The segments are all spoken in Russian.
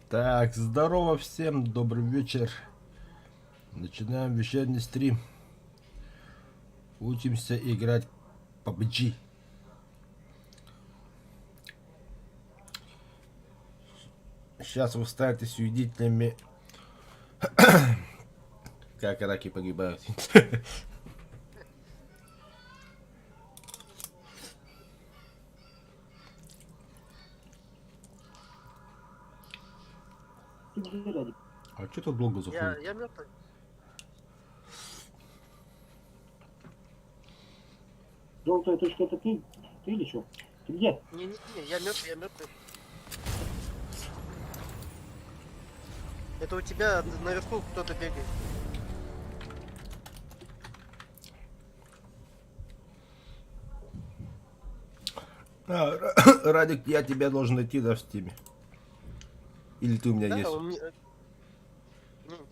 Так, здорово всем, добрый вечер. Начинаем вечерний стрим. Учимся играть в PUBG. Сейчас вы станете свидетелями, как раки погибают. Ты где, Радик? А что тут долго заходит? Я мертвый. Желтая точка это ты? Ты или что? Ты где? Не, я мертвый, я мертвый. Это у тебя наверху кто-то бегает. Радик, я тебя должен найти, да, в стиме. Или ты у меня Да, есть? он мне... нет.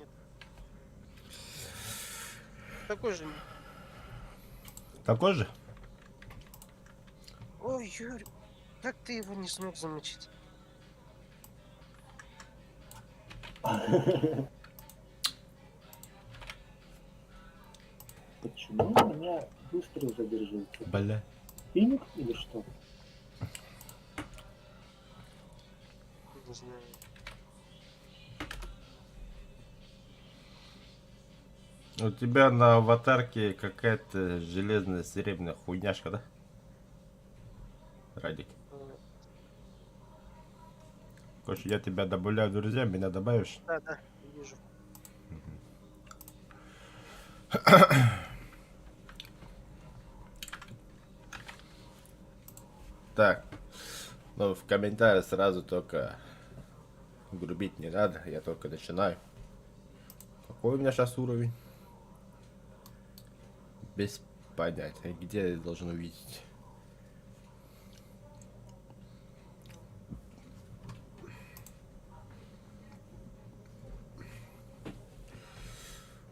Такой же. Такой же? Ой, Юрий, как ты его не смог замочить? Почему у меня быстро задерживается? Бля. Пинг или что? Не знаю. У тебя на аватарке какая-то железная серебряная хуйняшка, да? Радик. Короче, я тебя добавляю в друзья, меня добавишь? Да, вижу. Так, ну в комментариях сразу только грубить не надо, я только начинаю. Какой у меня сейчас уровень? Без понятия, где я должен увидеть?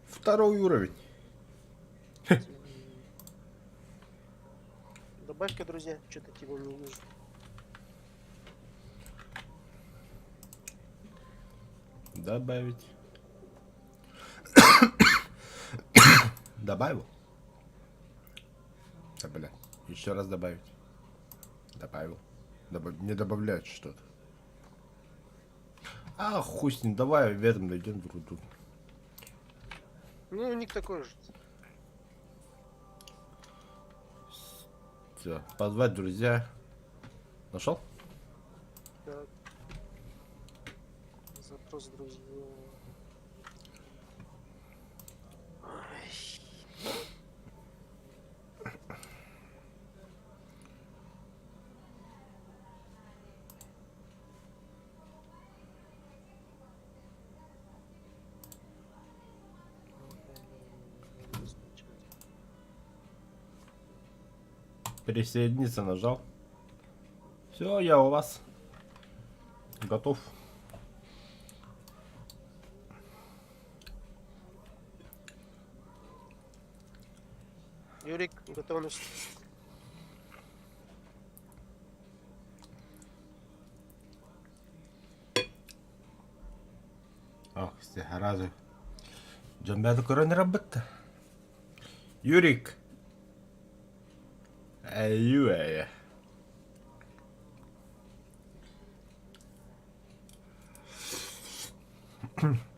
Второй уровень. Добавь-ка, друзья, что-то тебя не вижу. Добавить. Добавил? Да, бля. Еще раз добавить. Добавил. Не добавляет что-то. А, хуй с ним, давай в этом найдем друг друга. Ну, ник такой же. Все, позвать друзья. Нашел? Так. Запрос, друзья. Присоединиться нажал. Все, я у вас. Готов. Юрик, готовность. Ах, сразу. Джамбяду корона работа. Юрик. Аюэ.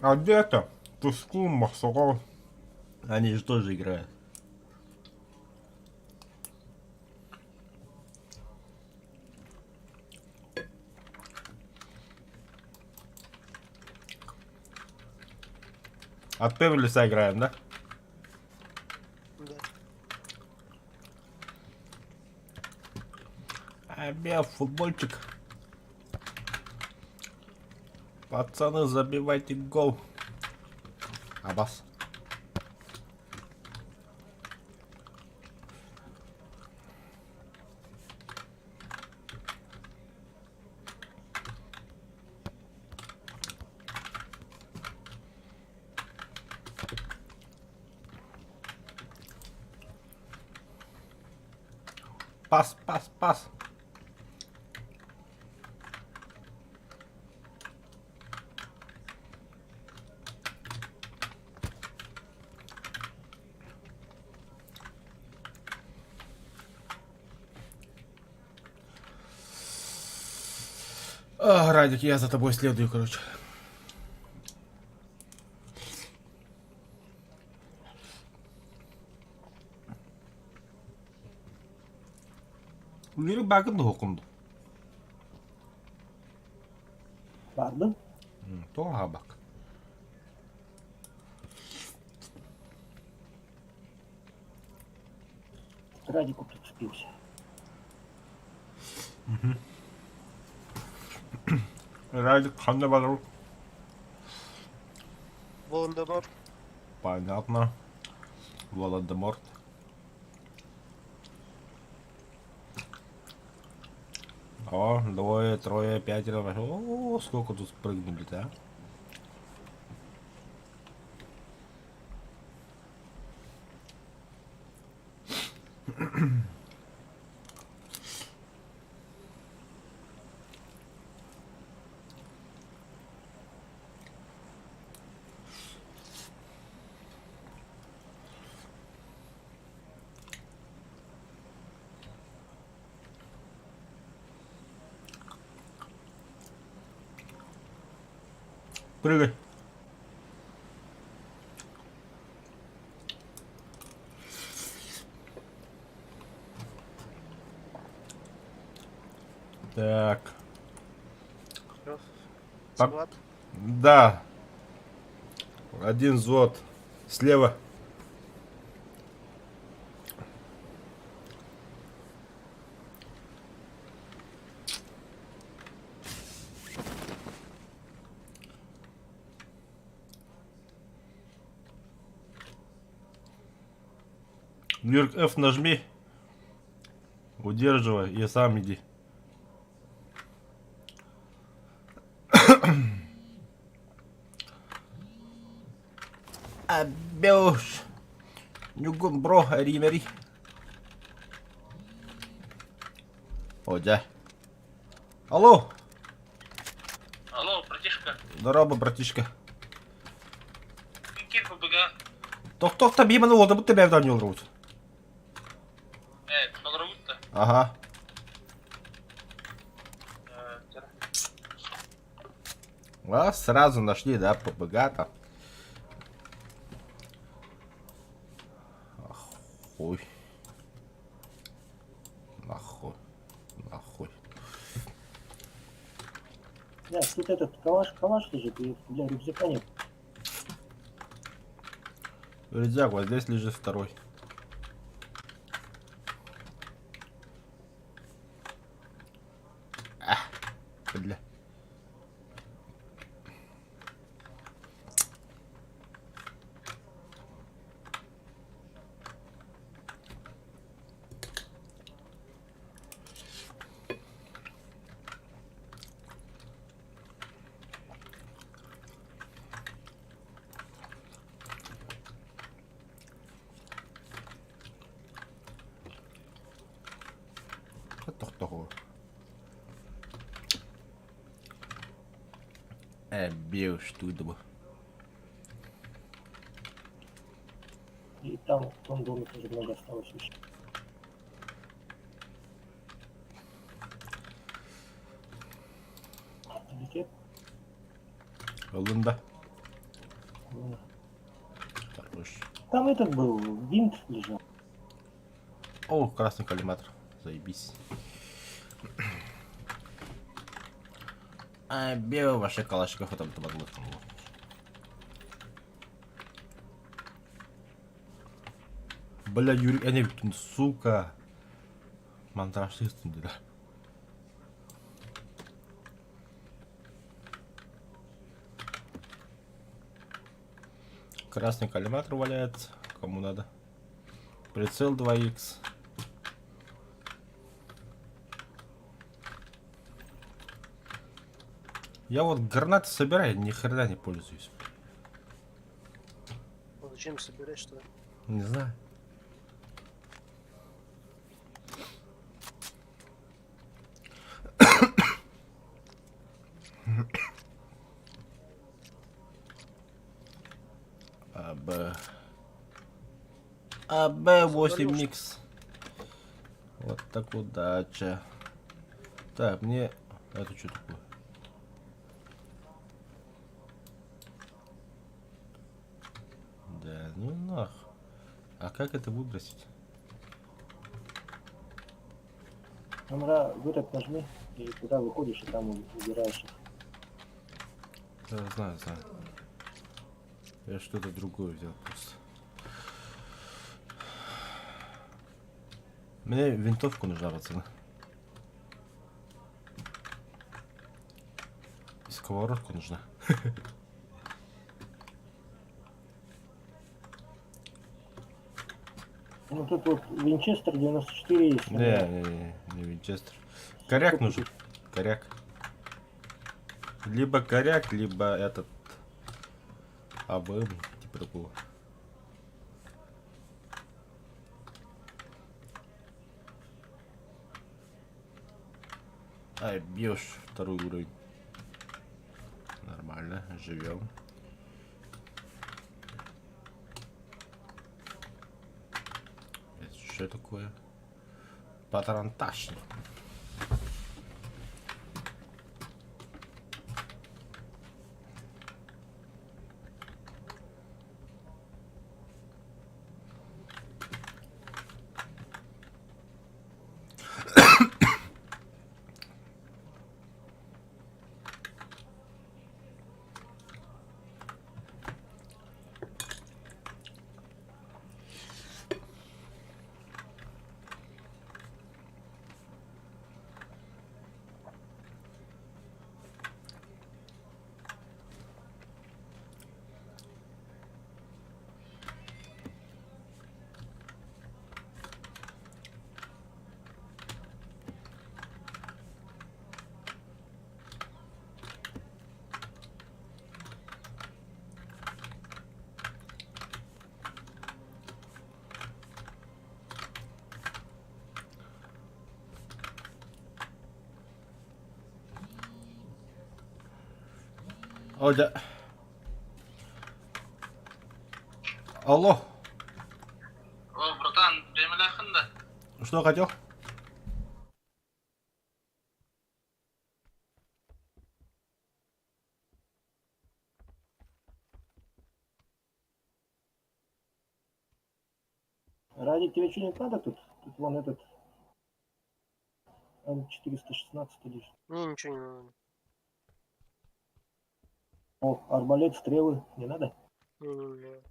А где это? Тускул, Махсуров. Они же тоже играют. От Певлиса играем, да? Да. А бля, футбольчик. Пацаны, забивайте гол. Абас. Пас, пас, пас. Радик, я за тобой следую, короче. Yürü bakın da okumdu. Ладно. Toha bak. К Радику прицепился. Радик, ханна балу. Волан-де-Мор. Понятно. Волан-де-Морт. О, двое, трое, пятеро. О, сколько тут спрыгнули-то, а? Прыгай. Так. Всё. Пап- Склад. Да. Один взвод. Слева. Юрк, F нажми. Удерживай и сам иди. Абеуш. Нюгун бро, римери. Одя. Алло. Алло, братишка, Здорово, братишка. кир побега. Тоқтап беймін олды бұтты бәвдан yol рут. Подробно-то. Ага. Вас сразу нашли, да, побогато. Охуй. Нахуй. Нахуй. Да, тут этот калаш лежит, и для рюкзака нет. Рюкзак, вот здесь лежит второй. Бля. Тохтого. Бил штуду. И там в том доме тоже много осталось еще. Летит? Лунда. Ну, Хорош. там этот был, винт лежал. О, красный коллиматор. Заебись. Бил ваши калашиков, а там табаглот. Бля, Юрий, я не виктин, сука. Монтаж üstünde да. Красный коллиматор валяется. Кому надо. Прицел 2х. Я вот гранаты собираю, ни хрена не пользуюсь. Ну, зачем собирать, что ли? Не знаю. АБ8 микс. Вот так удача. Так, мне... Это что такое? Да ну нахуй. А как это выбросить? Номера в этот нажми, и туда выходишь, и там убираешь их. Да, знаю, знаю. Я что-то другое взял просто. Мне винтовку нужна, пацаны. И сковородку нужна. Ну тут вот Винчестер 94 есть. Не Винчестер. Коряк нужен. Коряк. Либо коряк, либо этот АБМ, типа такого. Ай, бьешь второй уровень. Нормально, живем. Это что такое? Патронташник. О, да. Алло, О, братан, время лахында. что хотел? Радик, тебе что-нибудь надо тут? Тут вон этот М416 или что? Мне ничего не надо. О, арбалет, стрелы. Не надо? Не-не-не.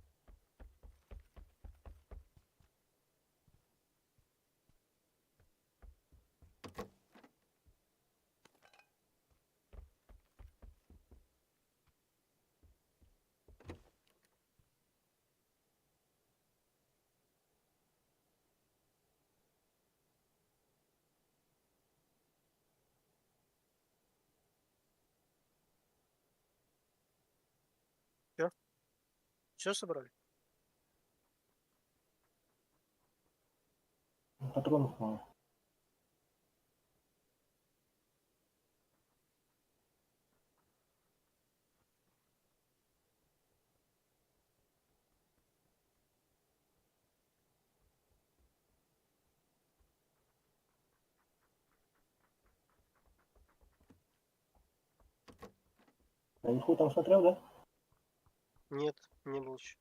Все собрали? Патронов мало. Наверху там смотрел, да? Нет, не был еще.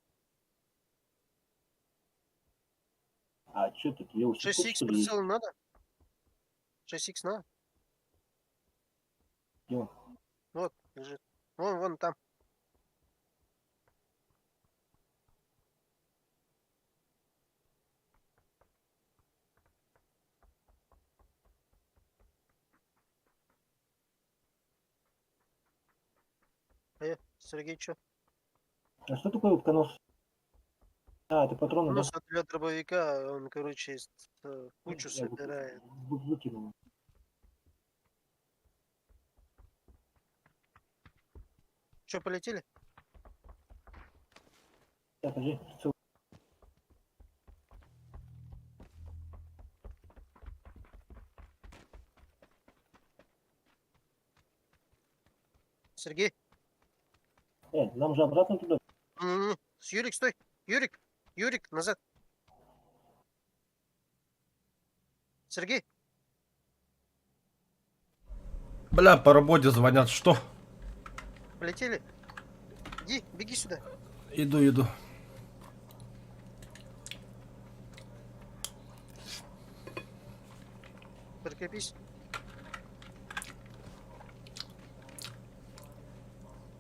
А что тут, велосипед 6х что ли есть? прицел надо? 6х надо? Где он? Вот, лежит. Вон там. Сергей, что? А что такое утконос? А, это патроны, Ну, да? для дробовика он, короче, кучу Я собирает. выкинул. Что, полетели? Так, подожди, прицел. Сергей? Нам же обратно туда. Не-не-не. Юрик, стой. Юрик, назад. Сергей? Бля, по работе звонят, что? Полетели? Иди, беги сюда. Иду. Крепись.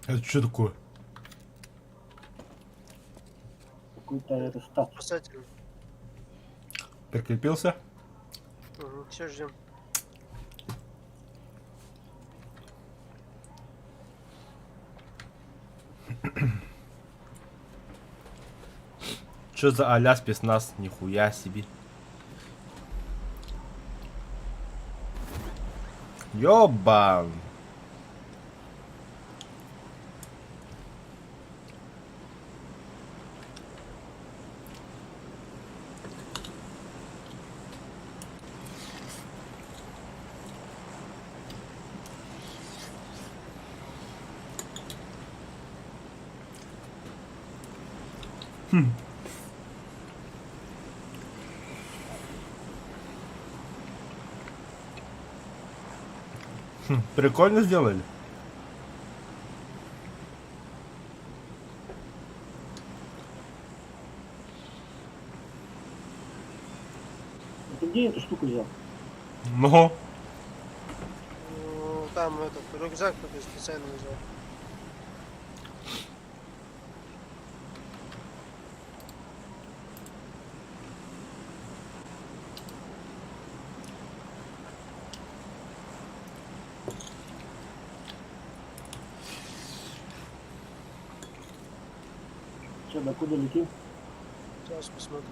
Это что такое? Какой-то это статус. Спасатель. Прикрепился? Угу, все, ждем. Что за а-ля спецназ? Нихуя себе. Ёбан. Прикольно сделали. Ты где эту штуку взял? Ну, Ну, там этот рюкзак такой специально взял. Че, докуда летим? Сейчас посмотрим.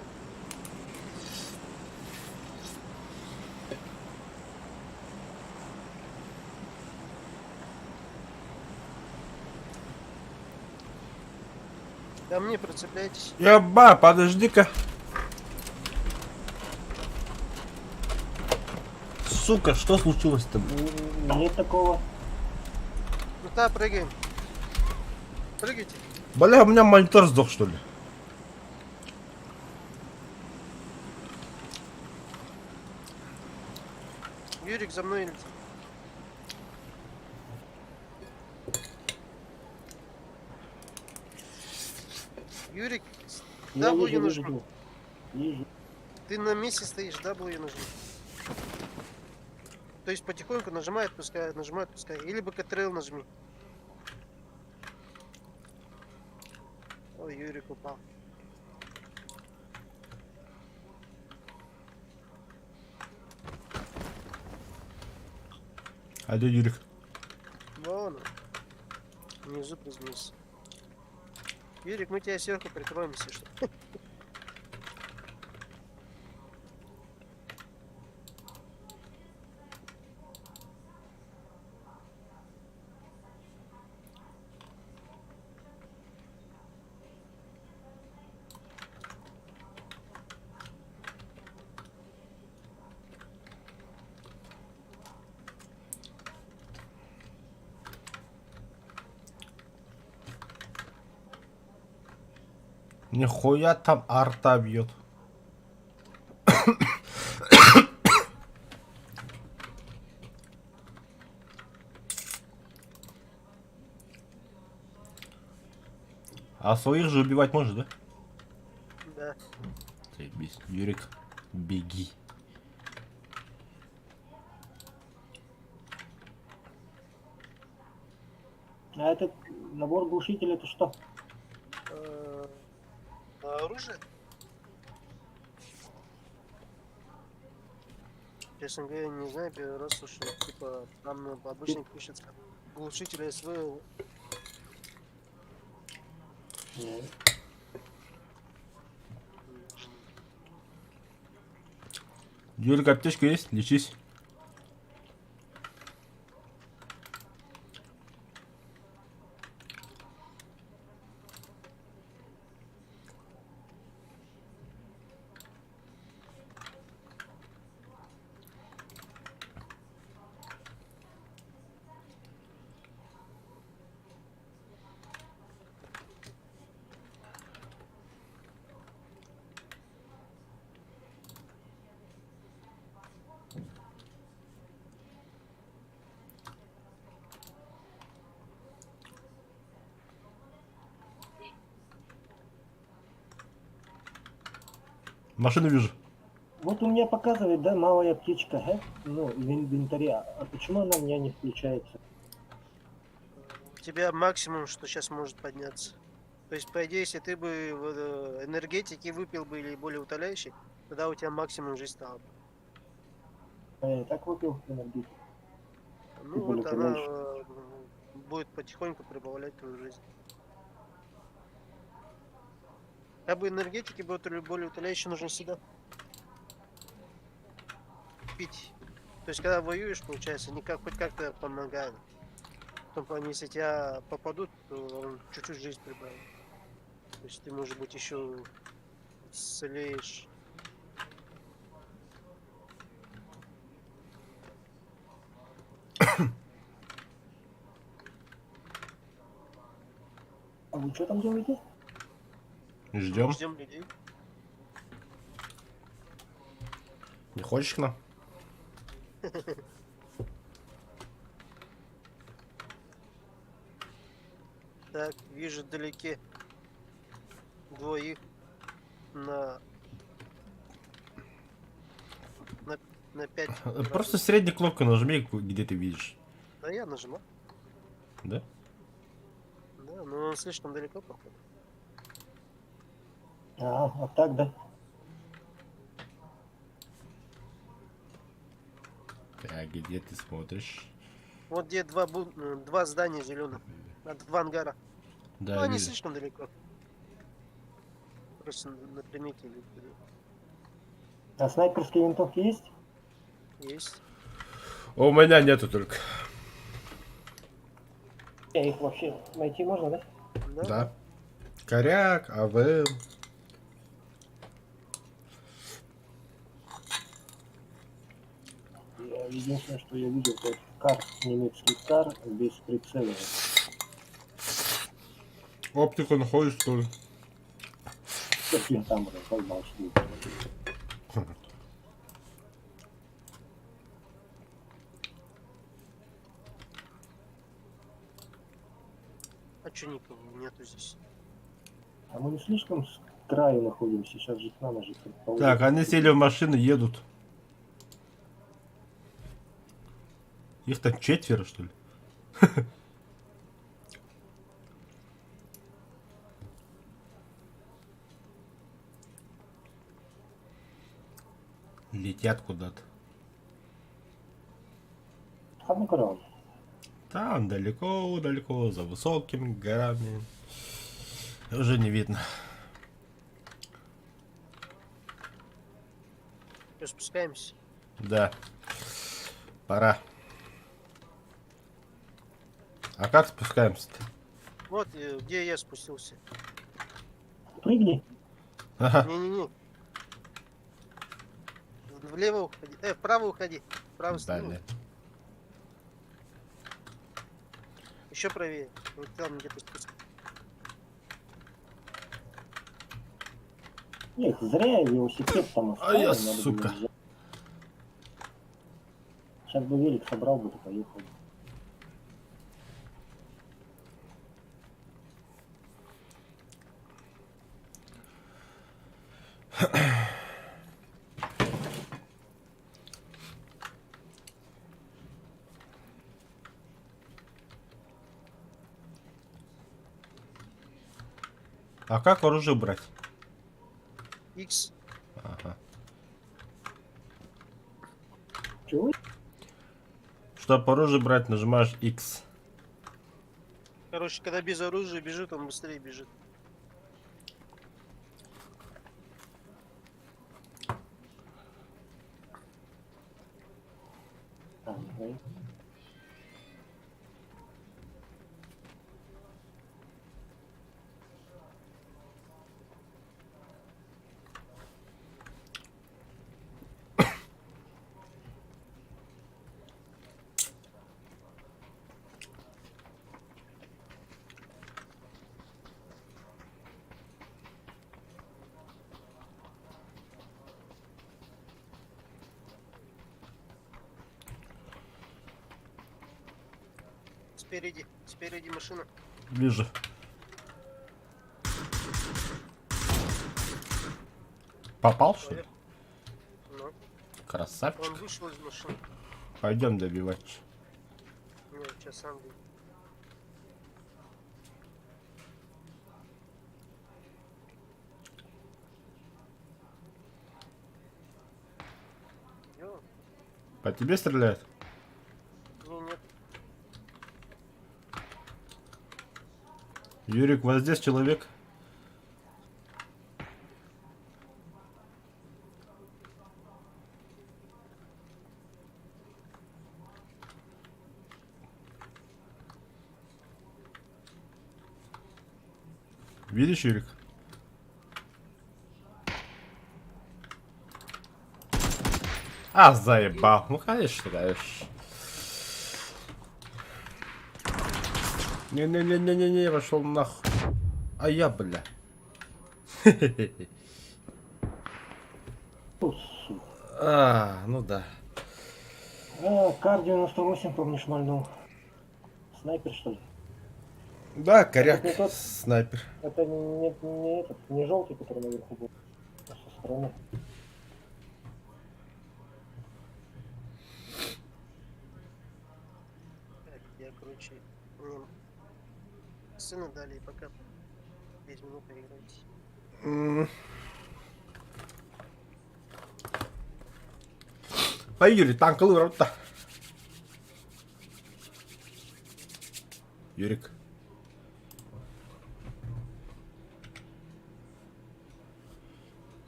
Ко мне прицепляйтесь. еба, подожди-ка. Сука, что случилось-то? Нет такого. Ну да, прыгаем. Прыгайте. Бля, у меня монитор сдох, что ли? Юрик, за мной летит. Юрик, Я W вижу, нажми. вижу. Вижу. Ты на месте стоишь, W нажми. То есть потихоньку нажимай, отпускай, нажимай, отпускай. Или бы Ctrl нажми. Ой, Юрик упал. А где Юрик? Вон он. Внизу приземлился. Юрик, мы тебя сверху прикроем, если что. Нихуя там арта бьет. А своих же убивать можешь, да? Да. Заебись. Юрик, беги. А этот набор глушителя это что? Оружие? Честно говоря, не знаю, первый раз слышу, типа, там обычно пишется глушитель СВ. Нет. Юрик, аптечка есть? Лечись. Машину вижу. Вот у меня показывает, да, малая птичка, ну, в инвентаре. А почему она у меня не включается? У тебя максимум, что сейчас может подняться. То есть, по идее, если ты бы энергетики выпил бы или более утоляющий, тогда у тебя максимум жизнь стала бы. Я и так выпил энергетик. Ну более вот она утоляющий. будет потихоньку прибавлять твою жизнь. Как бы энергетики будут более утоляющие, нужно всегда пить. То есть, когда воюешь, получается, они хоть как-то помогают. В том плане, если тебя попадут, то он чуть-чуть жизнь прибавит. То есть ты, может быть, еще целеешь. А вы что там делаете? Ждем. Ждем людей. Не хочешь к нам? Так, вижу вдалеке двоих на 5. Просто среднюю кнопку нажми, где ты видишь. Да, я нажимал. Да? Да, но он слишком далеко, походу. Вот так, да? Так, где ты смотришь? Вот где два здания зеленых. Два ангара. Ну, Да, они вижу. слишком далеко. Просто на примете А снайперские винтовки есть? есть. У меня нету только. Их вообще найти можно, да? Да. Коряк, АВМ. Единственное, что я видел, это кар, немецкий кар без прицеливания. Оптику находишь, что ли? Как я там поймал, что ли. А чё никого нету здесь? А мы не слишком с краю находимся, сейчас же к нам же. Так, они сели в машину, едут. Их там 4, что ли? Летят куда-то. А ну куда он? Там далеко, за высокими горами. Уже не видно. Чё, спускаемся? Да. Пора. А как спускаемся-то? Вот где я спустился. Прыгни. Ага. Не-не-не. Влево уходи. Вправо уходи. Вправо слева. Далее. Еще правее. Вот там где-то спуск. Эх, зря я велосипед там оставил. я, надо было сука. взять. Сейчас бы велик собрал бы, то поехал. А как оружие брать? X. Ага. Чего? Чтобы оружие брать, нажимаешь X. Короче, когда без оружия бежит, он быстрее бежит. Ага. Спереди машина. Вижу. Попал, что ли? Человек. Красавчик. Он вышел из машины. Пойдем добивать. Нет, сейчас сам будет. Йо, По тебе стреляют? не, нет. Юрик, вот здесь человек. Видишь, Юрик? А, заебал. Ну, конечно, конечно. Не-не-не-не-не, пошел нахуй. А я, бля. Фу, сука. А, ну да. Кар-98, помнишь, мальнул. Снайпер, что ли? Да, коряк, Это не тот? снайпер. Это не этот, не желтый, который наверху был, а со стороны. Так, я, короче, мне сына дали, и пока 5 минут поиграйте. Ай, Юрий, танк ворота. Юрик.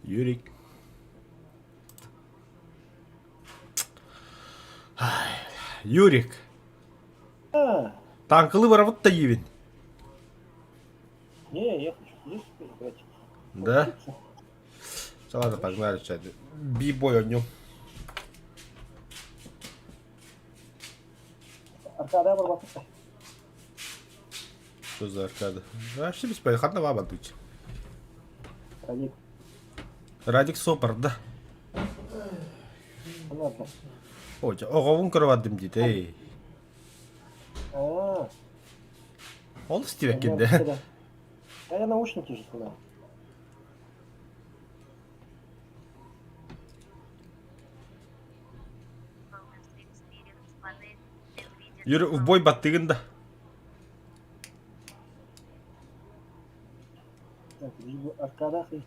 Юрик. Ай, Юрик. Танк ворота Евин. Не, я хочу здесь играть. Да? Все, ладно, погнали, чат. Би-бой о нем. Аркада обрабатывай. Что за аркада? Вообще бесполезно, одного ободуть. Радик, Радик Сопар, да? понятно. Ой, оғауын кіріватдым дейді, ей. А, Ол істеп я екен де. всегда- Да я наушники же сюда. Юрий, в бой баттығында. Так, либо аркада хай.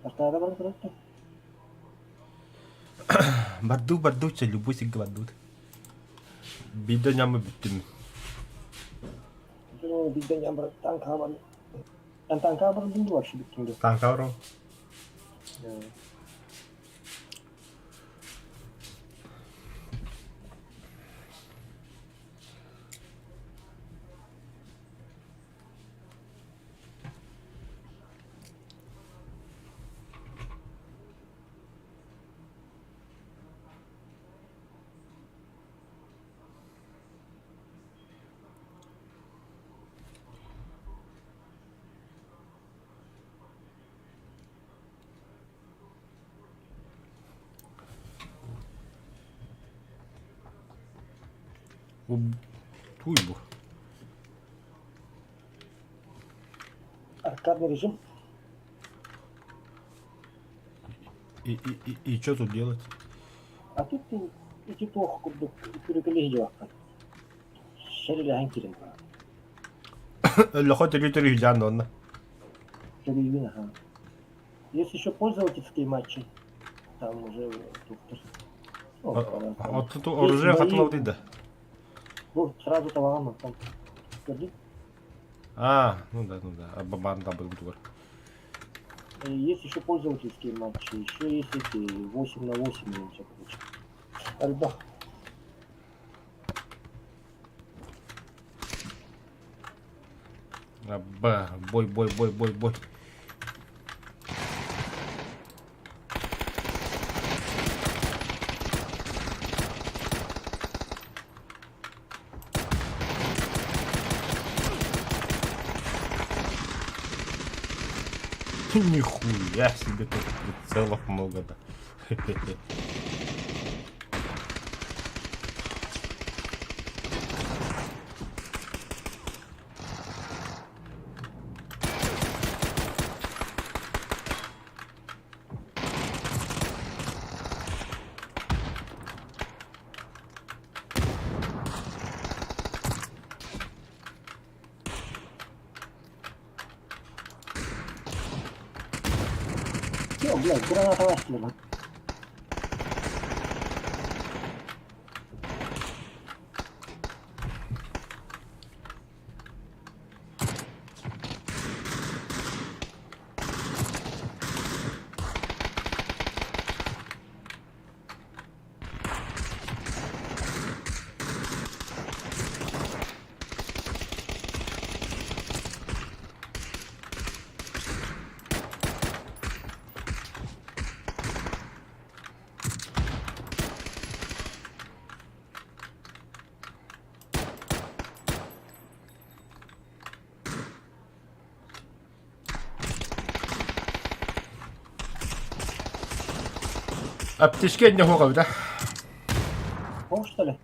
Аркада бар тұрады. Барду, че, любой сіңгі бардуд. Биді нямы біттім. Bizden yan bırak tanka var. Ben tanka var bildi var şu bütünde. Танк авру. Туй bu. Аркадный режим. И что тут делать? А тут эти плохо купил. Перекали дела. Шерили ханкерин. Лохо территорию взян, он. Шерили ага. Есть еще пользовательские матчи. Там уже доктор. А тут оружие хатылау дейді. Ну, сразу талант там. Скажи. А, ну да. А бабан там был двор. Есть еще пользовательские матчи. Еще есть эти 8 на 8 или что-то короче. Альба. Бой. Нихуя себе тут прицелов много, да. О, блядь, граната выстрела. Аптечки одного говда. Пол, что ли?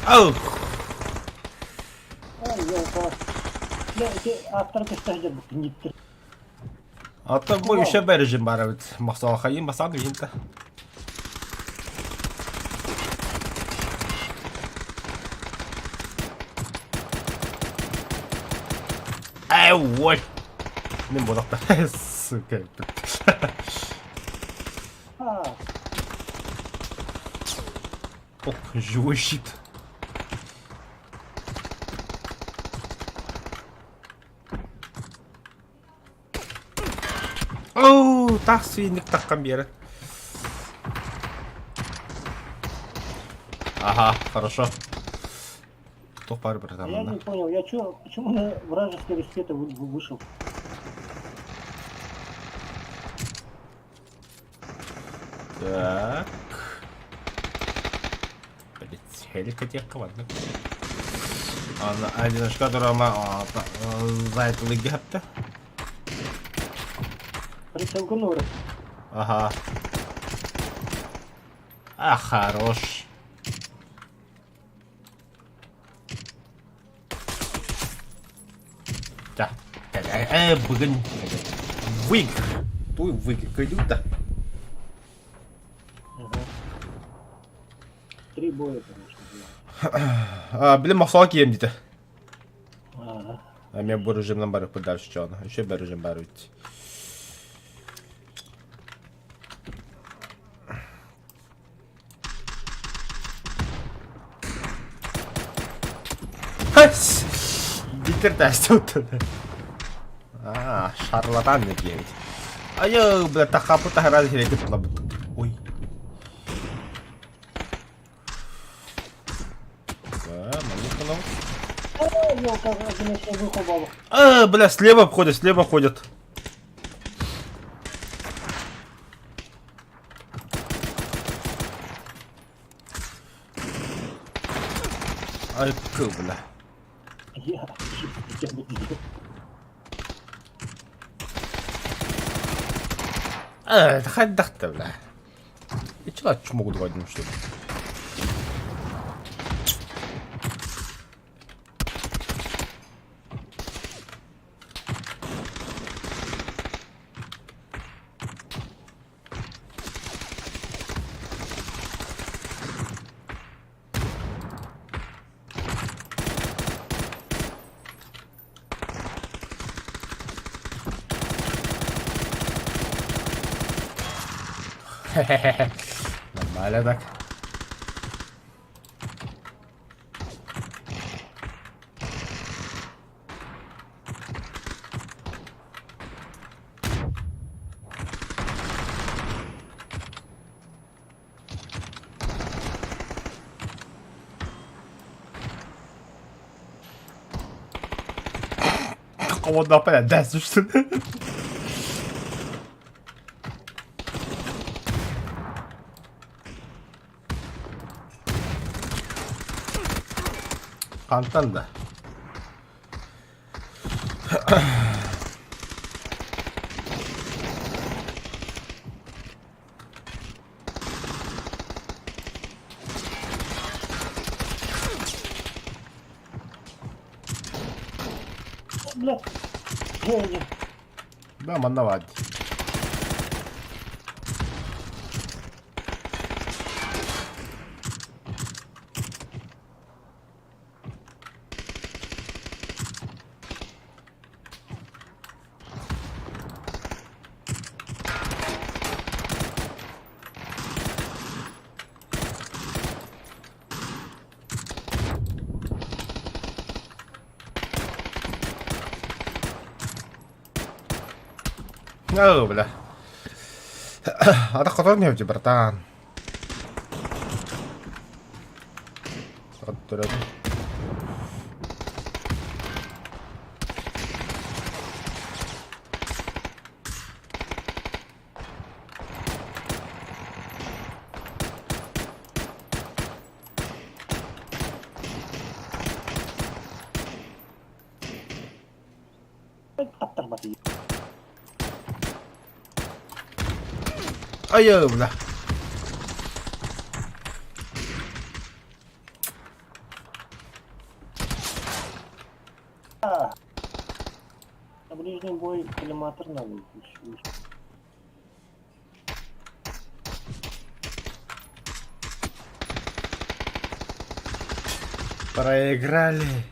Ау! Ай, ёлка. Авторка стажда ниттер. Ата bu işe vereceğim bari evet. Masakayı masak yiyince. Ой! Не мога да. Сука. А, Ох, живой щит. Оу, так свинник так камера. Ага, хорошо. Кто пар, братан, я да? не понял, я чё, почему на вражеский респект вышел? Так. Полетели котейка, ладно. Одиночка дурама за эту легатта. Прицел Гунора. Ага. А, хорош. Да. Блин. Выигр. Той выигр. Идут-то. Ага. 3 боя, конечно, было. Блин, масаки ем где-то. Ага. А меня буду режимом бару подальше, что она. Еще бы режим бару идти. Дикертасть тут. Шарлатан какие-нибудь. Ayo, блядь, так apa tak harus hidup lah. Ui. Wah, mana kalau? А, ёлка, конечно, выховала. Бля, слева ходят. Ай, бля. Я тебя видел. Хаддахта, бля. И чего могут говорить, ну что ли? Нормально так. Кого-то нападать, да, слушай. Антанда. Бля. Ой, Да, манновать. О, бля. Отходи мне, братан. Отдырады. таптар баты. Ай, бля. На ближний бой коллиматор надо еще. Проиграли.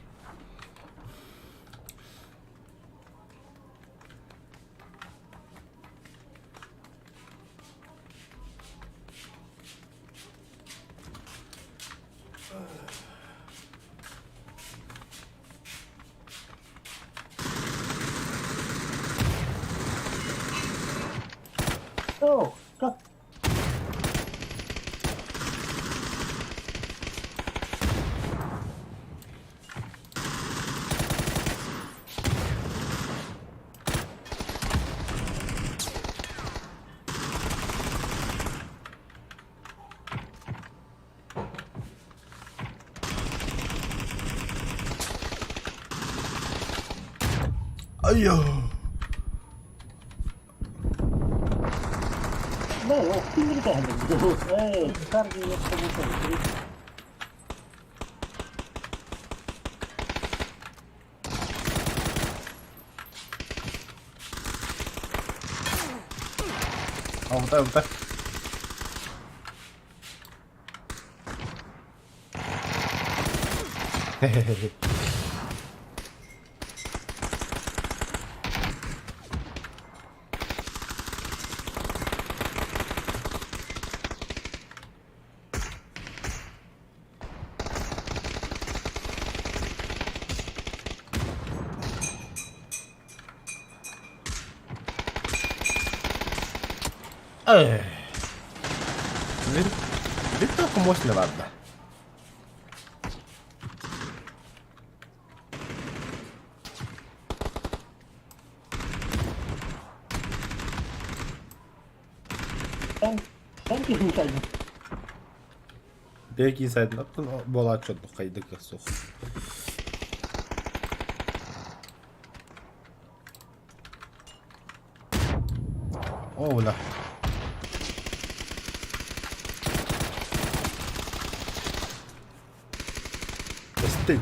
О, как? Ай-ё. Да, ты не тянешь. Эй, карди не с тобой. А вот так, вот так. Хе-хе-хе. Victor komos na varda. Sen kesinlikle. Belki sen yaptın bol açıldı kaydık sok. Oh la. Sting.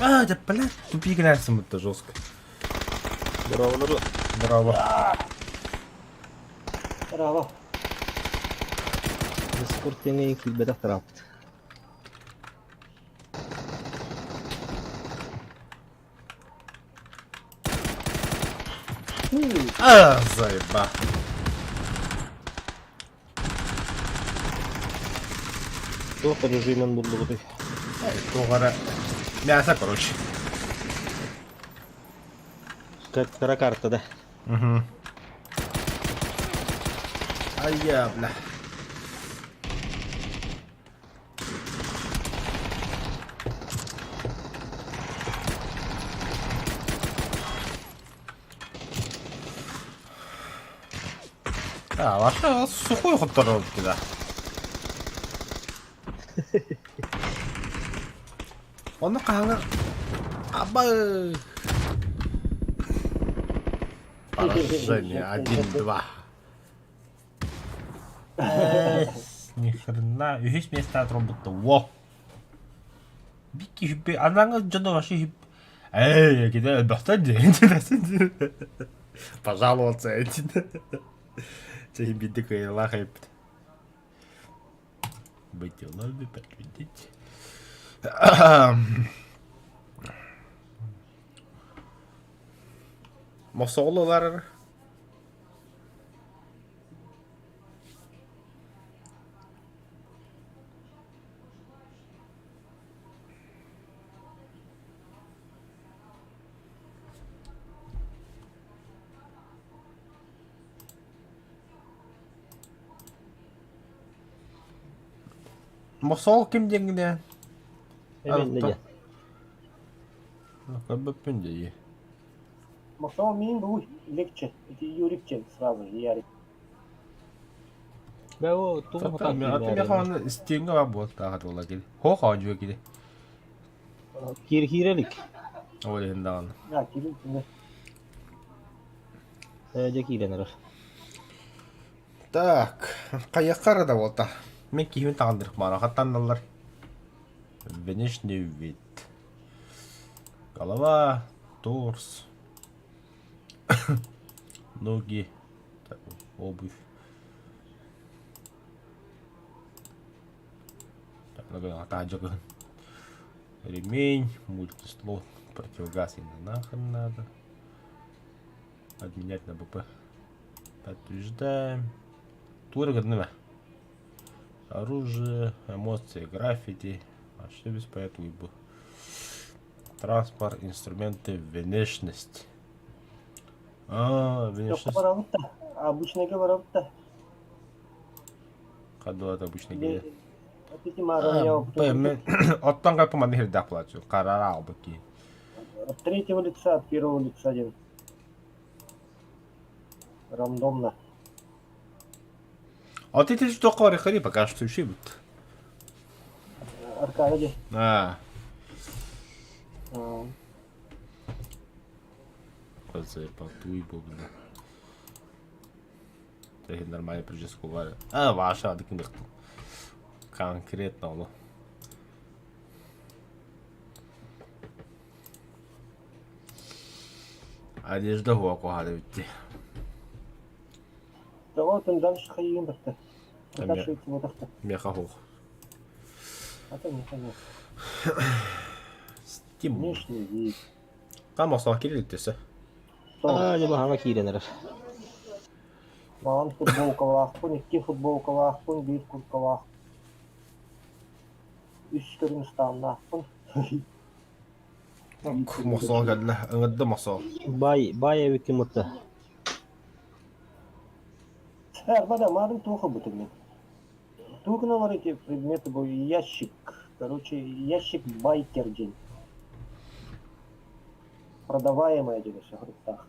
А, да блядь, тупик играется будто жестко. Здорово, народ. Браво. Bravo. Sportini kilbede tarafta. А, заеба. Кто по режимам был? Тугара. Мясо, короче. Как карта, да? Угу. А я, бля. вообще сухой ход робит кида. Он каханга. Аба. Поражение 1-2. Ни хрена, весь место от робота. Во. Бики хиппи, она что-то вообще хиппи. Эй, кидай, достань. Пожаловаться этим. Цей бідикає лахає. Бити лобі, подведіть. Мосололар. Мосол ким деңгіне? Hemen de. Көбіппін де. Максимум мен бұл легче. Это юрикче сразу же ярик. Ben o tuğum hata Атым яқаны істеңгі бар болды тағат ола келі. Хоқ ауын жүе келі. Kirelik. Олы хендағаны. Да, кирин тінде. Öyle kirenir. Так, қаяққары да болды. Мен кеймен тағындырық мана қаттандалар. Внешний вид. Голова, торс. Ноги. Так, обувь. Так, нога также. Ремень, мультислот, противогаз и нахрен надо. Отменять на БП. Подтверждаем. Туры годными. Оружие, эмоции, граффити. А что без поэтому был? Транспорт, инструменты, внешность. Внешность. Обычный говорят-то. Ходу это обычно говорят. Оттан как помады херда плачу. Карара обыки. От третьего лица, от первого лица один. Рандомно. А ты что говоришь, ходи, пока что ушибут. Аркадий. Потуй, богна. Это нормально прическу варят. Ваша, а таких конкретно, ну. Одежда гоку гадывайте. Да вот он дальше ходил как-то. Там Прокашивается вот так-то. Мехагох. А то не ходил. Стимул. Внешний вид. Там осталось кириллица. Hadi bahana kirenir. Маған футболка лақпын, екі футболка лақпын, бір куртка лақпын. Үш түрін ұстағын лақпын. Мосол гадла, ыңыдды мосол. Bay evi kim mutlu. Арбада, марын туха бутылмен. Тух на эти предметы был ящик. Короче, ящик байкерджин. Продаваемая где-то все грудтах.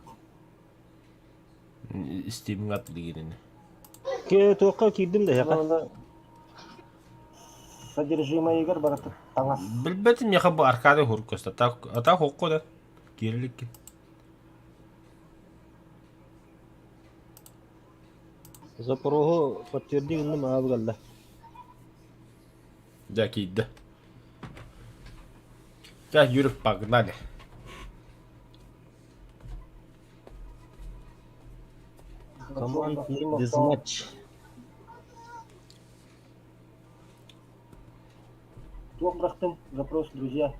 Стимул от лигерины. Ke toqa kirdim de ya. Содержимое игр барат таңас. Билбетим я хабы аркады хуркоста. Ата хокко да. Кириллик. Запорого подтвердил инде abi geldi. Да, кидді. Ja, жүріп погнали. Команд дизматч. Тух брахтым, запрос, друзья.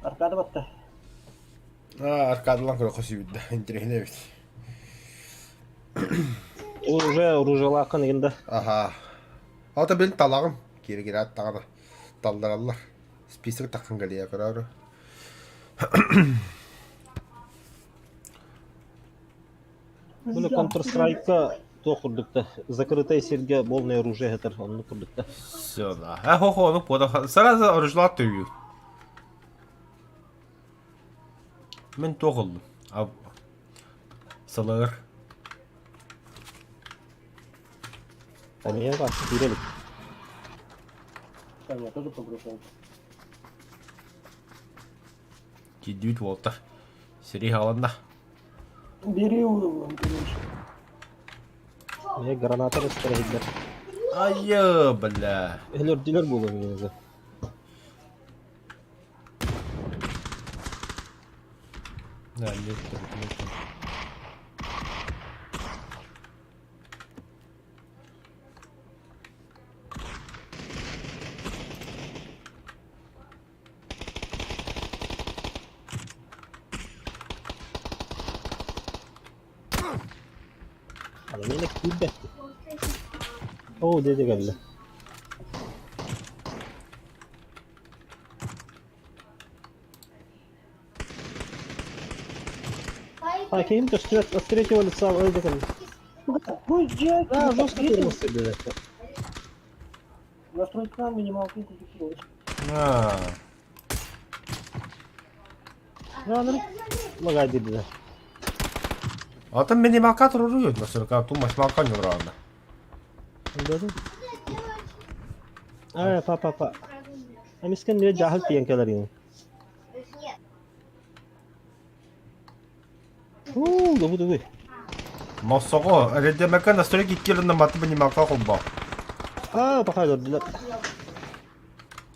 Аркада батты. Аркадылан көрі қосы бейді. Интересно бейді. Уже оружиялақын егенде. Аха. Ата бен талағым. Кері аттағаны. Талдаралар. Список таққан қалия көрі. Bunu Counter-Strike'ka toqurdukta. Закрытая сетьга полное оружие это он курдукта. Все, да. Хо-хо, ну пода. Сразу оружлар түйі. Мен тоғылдым. Салығыр. Там var, girelim. Там я тоже побросал. Дідють Волта. Серега, ладно. Бери его, Гриш. Ya granata restore gider. Айо, бля. Diler bulur bize. Да, нет, нет. Adam yine kuddetti. Oo dedi geldi. Hakim de встречивали сам öyle geldi. Пусть Джек! Ha, жестко kırmızı dedi. Настроить кран, минималку купить. А, Yani magay dediler. Adam beni makat vuruyor nasıl ka tumaş makan yorağında. Anladın? Aa pa. Amiskan niye cahil piyankalar yani. Ду. Мосого, редемека настройки киллерна матı beni makat olba. Paha gördüler.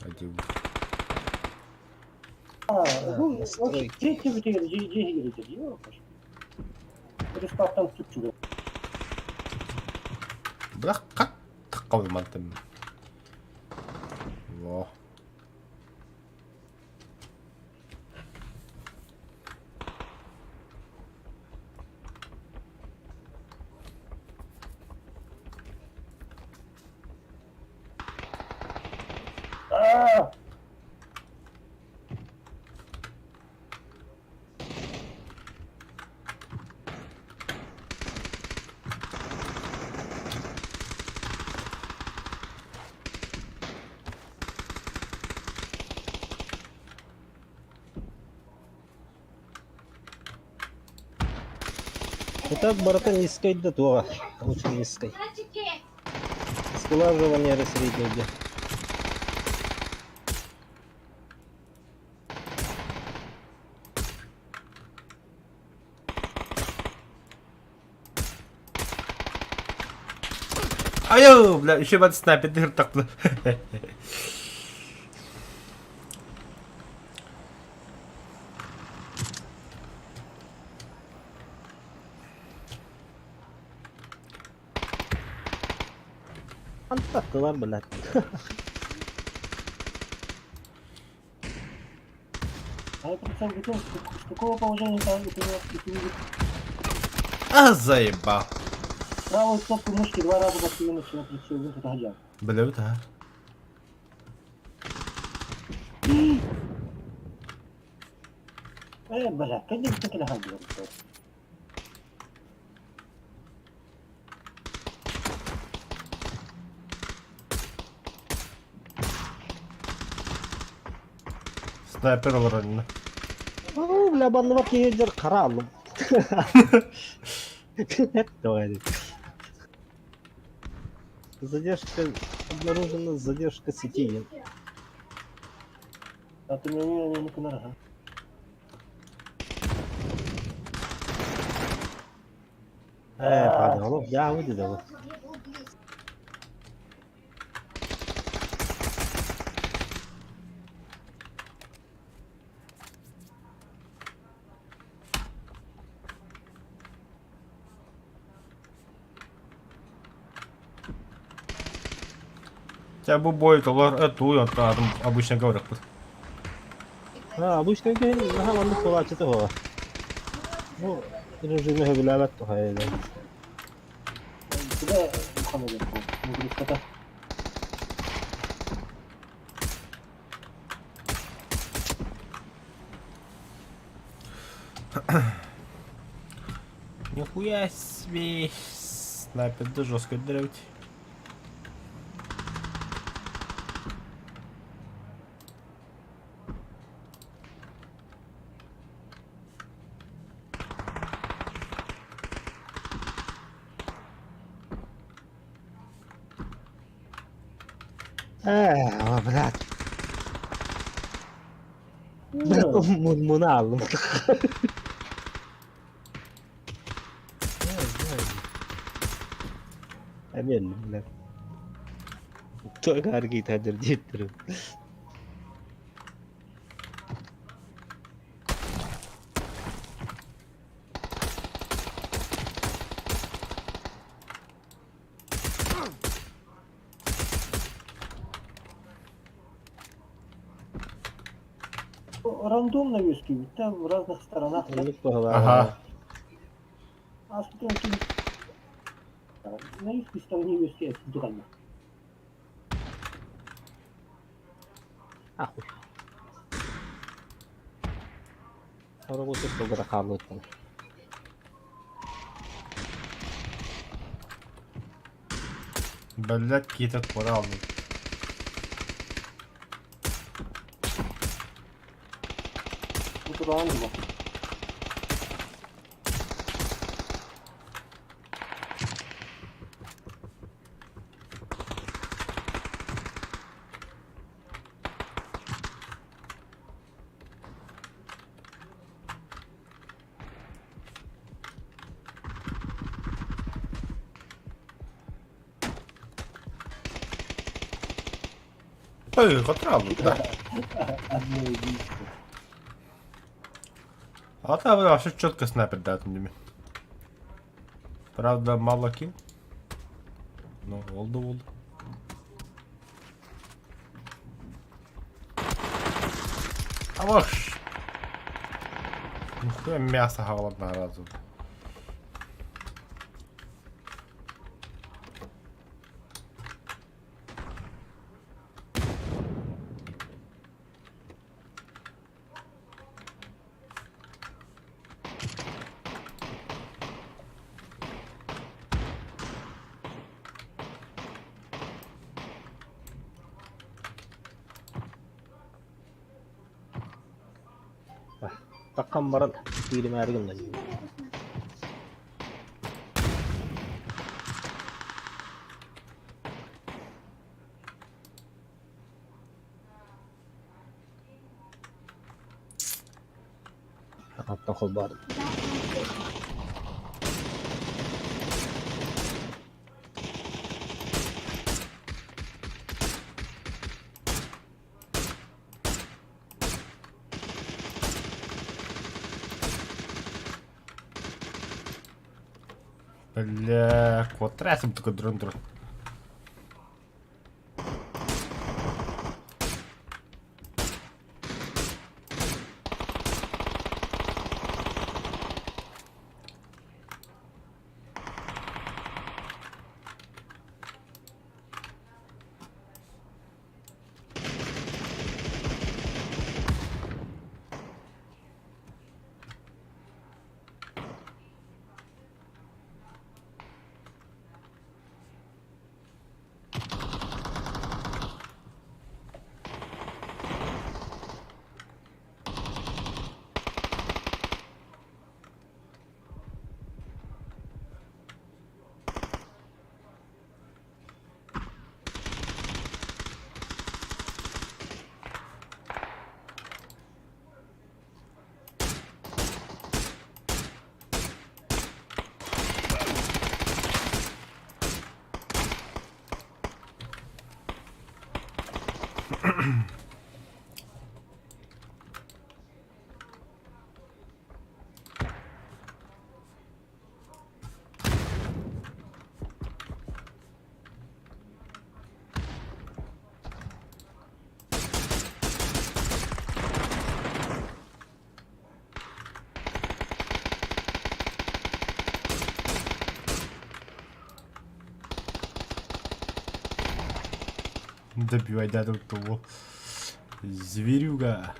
Hadi. Вообще, здесь говорите, Респектом Türkçülüğü. Bırak kat tıkkal mantım. Во. Ааа! Итак, братан, низкой до того. Очень низкой. Скулаживание среднее. Айо, бля, еще под снайпер дыр таktı. Antaktılar блядь. А я представляю, с какого положения там ты видишь А, заебал. правую кнопку мышки 2 раза посильно начинает прицелить этот гадяк. Бля, да. Бля, конечно, так и нагадил. Снайпер var Бля, банного кейджер каралım. Давай. Задержка обнаружена, задержка сети. А ты не канара. Pardon oğlum. Ya bu dedi bu. Тебя bu boyutalar эту adam обычно говорят. Обычно говорим, hemen bir kol açıtı var. Bu rejimi hübilavet bu hayalde. Куда Мухаммед? Не говорит, кота. Нихуя себе. Снайпер да жестко драть. Брат. Bravo, Munalo. Amin. Çok hareket hadir ciddir. Рандомно виски, там в разных сторонах. Да? Ага. А смотрите, на южной стороне виски это драма. Ахуй. Работа что грохавнуть там. Блять, какие-то кораллы. Вот рандомо. Ой, отравлю, да. Одно убийство. А там вообще четко снайпер дает ними. Правда, мало килл. Ну, oldu. А ваш. Нихуя мясо голодное разу. Takkan baran film ergin lan. Hatta kolbar. Бля, квадратом только дрон. Добивай, да, тут того. Зверюга.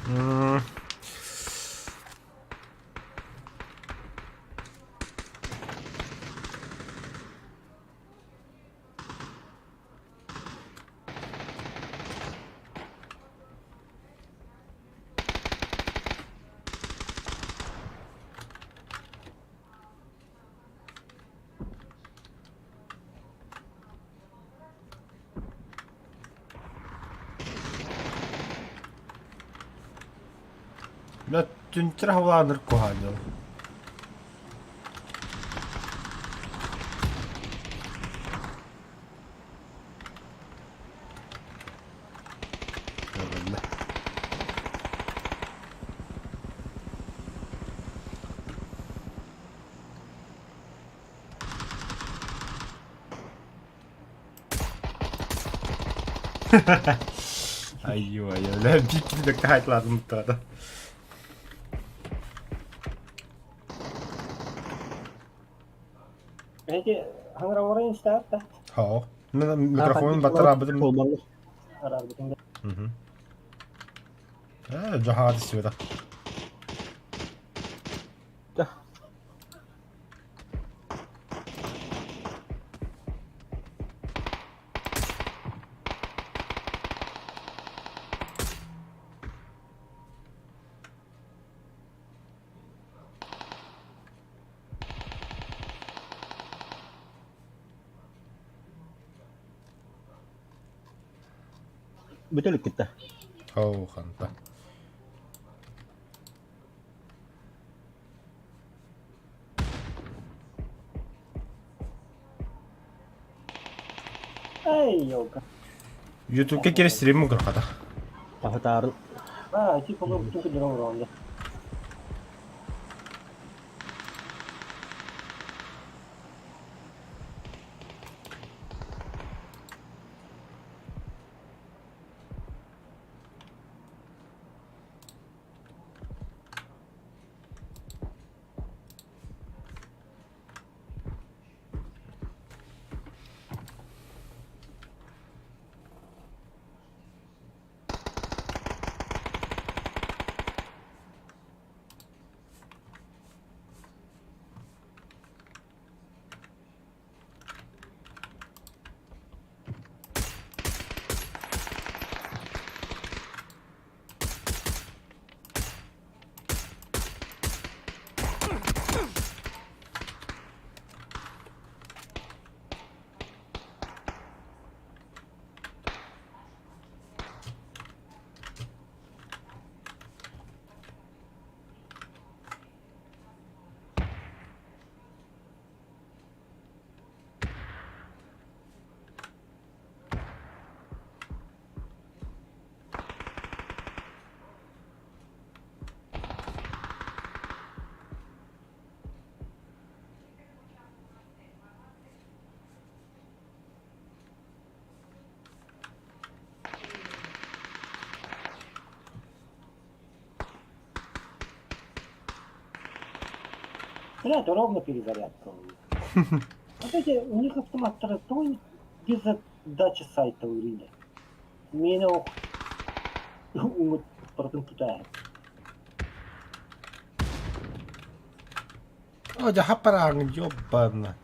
М. Bля, тюнтер главный куганил. Ладно. Ай-ой, бля, бикин de kaart laten moeten. Peki hangi oraya ister de Ja. Mikrofoon batara بدل. Olmalı. arar bütün. جهاد السوداء. Dah. Betul kita. هو خنطة. Ey yok. يوتيوب كير ستريم ممكن خطأ. Pahataran. Ha, tipo bütün kudurun ronda. Блядь, ровно перезарядка у них. Вот эти, у них автомат тратой без отдачи сайта у Рида. Меня умут протестует. Åh, jag hoppar an jobben.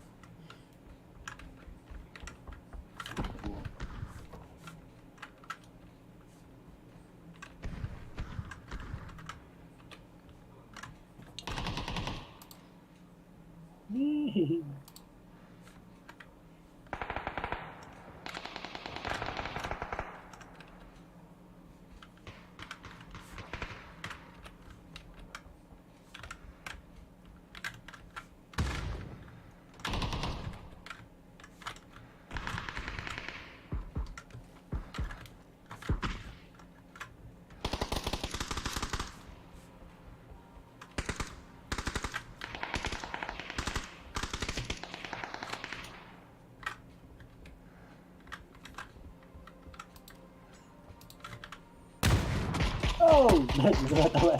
Оу, блядь, давай.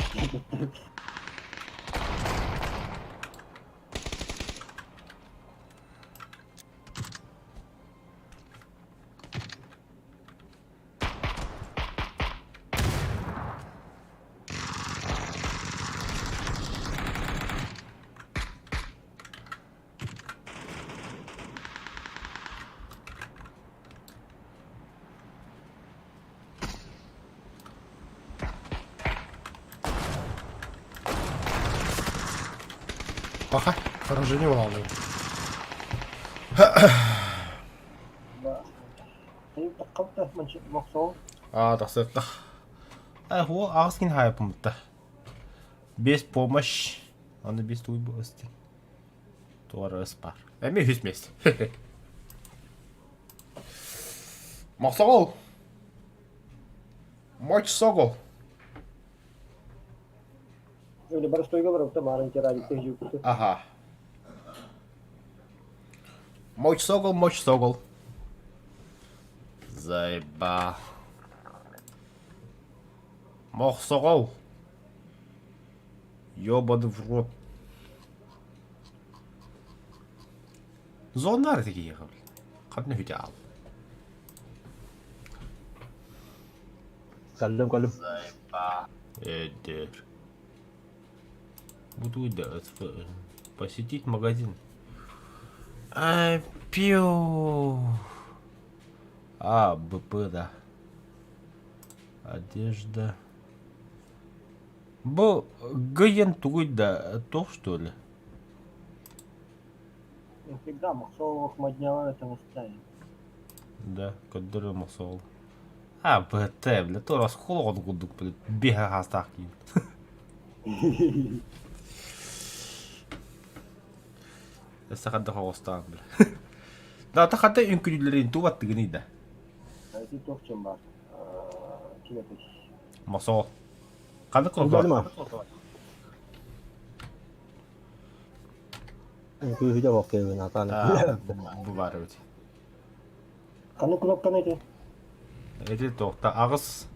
Пока. Поражение волны. Ты как-то махсол. Тахсыртах. Ол ағыз кен хайпымытта. Без помощь. Аны без туй босты. Туары ыспар. Әме хүсмес. Мақсағол. Мач соғол. Öyle barış toyga var orta marın kerali tecrübesi. Ага. Мач соғол, мач соғол. Заеба. Мақсағол. Ёбаны в рот. Зондар теги եղավ։ Қадны хүйтә ал. Калым. Эдер. Буду посетить магазин. Пиу. БП, да. Одежда. Гаен тугой, да, то что ли? Всегда махсол Ахмадняна это наставит. Да, который масол. БТ, бля, то расхолод гудук, бля, бега хастахки. Сахадда хостан, бля. Да, тахадда үнкүлүлөрүн тубаттыгын да. Айти токчем бар. Килетеш. Масол. Кандай Удалма. кылып? Күйде баққайын атаны. Бу бар өте. Қаны кнопка нейді? Эти тоқта ағыз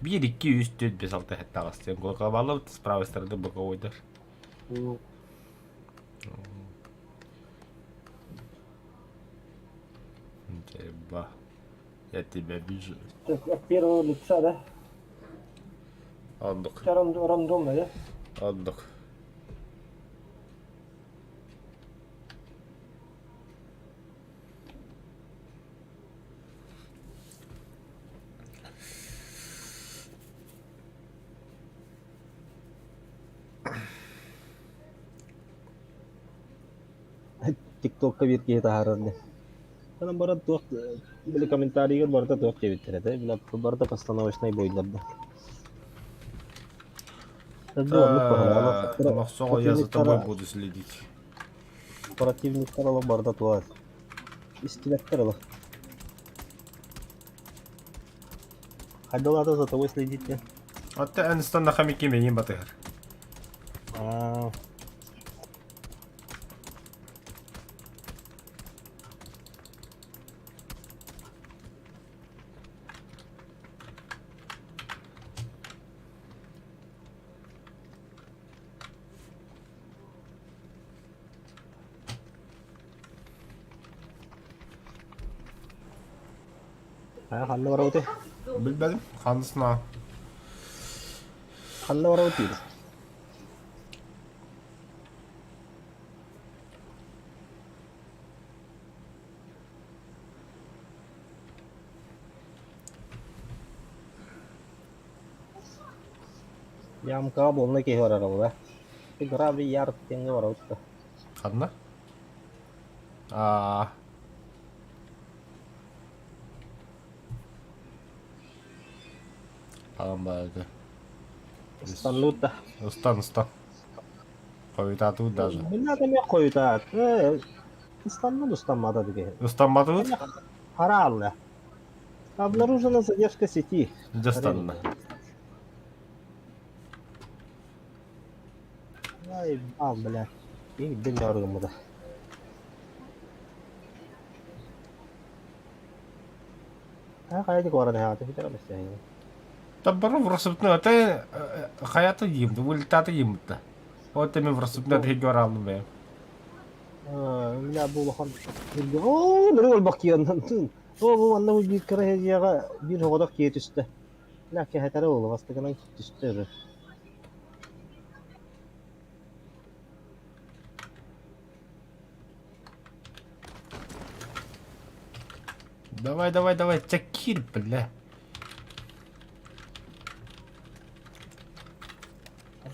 1, 2, 3, 4, 5, 6 хетті ағыз. Сен қолға балып, с правой стороны боковойдар. Ба, я тебя вижу. Так, от первого лица, да? Отдых, Хотя рандомно, да? отдых. TikTok'ka bir kez harardı. Bana barada toq böyle комментарийгер барда тоқ деп береді. Билап барда постановочный бойдарды. Махсоға, я за тобой буду следить. Противниктер алып барда туар. Истилектер алып. Хайдалада за тобой следить. Атты әністанда хамеке менен батығыр. Ханны бара өте. Білбәдім, қандысына. Ханны бара өте. Ямка болны ке бара бара. Игра bir yar теңге бара өтті. Қадына? Ағам барды. Станут-та. Ұстан. Қойытату даже. Мен адаме қойытат. Станнут устанмады деге. Ұстанмады өт? Харалла. Обнаружена задержка сети. Жастанына. Ай, бля. И ден жаргым да. Қайдық орады хаты бітер аместен. Таббары врасыпны, это хаятı емді, өлтаты емді. Вот мен врасыпны тегі оралым бәйім. Мля бұл хан. О, нұры ол бақ кейіннен. О, бұл анна бұл бір кірі хезияға бір хоғадақ кей түсті. Мля кәхетәрі олы, бастығынан түсті. Давай, чакир, бля.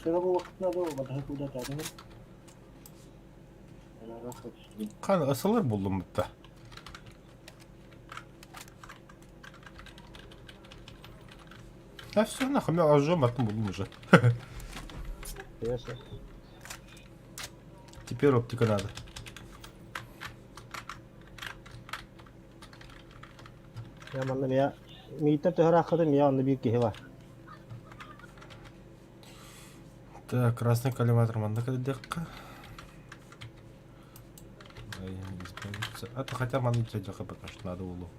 Широко вақыт надо, бадай куда-то, да? Nasıl düştü? Kan ısılır buldum burada. Да все, нахуй, меня ожжем, а потом будем уже. Ясно. Теперь оптика надо. Ya bana ya miyitler töhör akıdım ya onda bir kehi var. Так, красный коллиматор, манда дека. Избавиться. А то хотя маны тебя пока что надо улу.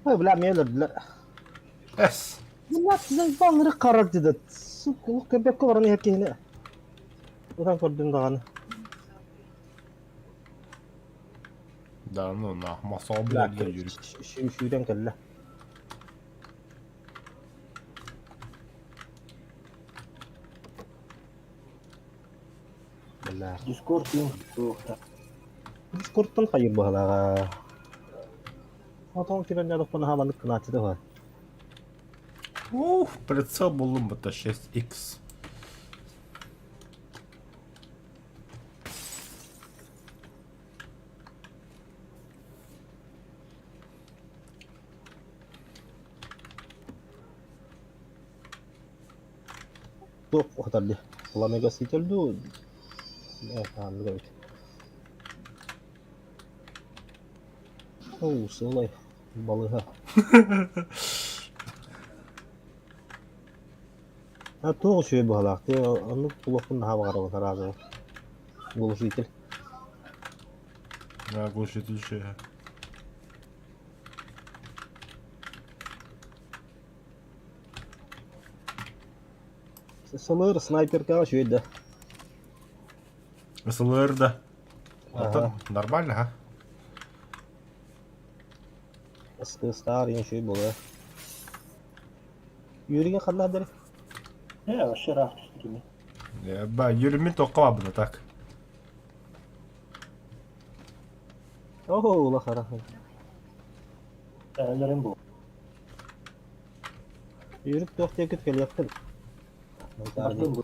Öyle mi öldürdüler? Эс. Bunlar size banları karar dedi. Kuluk köpek kovaranı herkehine. Ulan gördüm dağını. Да, ну нахуй, масал, блядь, я Юрий. Şuyden kelle. Billah. Discord yok. Soğukta. Discord'dan hayır bu hala. Adam kiren ya da bana havanlık kınaçı da var. Ух, прицел был это 6X. Yok o kadar değil. Ulan mega seater du. Evet tamam evet. Oo sığılay. Balığı ha. Ha tuğ şey bu hala. Onu kulakın hava kararı tarazı. Bulu seater. Да, глушитель еще. Sılır sniper kara şöyle. СЛР, да. Ага. Это нормально, а? Iskı star yine şey bu ya. Yürüyen kadar deri. He aşağı rahat düştü gibi. Я ба, Юрий тоқылабыны так. Oho ula kara. Değerlerim bu. Yürüp dört yakıt gel yaptım. Baktım bu.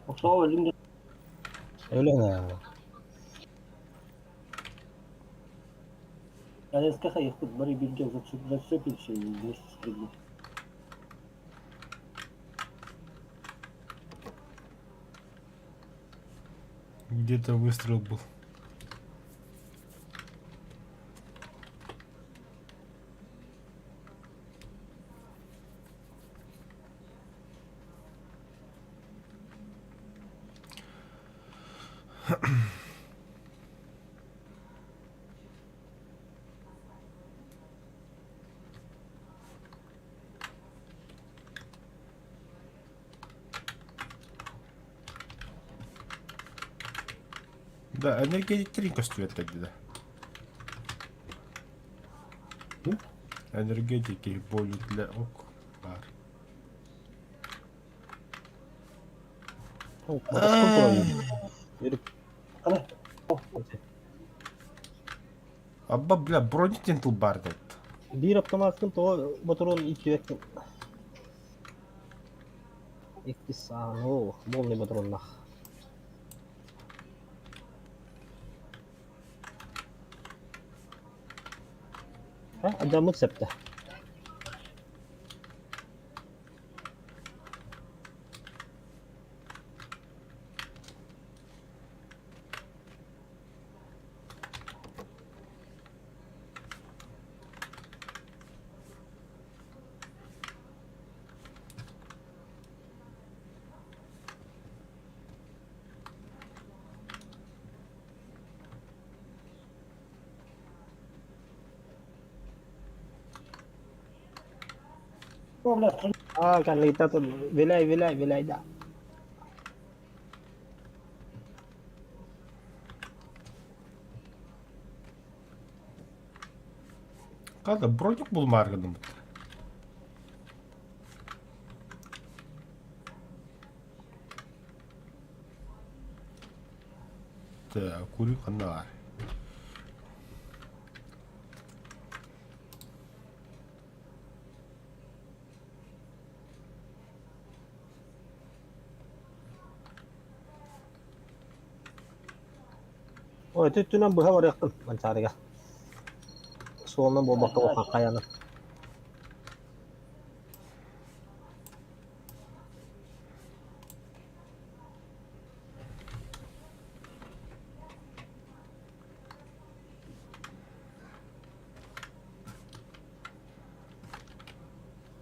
Yoksa öldüm de Öyle ne? я несколько их тут бори бельге зацепился и вместе спрыгнул. Где-то выстрел был. Да, энергетик стоит тогда. Энергетики более для ок. Бар. Yürüp. Ana. Абба, бля, бронетентл бар дед. Bir hafta baktım to motorun iki yaktım. İki saniye o bol ne motorunla. Ha adamı septe. Problem. Kan kita tuh vilay da. Kanka bronjuk bulma arkadım. Kuri kanlar. Oh itu nang buha war yakın mencari kah. Soalnya bawa bakal kakayana.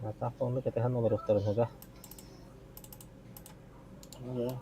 Mata phone ketehan nomor dokter saja. Iya.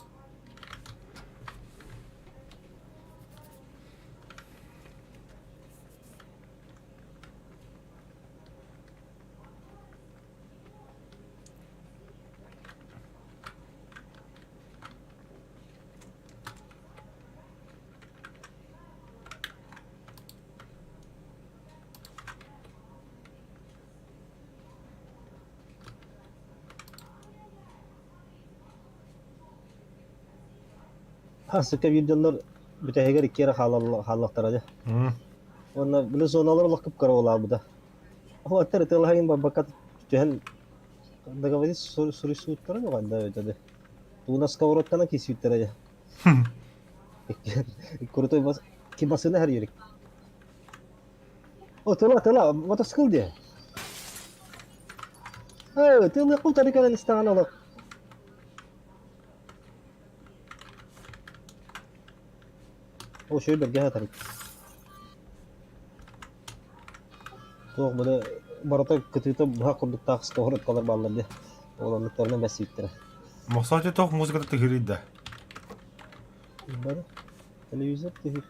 Sıkı videolar büteheger iki yere halaktar aja. Hı. Ona bunu sonalar lakıp kara ola bu da. Ama atar telahin babakat tuhan daga vadi suri suuttara no ganda ötede. Tunas kavrattana ki suuttara aja. Kurutoy bas ki basına her yerik. Oh tela mata skill dia. Tela aku tadi kan istangan olak. Oh şöyle belge tarik. Tuh böyle barata ketita bahak kurduk taks kavrat kadar ballar dia. Olanlıklarına besiyittir. Мақсат етоқ музыкада тігірейді. Bana televizyon tehir.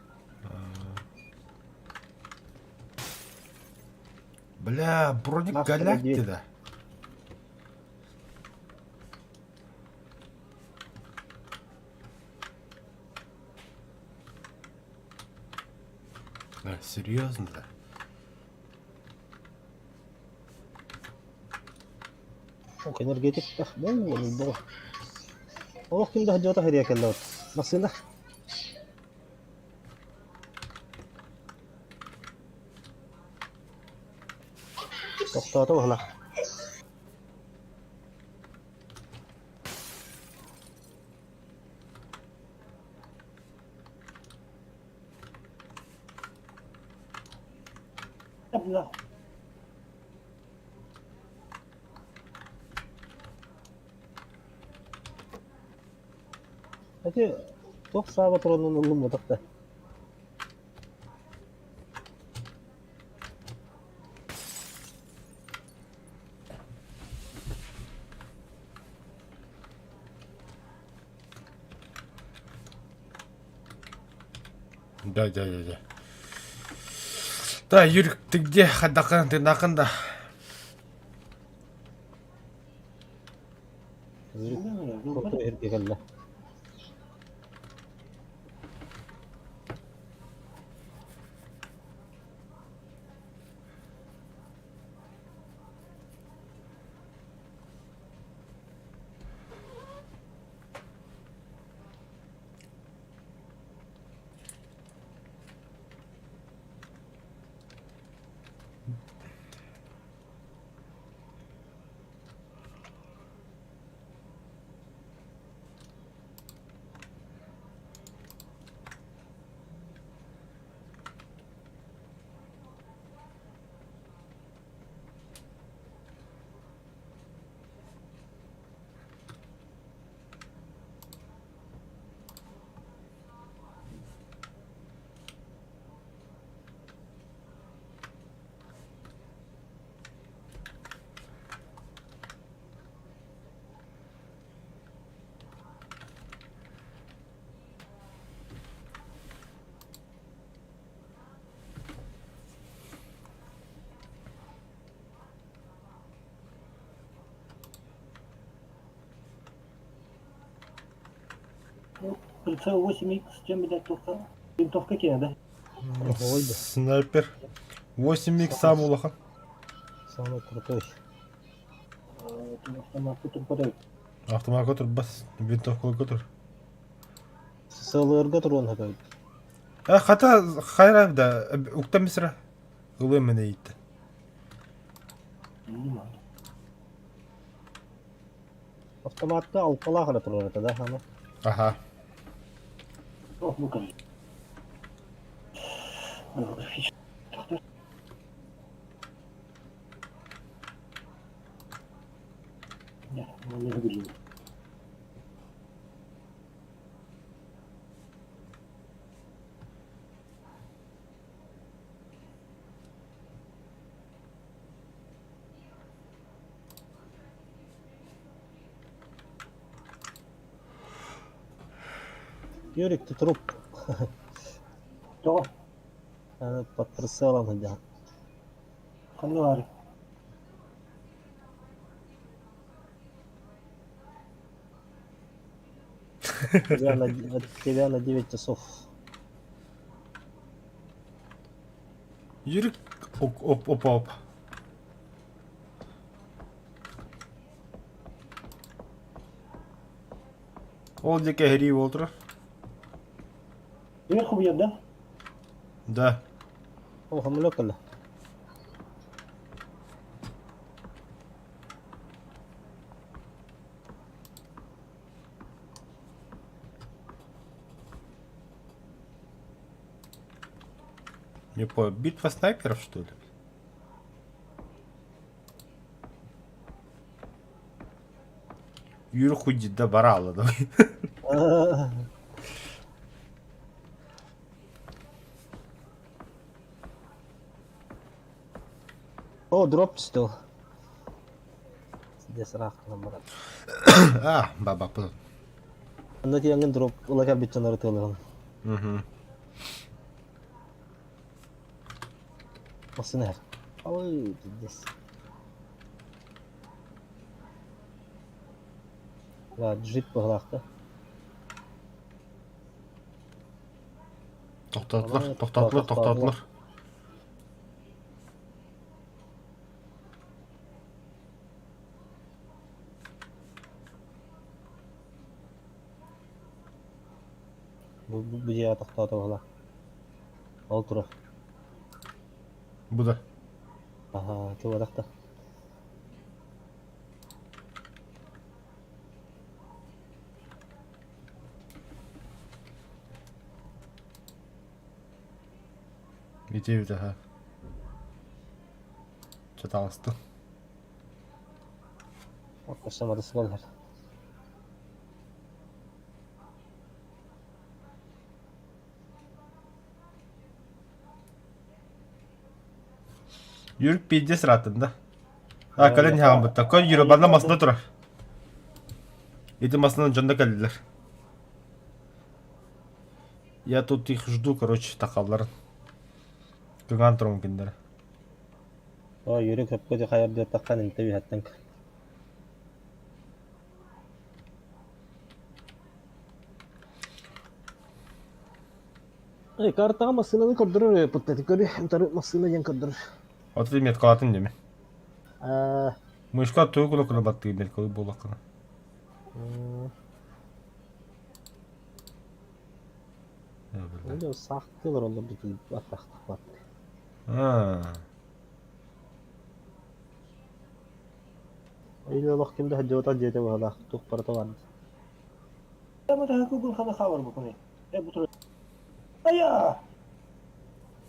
Бля, броник Нахуй голяк иди. деді. Серьезно да? Oh energetik dah. Bu. Oh kim dah jota hariya kello. Masina. Doktor hala. Tabla. Hadi çok sahabat oranın ulum mutakta. Да. Да, Юрик, ты где? Хадакан, ты наканда. Korku erkek kella. Прицел 8х, чем блядь, только винтовка кина, да? Ойды. Снайпер. 8 х сам улахан. Самый крутой. Автомат тут подает. Автомат götür bas. Винтовку götür. Сылырга турун хакай. Хата хайра да уктан бисра. Улы мене итти. Понимаю. Автоматка алкала хара турун это, да, хама? Ага. Ох, ну конечно. Голографический. Нет, ну не люблю. Юрик, ты труп. Кто? Она под прицелом идет. Фонарь. От тебя на 9 часов. Yürü. Hop. Ол деке хери отыр. Сверху бьет, да? Да. О, хамлёкала. Не понял, битва снайперов, что ли? Yürü худи да барала, давай. О, дроп что? Здесь рах намрат. Баба, пыл. Anda yang drop ulah kabit channel itu lah. Угу. Masih Ой, здесь. Да, джип пыглакта. Тоқтатылар. Bu ya to'xtatib ola. O'ltirib. Bu da. Aha, cho'g'roqda. Видите, ha. Что-то алысты. Qo'shimada svollar. Yürüp bir sıratında. Kalın yağın bıtta. Koy yürü bana masada durar. Эти масляные жанында кәлділер. Я тут их жду, короче, тақаларын. Кыган тұрмын кендері. О, yürek hep koca hayır diyor takkan inti bir hatten. Kartaga masını kırdırır patatikleri. Entar masını yan kırdırır. Отыр мет қалатын деме. Мышқа төгілі күні батты кендер көй болаққына. Öyle sahtıyorlar onda bir gibi baktık bak. Öyle bak kimde hacıvata cete valla tuk parata var. Ama daha Google kana haber bu konu. Bu tür. Aya.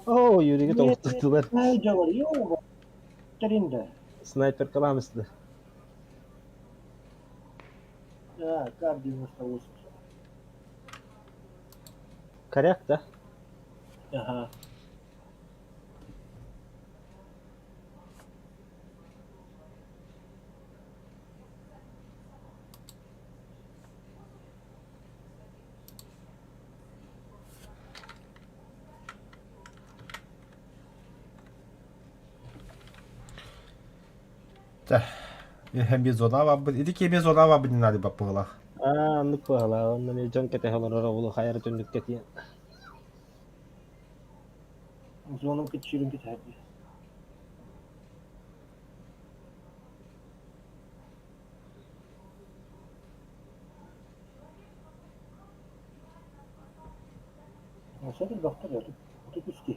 Oo yürüyü tavuk tuttular. Ne cevap yok. Terinde. Sniper kalamızdı. Ya, kar 98. Karyak da. Aha. Hem bir zona var. İdi ki bir zona var bir dinleri bak buğla. Anlık bağla. Ondan önce can kete halar arabalı hayır döndük ketiye. Zonun küçüğün biterdi. Nasıl bir baktı böyle? Bu da güçlü.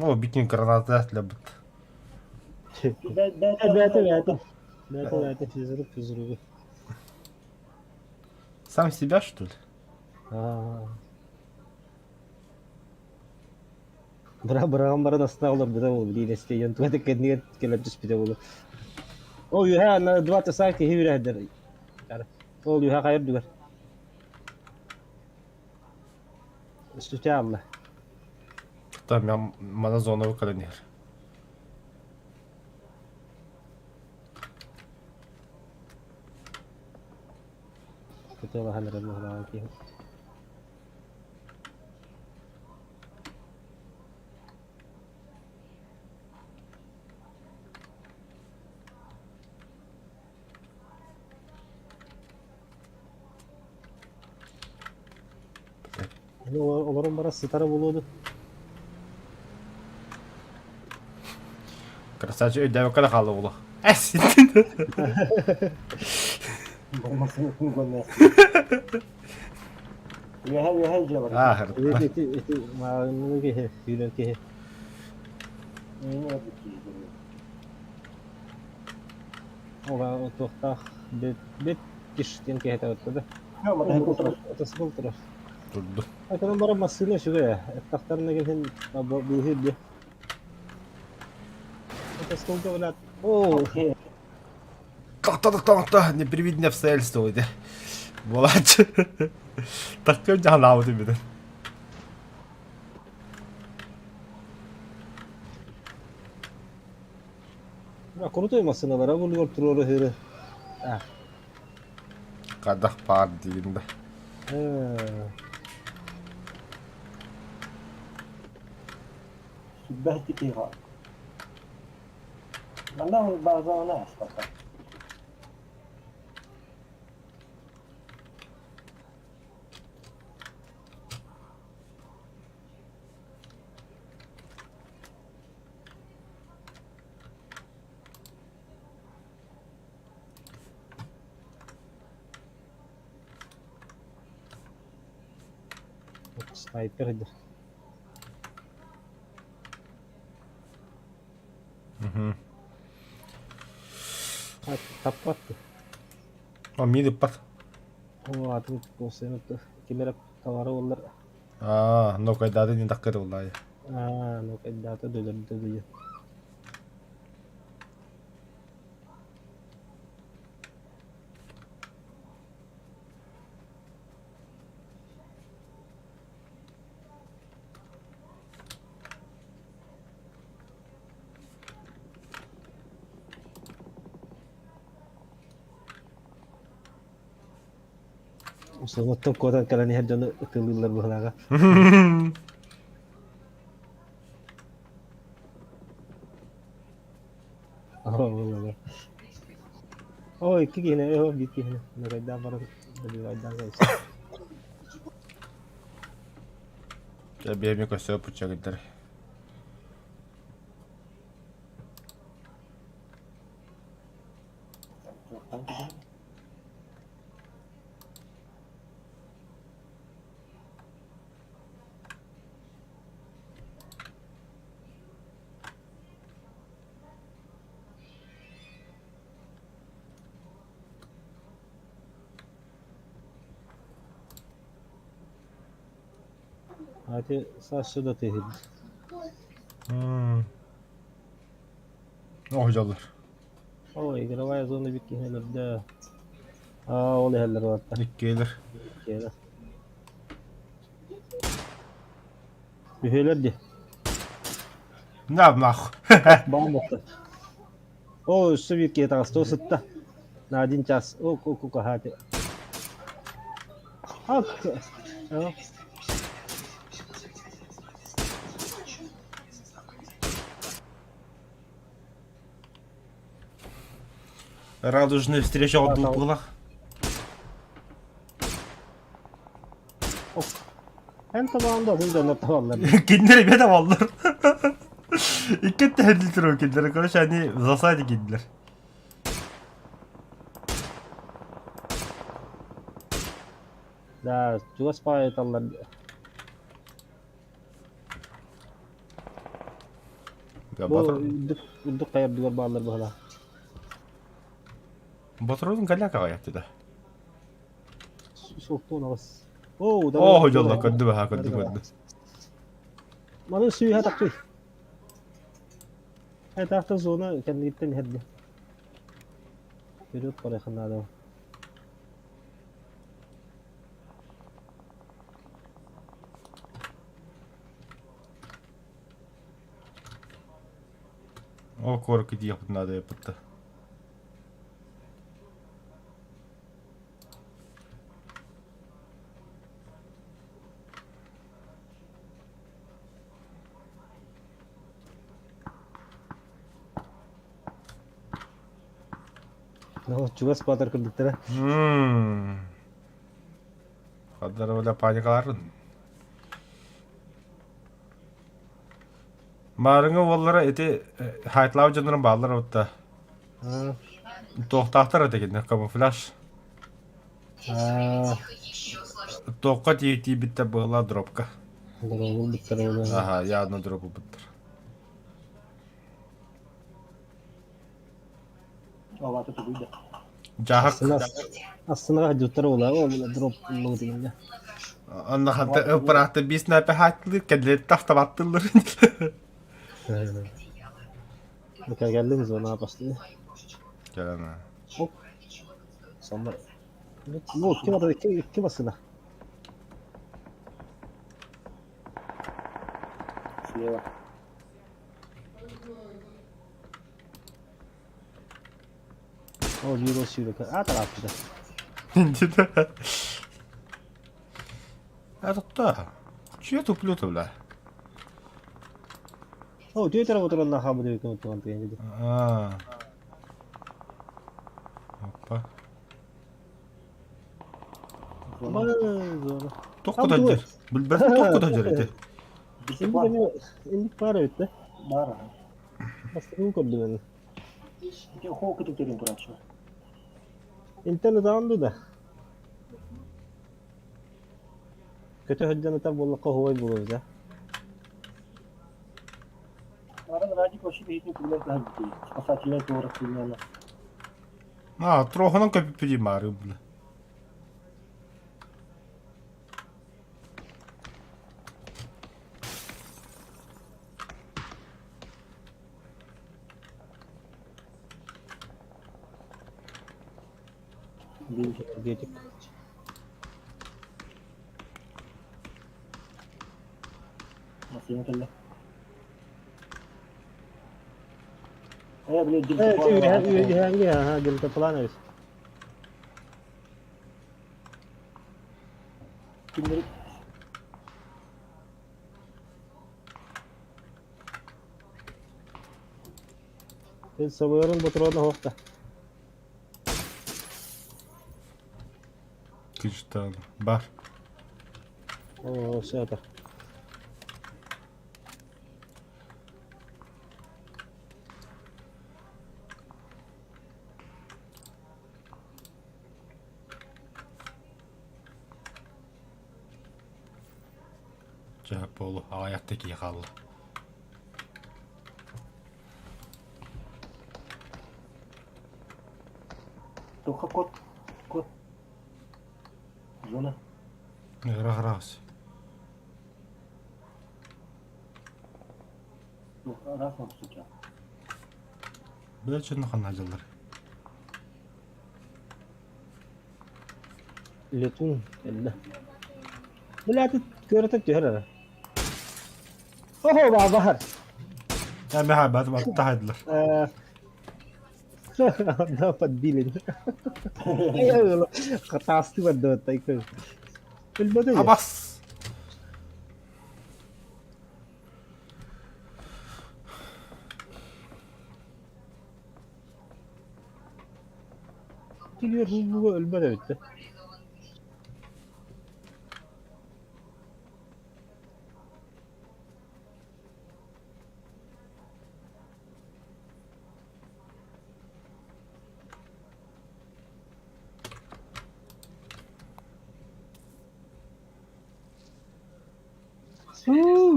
О, бикин граната для бит. Бәті, физрук. Сам себя, что ли? Бұрағын барын астына олар бұда ол, білейін еске, ентуға теккендіген келіп түспеде олы. Ол юха, 20 саат кехи үрәдер. Ол юха қайыр дүгер. Үстүте алла. Там я монозоновый колонер. Kötü ola hanır Allah'ın ki. Yani onların bana starı buluyordu. Красавчик, ödevi kadar kaldı oğlu. Esin. Olmasını görmez. Yahel cevap. Ahır. Eti mağını kehe, yürü kehe. Ne yapıyor ki? Ola tohta bet kişiden kehe tavukta. Ama da kontrol. Otası buldurar. Durdu. Akanın bana masıyla şuraya. Ettaklarına gelin bu hüdü. Otası buldu. Oo. Okey. Та-та-та-та, непривидные обстоятельства ойды. Болат. Так жаңа ауды биден. Ya kurutuyor masinalara buluyor troru hırı. Kadах пар дегенде. Sübbehti kiha. Vallahi bazı ona asfaka. Sniper'dır. Tapattı. О, миды пат. O atın olsaydı kimere tavara onlar. Но кайдады не такыр улай. No kadata döler. Usamattan kodan kalani hadana ıtılırlar bu halaga. Allah. Oh, iki gini, bir gini. Nagada parang nagada guys. Я бегаю косё пучагдар. Hadi saçlı da tehlikeli. О, жалар. Oh, игровая зона bir gini nerede? O ne haller var da. Никкейлер. Kere. Bühüler de. На нахуй. Бомбокта. О, üstü bir kere tağıstı o sıtta. Na один час. O kuka hadi. Hak. Ya. Радужная встреча в двух углах. Hem tabağında adın dönüp tabanlar. Kendileri bir de varlar. İki tehdidir o kendileri. Konuş hani zasaydı kendiler. Da juga spy tallar. Ya Bu Batur, üddük kayar duvar bağlar bu hala. Batur'un galaka ayaktı da. Soktu ona bas. Oh, Oh yallah köndü be ha köndü. Mana suyu ha takti. Hai tahta zona kendi gittin hadi. Periyot para kena ada. O korku diye yaptı da yaptı. No, juga spatar kırdıkları. Kadar öyle panikaların. Marыңы оллары эти хайтлау жанрын баллар отта. Ha. Тоқтақтар эти камуфляж. Ha. Тоққа тиети битте была дропка. Doğru bitler öyle. Ага, я одну дропу биттер. Ova tutu buydu. Жахак. Aslında hacıtlar ola o bile drop bulmadı dinle. Анна ханта ыпырахты бис напе хайтлы кедлет тафтабаттылыр. Bakar geldiniz ona başladı. Gelene. Hop. Sonra. Bu kim adı iki basına. Слева. O Euro sürüyor. A tarafta. Şimdi de. Hatta. Чья туплю-то, бля? O diğer tarafa oturan daha bu diyor ki oturan diye. А. Опа. Ama zor. Тоққа да жер. Білбәсін тоққа да жер еті. Şimdi beni indik para öttü. Бара. Bastırımı kurdu beni. Ти холка ти терен брачо. İnternet aldı da. Kötü hoccanı tabi valla kahvayı buluruz ya. Ара ради коши бейти кулен хагти. Спасательная тура примерно. А, троханың көпіп пиди мары, бля. Бейти. Diyecek. Nasıl kelle. Блядь, Evet, hangi ya? Ha, gelip falan evet. Kimleri Ben sabahların motoruna hokta. Kıştan. Бар. O şey atar. Cəhəb bolu. Ayətdəki yıxallı. Только кот. Зона. Рағ-рағыз. Раз нам стучал. Бәл чынны қанна жылдар. Letun elle. Bilati görüntü diyor ara. Oho bahar. Әмі әбәді бәтті хайдылар. Dapat bilin. Ayo katasti pada taikal. Bilbado ya. Абас! Geliyor bu ölmeden öte.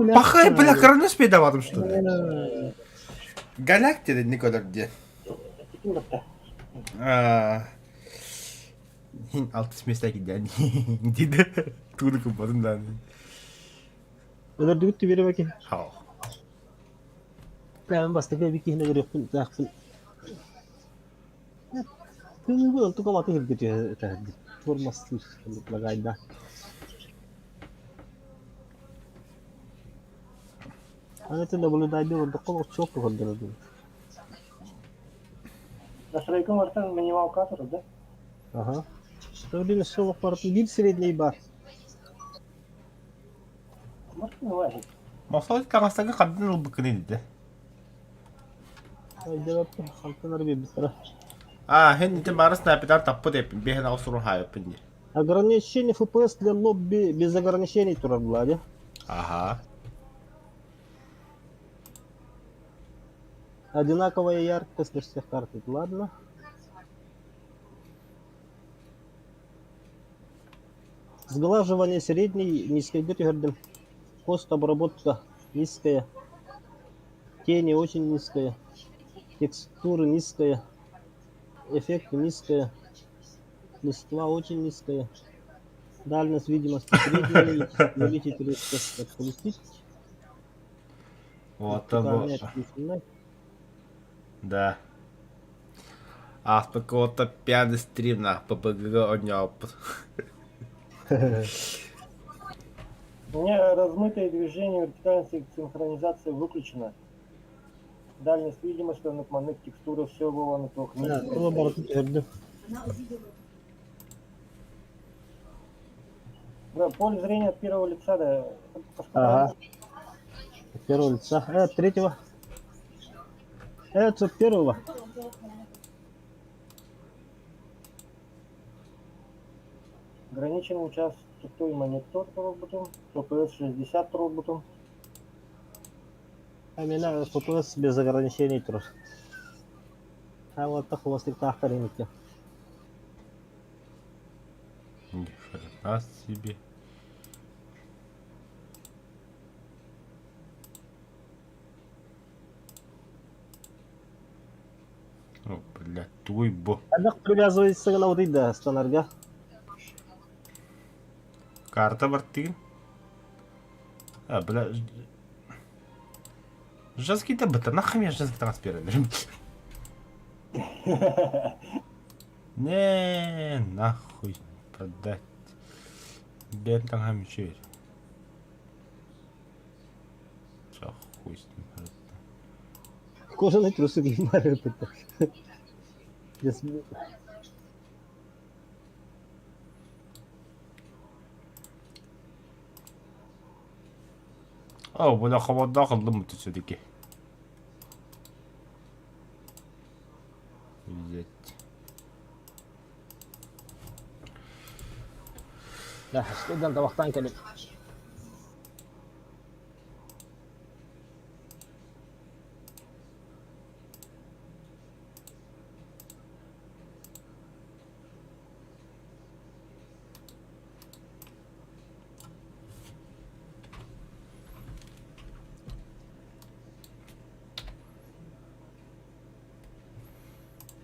бля. Пахай, бля, коронавирус передаватым, что ли? Э, Голяк тебе не кодер где? Тикин бітті. Хин алты сместяки дян. Диді. Туды купадым да. Öler dübüttü biri bakayım. Хау. Ben bastık bir kihine göre yapın. Zakfın. Tüm bu untuk ama tehir gidiyor. Tehir. Forması. Untuk lagayda. Hani tüm bunu da bir untuk ama çok kullanılıyor. Настройком артан минимал катер, да? Ага. Tabii bir şey var. Bir средний бар. Может, не важно. Мосолит кагастагы кадын ылбыкын диді. Haydi bakalım. Halkınları bir bitara. Хен ните марас на педар таппы деп, бехен аусуру хайыппын де. Ограничение FPS для лобби без ограничений тураблади. Ага. Одинаковая яркость для всех карт. Ладно. Сглаживание средней, низкой гердем. Постобработка низкая. Тени очень низкая. Текстуры низкая. Эффект низкая. Листва очень низкая. Дальность видимости средняя. Увеличить резкость отпустить. Вот того. Да. Аз пък от пян стрим на ППГ отнял опыт. У меня размытое движение, вертикальная синхронизация выключена. Дальность видимости, накманных текстура, все было на трех Bunu baratı gördüm. Да, поле зрения от первого лица, да. Ага. От первого лица. От третьего. От первого. Ограниченный участок той монитор роботом, FPS 60 роботом. А меня FPS без ограничений трос. А вот так у вас и так рынке. Ни хрена себе. О, бля, твой бо. Адак привязывается на вот и да, станарга. Карта бартин. Бля. Жазгида бітір, нахуй мен жазғы трансфер edeyim. Не, нахуй продать. Ben там хомячей. Чё, хуй с ним. Кожаные трусы геймары это. О, бля, хавада кылдым түшөдүки. Взять. Да, что там табактан келип.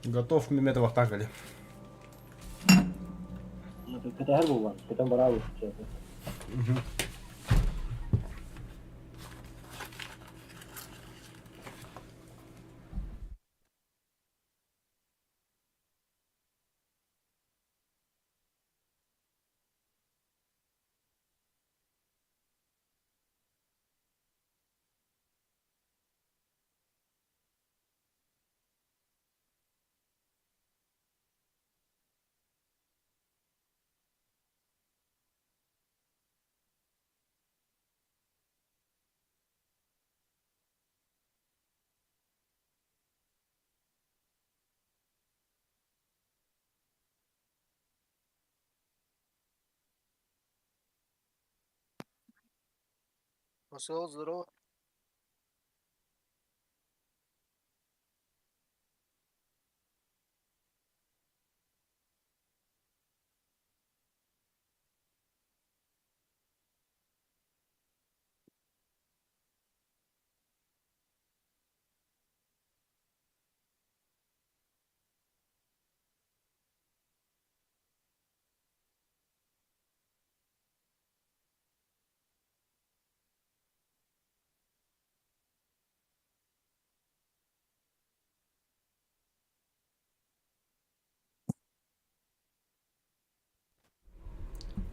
Готов Меметова тагали. Катагар был вам, потом баравы сейчас. Посол, здорово.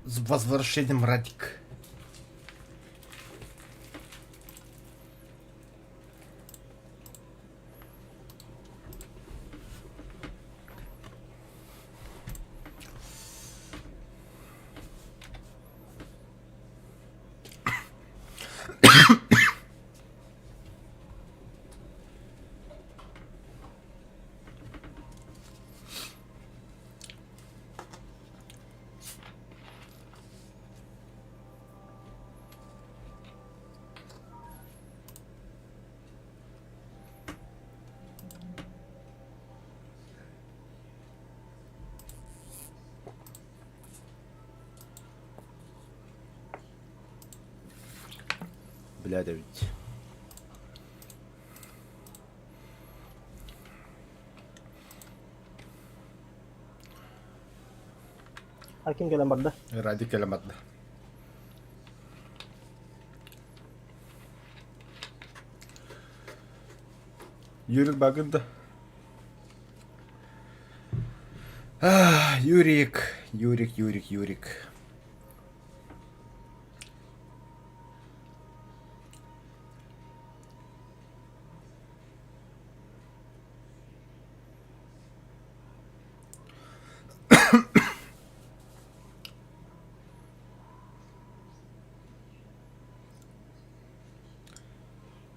С возвращением, Радик. Бля, да ведь. Hakim gelen barda. Радик elemandı. Юрик багында. Юрик.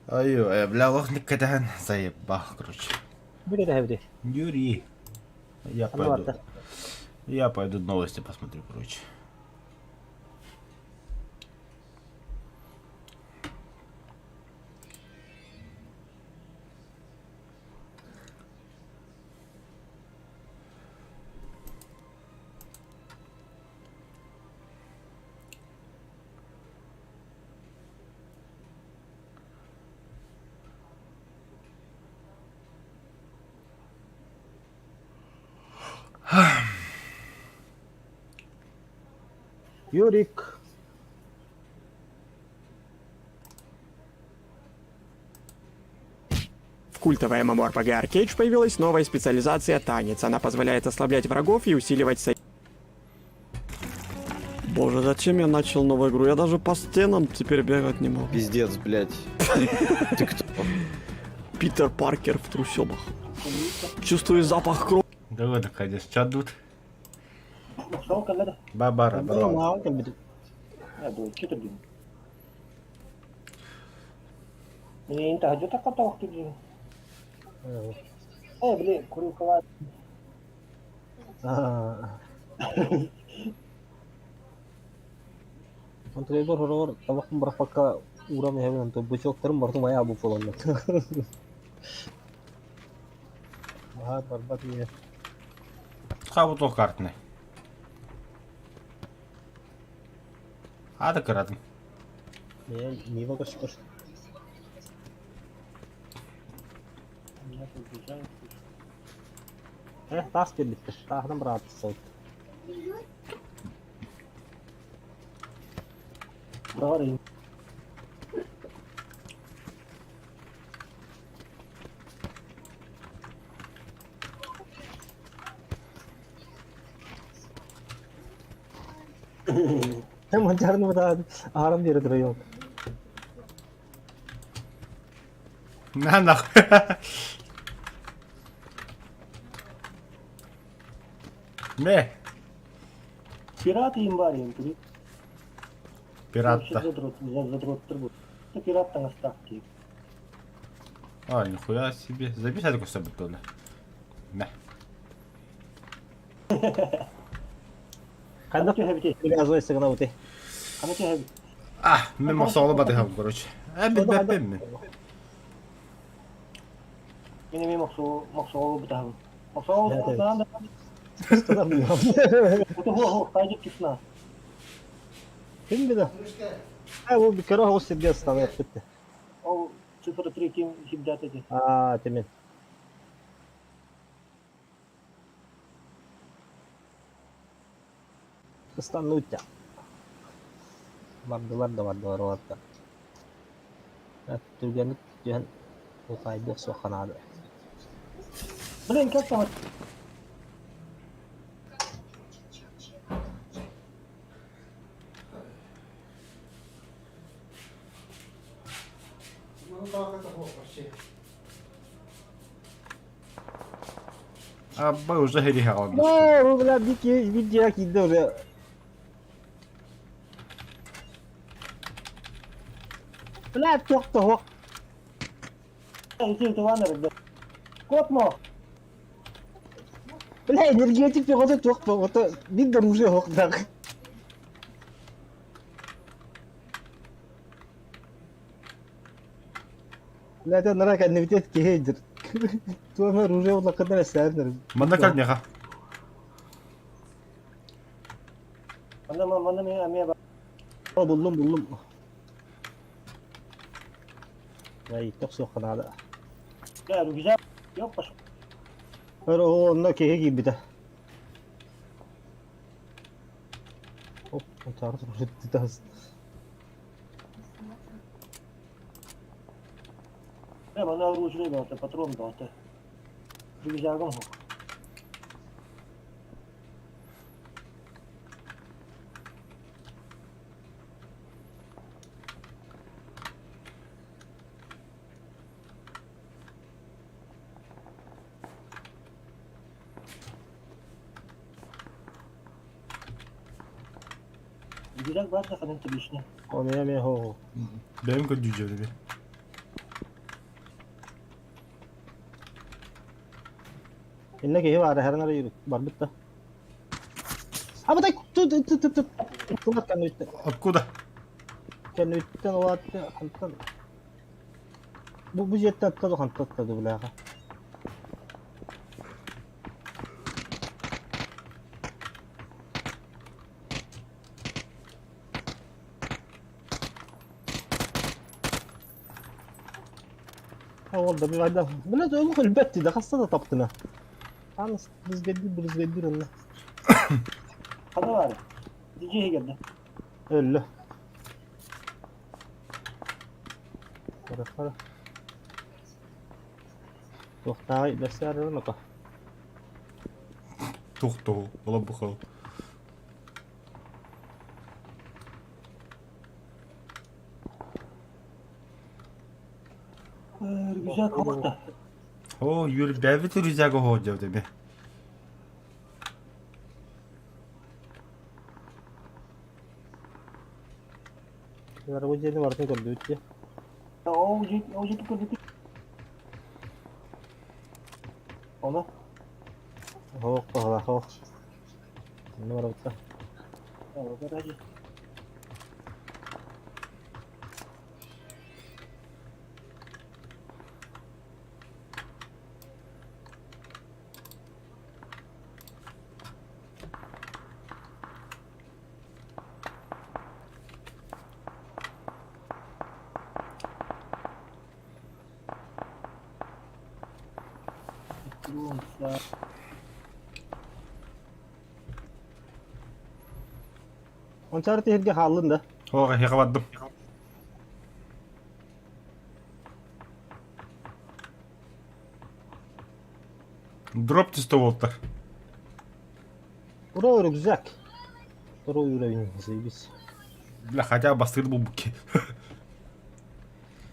Ой, бля, лохник кадан заебал, короче. Bir de evde. Юрий. Я Ну ладно. Я пойду новости посмотрю, короче. Юрик. В культовой MMORPG Arcade появилась новая специализация танец. Она позволяет ослаблять врагов и усиливать Боже, зачем я начал новую игру? Я даже по стенам теперь бегать не могу. Пиздец, блядь. Ты кто? Питер Паркер в трущобах. Чувствую запах крови. Да вот, конечно, чадут. Моксол каллада. Бабара, Ama бабара. mal kan bir. Aduh, kita din. Ini tahajud tak kata waktu dia. Beli kuru kawat. Antreber horor tabak berapaka uram ya nanti bocok terus baru maya abu polon. Bahar berbat ya. Хаву то картны. Hadi kıradım. Ne niye kaç kaç. Tas birlikte. Tahdan rahat soğuk. Doğru. Hem carını da ağrım bir duruyor. Ne nak? Ne? Пираты им варим, ты. Пиратта. Задрот трубу. Это пират на ставке. А, нихуя себе. Записать такой собой туда. Не. Kan da biraz o istekana bu te. Kamu cek. Ah, ben masa olamadı ha короче. Ben mi? Ini memang maksud betul. Maksud Evet, evet. sana Tutamıyorum. itu tajik kisna. Kim bir de? Ha bu bir kere host edeceğiz tamam yaptık. O 03 kim hibdat aja. Aa temin. Kestan lucu. Vardı. Ya Türkiye'nin Türkiye'nin bu kaydı soğanadı. Belum kan sama. Абба уже хериха алды. Bu bilen bir ciyak indi oraya. Ulan çok da hok. İki tuvan nerede? Kopma. Ulan energetik bir kadar çok da hok. Bir de ruju hok da. Ulan da nara kan nevitet ki heydir. Tuğma ruju hok da kadar eserler. Manda kal neha. Bana mı amya bak. Buldum. Ay çok sok kanada. Ya güzel. Yok baş. Her o onda kehe gibi de. Hop, tarz ruju das. Ya bana rujlu da orta patron da orta. Güzel gam. Güzel varsa falan tabii işine. Onu yemeye ho. Benim kötü cüce bir. İnne kehe var her nara yürü. Barbit da. Ama da tut. Kumat kan üstte. Откуда? Kan üstten o attı. Hantan. Bu jette attı da hantan attı bulağa. والله بيبقى بلاد روح البت ده خاصة طبطنا خلاص برز قدي الله Hadi var. Diciye geldi. öyle خلاص وقتها بس يا نقطة Тухту. Лабухал. Güzel kapatı. О, Юрий, бявит рюзяга ходил тебе. यार वो जेने मारने कर दो इतने O jet kırdı. Ona. हो ne var orada O kadar acı. on çarptı herge halında О, yakaладым. Дроп 100 voltlar. bura öyle güzel bura yüreğin biz Бля, хотя бы бastırdı bu buki.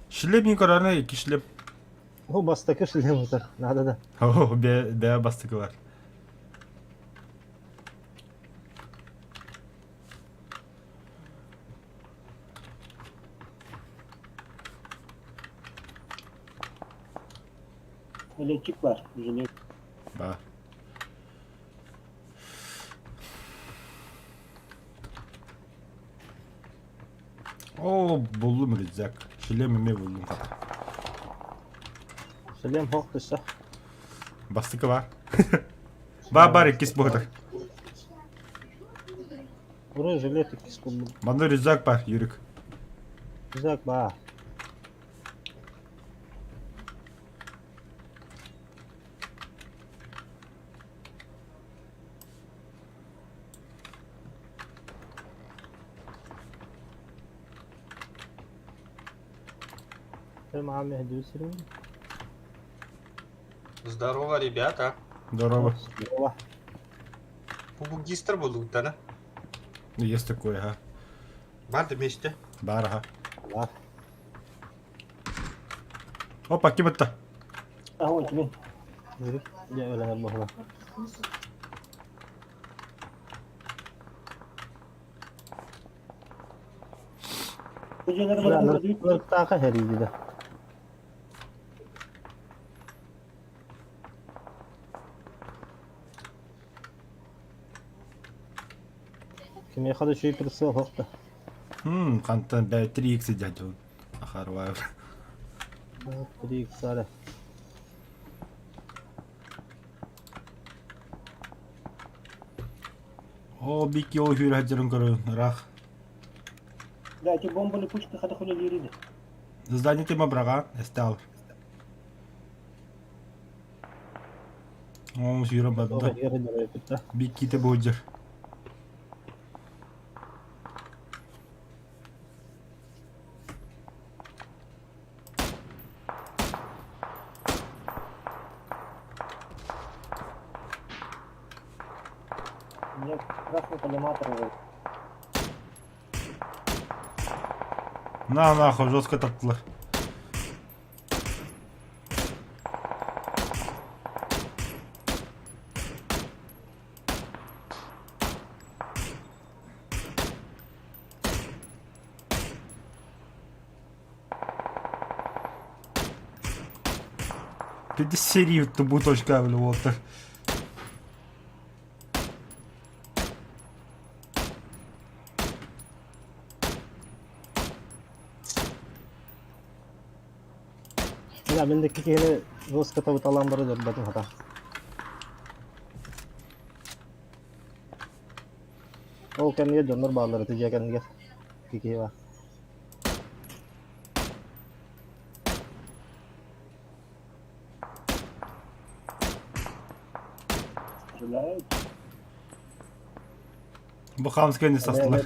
Шлем не корона, iki шлем. o bastakır şile motor nada da О, be bastıkı var. Elektrik var. Güzel. Ba. Oo, buldum rüzak. Şilemimi buldum. şilem hok dışa Bastıkı var. Var ikisi burada. bura jilet ikisi buldu Bende rüzak var, yürük. güzel ba Sen Mami hadi sürün. Здорово, ребята. Здорово. Здорово. Бубугистр был да? Есть такое, ага. Банда вместе. Бар, ага. Var. Опа, kim attı? Aha o kimin? Yürü. Ya öyle yapma. Geceleri Ulan böyle büyük ırktağı heriydi de. Kim yakada şey pirsi hokta. Kantan ben 3x jadon. Akhar var. Biri sare. О, бик йол хүйр хаджарын көрөн. Рах. Да, эти бомбы пучки хада хули лириды. Здание тема брага. Эстал. О, хүйрө O бадда. yere de yapıp Бик ките боджар. У меня красный коллиматор. На, нахуй, жестко таптылар. Dedi seri yuttu bu toşka böyle Walter. Ya bendeki kene Roska tabi alanları da bakın hata. O kendine döner bağları tüce kendine. Kiki var. Стреляют. Bu Hamsken'i sattılar.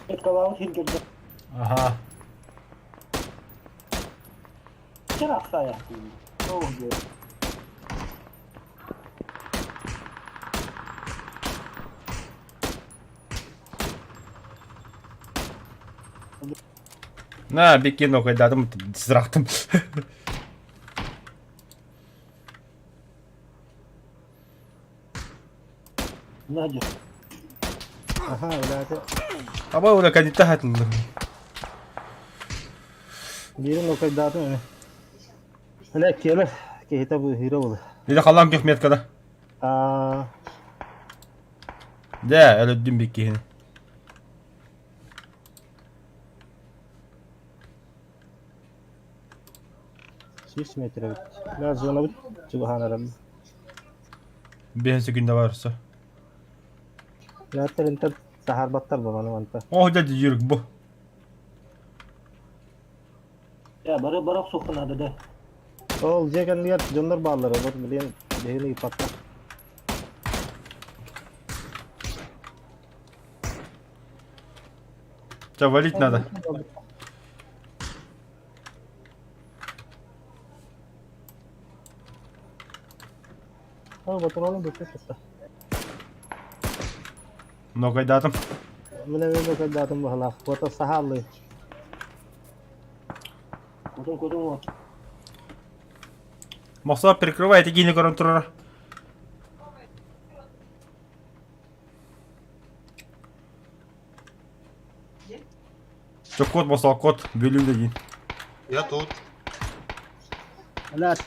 Это коллаут Хильгерда. Aha. Вчера стоят. О, блядь. Na, bir kere koydadım, dizraktım. Надя. Aha öyle. Ama udah kan ditahan lu. Birin o kadar dağıtım öyle. Öyle kere ki hita bu hero oldu. Dedi kalan yok met kada. Aa, De, öyle dün bir kere. şiş metre bit. Biraz zona bit. Subhana Rabbi. Bir günde varsa. Zaten inter sahar battar bu bana mantı. Oh da yürük bu. Ya bara sokun hadi de. O jegan lihat jonlar bağları var. Biliyen dehili patlar. Ca valit nada. Oh betul oğlum betul kata. No koydadım. Mana o kadar dağıtım bu hala. Foto sahalı. Кудum вот. Мақсат прикрывает, иди не контроль. Çok kod basal kod bölümde değil. Я тут. Alat.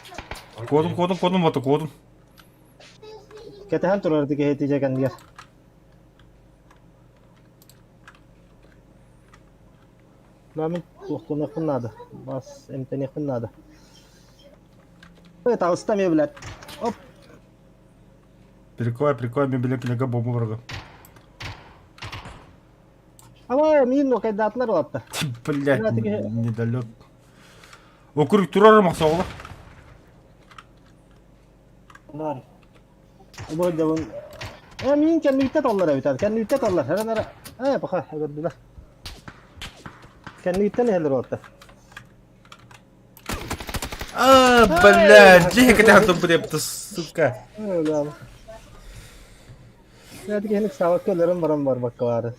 Kodum batı kodum. Katahan turardı ki heti jegan lihat. Lamin waktu nakun nada. Bas emtani nakun nada. Tahu stam ya блядь. Оп. Прикрывай, мне билет книга бомбу врага. Ama min o kadar dağıtlar oldu. Блять, Бля, ты недалек. Округ турар мақса ола. Нар. Bu devon. Min kendi ütte tollar evitar. Kendi ütte tollar. Her nara. Bakha gördüler. Kendi ütte ne heller oldu. Блять, где я там прям-то, сука. Öyle abi. Hadi gelin sağlık köylerin var bak var.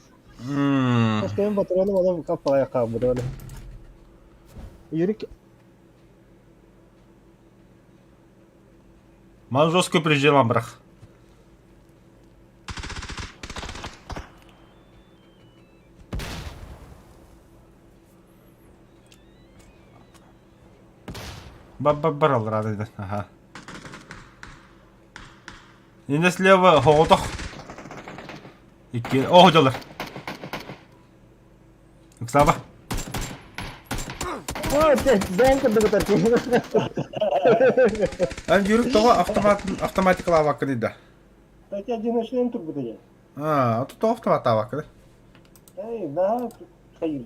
Benim patronum adam kafaya kabul öyle. Yürük Мал жестко прижимам, брах. Барал рады. Ага. Енді слева хоғытық. О, жолдар. Ксаба. ben kırdık da. Ан жүрік тоға автоматикалы авакы дейді. Кстати, одиночный тур буде. А тут автомат авакы, да? Эй, да, hayır.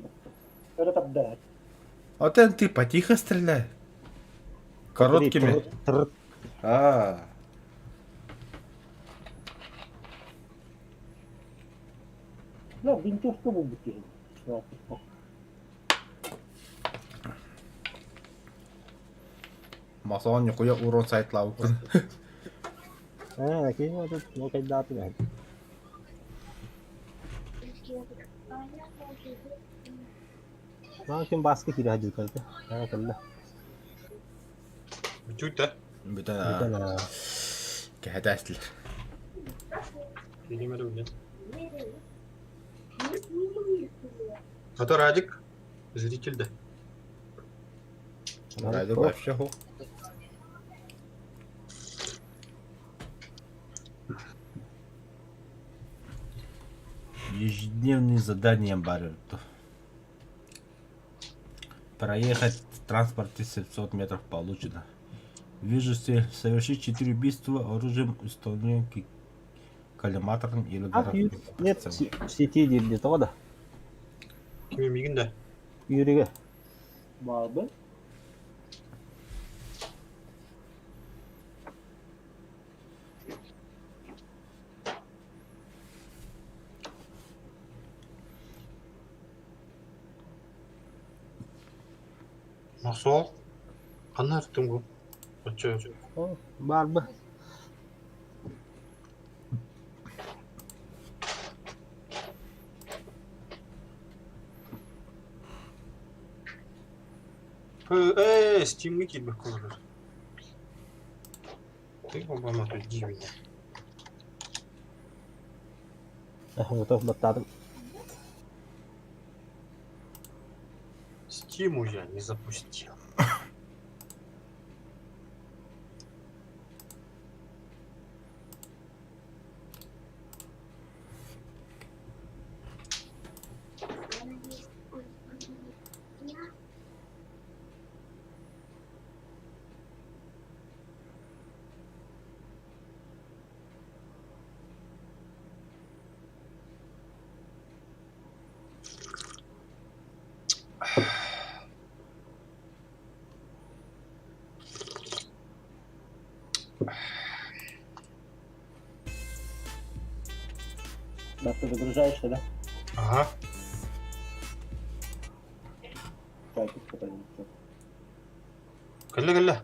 Öyle tabi de. А ты потихо стреляй. Короткими. А. Ну, винтовка bu bitiyor. Масон нихуя урон сайтлау. Aqui não tem data né. Nah, kim baskı kira hadir करते. हाँ कर ला. Чуть, да? Bütün kehedesler. Bilmiyorum ne. Который Радик, зритель, да. Райды вообще хуй. Ежедневные задания Баррету. Проехать в транспорте 700 метров получено. Вижу цель. Совершить 4 убийства оружием, установленным коллиматором или Нет, в сети değil de da. Kimin bilgin de. Yürüge. Vardı. Nasıl? Anlattım bu. Açıyor. Var mı? Steam'e gir bak olur. Ты по-моему тут дивный. Готов батаром. Стиму я не запустил. Да, ты загружаешься, да? Ага. Так, испытание. Калля. Калля.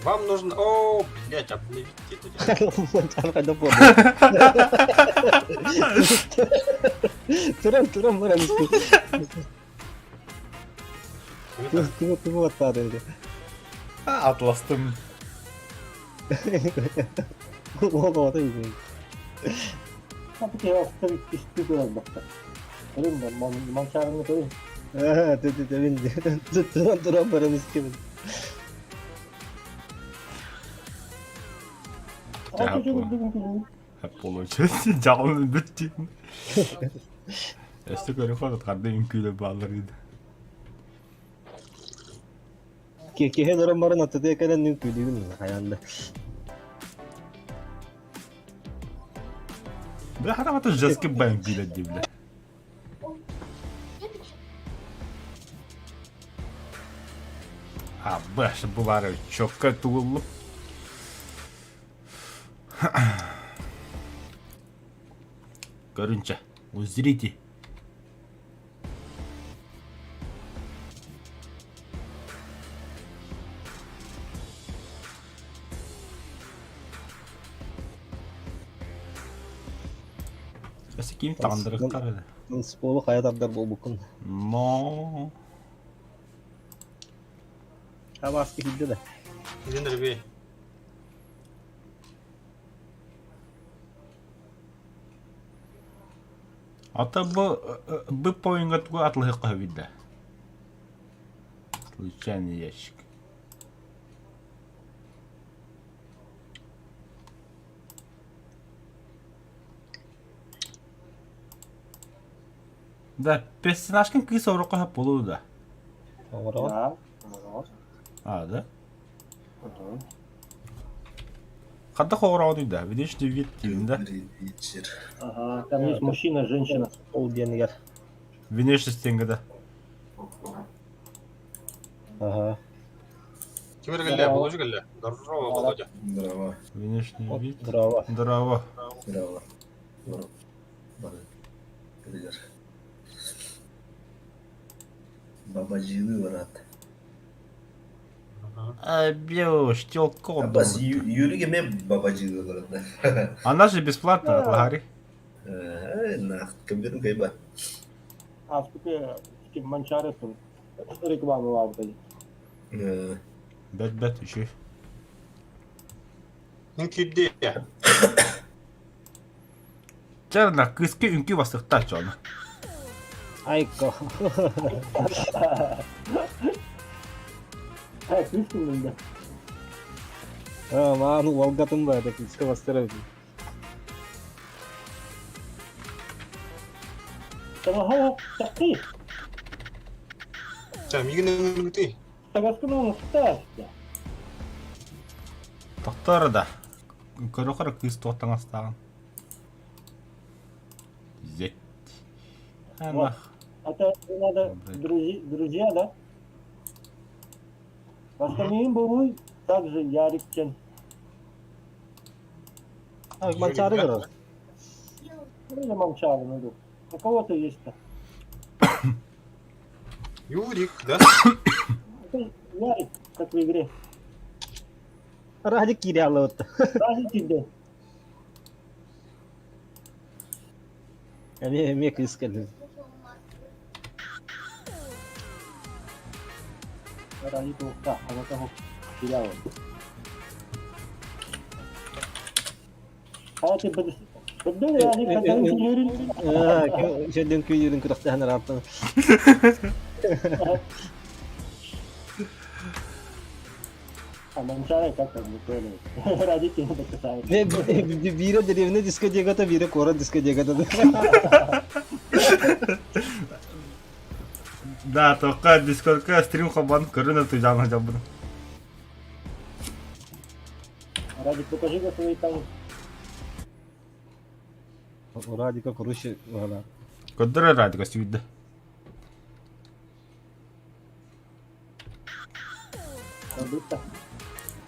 Вам нужно... О, блядь, обновить это. Jangan kada po. Turun barang itu. Tunggu batarım. Атластым. О, это iyi. Tapi kayak waktu itu gue bakal. Tapi mancarnya tuh. Turun barang miskin. Да, получается, жалын бітті. Әсті көрі қоғыт қарды үңкейлі балыр еді. Kehe turun barang atı diye kadar nükü değil mi? Hayalde. Бля, харамата жески бән күйлі дейбілі. Бәші бұлары чөкке туылып. Görünce. Узрите. Бәсе ким тандырықтар еді. Спору қаядардар бұл бұқын. Мо. Хабаски хилді да. Ендір бе. Ата бұл поинға туға атлығы қағыды. Случайный ящик. Да, персонажкин кыз орыққа хап болуы да. Оғырға. Да. Вот. А, да? Мгм. Қадда қоғырауды да, видишный вид деймін да. Вечер. Ага, там есть мужчина, женщина. Ол денігер. Внешностьтен да. Ага. Кемер кәлі, бұл өжі кәлі. Дұрро, Володя. Здорово. Внешний вид. Дрова. Здорово. Здорово. Здорово. Привет. Бабажины врат. Бё, штелко. Абас Юрий мен бабажины врат. Она же бесплатно, Лагари. На, компьютер кайба. А в манчары тут рекламу ладно. Бәт-бәт, үші. Мен күйде. Жарына кызки үнкі бастықта жоны. Айко. Слышно, да? Мағану волгатын ба, да кіске бастыры. Тамага, такие. Ча, мигінің үнгіті. Тагаскуну стаста. Тоқтары да. Көріқыры кыз тоқтан астаған. Зет. Ана. Это надо друзья, да? Остальные будут также Ярикчен. А, манчары кырыр. Или Мамчары найду. У кого-то есть-то. Юрик, да? Это Ярик, как в игре. Ради кири алып отты. Даже тебе. Ме кыз келді. Ради того, а вот того терял. А ты будешь... Подбили, они когда не юрили. Шеден күйерін күріқті әнір артын. А Мамчары как там не понял. Ради тебя докасается. Бирі деревіне дискотеката, бирі қора дискотеката. Да, тоққа дискордқа стрим қабан көріні тұжаңа жабыны. Ради, покажи-ка свои там. Радика құрышы. Көддірі радика сүйді. Продукта.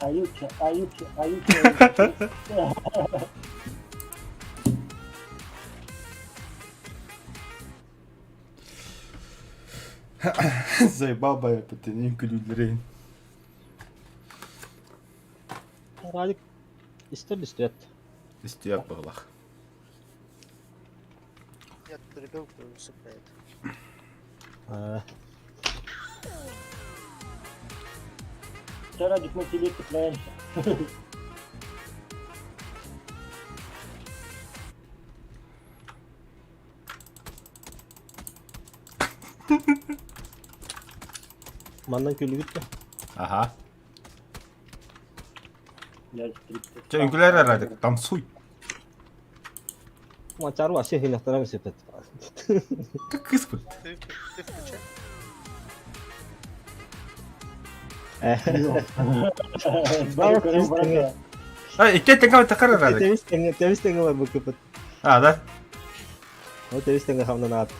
Аютча. Заебал бы я потенинку людлерейн. Радик істер істер. Истияк бағлақ. Я тут ребенка усыпляет. Все, Радик, мы тебе цепляемся. Мандан күлі күтті. Аха. Я 30. Че, үңкілері радик, танцуй. Манчары вообще хилақтара өсепет. Как испыт. Ты включай. Икке тенгау тақары радик. Тәвіз тәңі бар бұл көпіт. А, да? Ол тәвіз тәңі қамдан ат.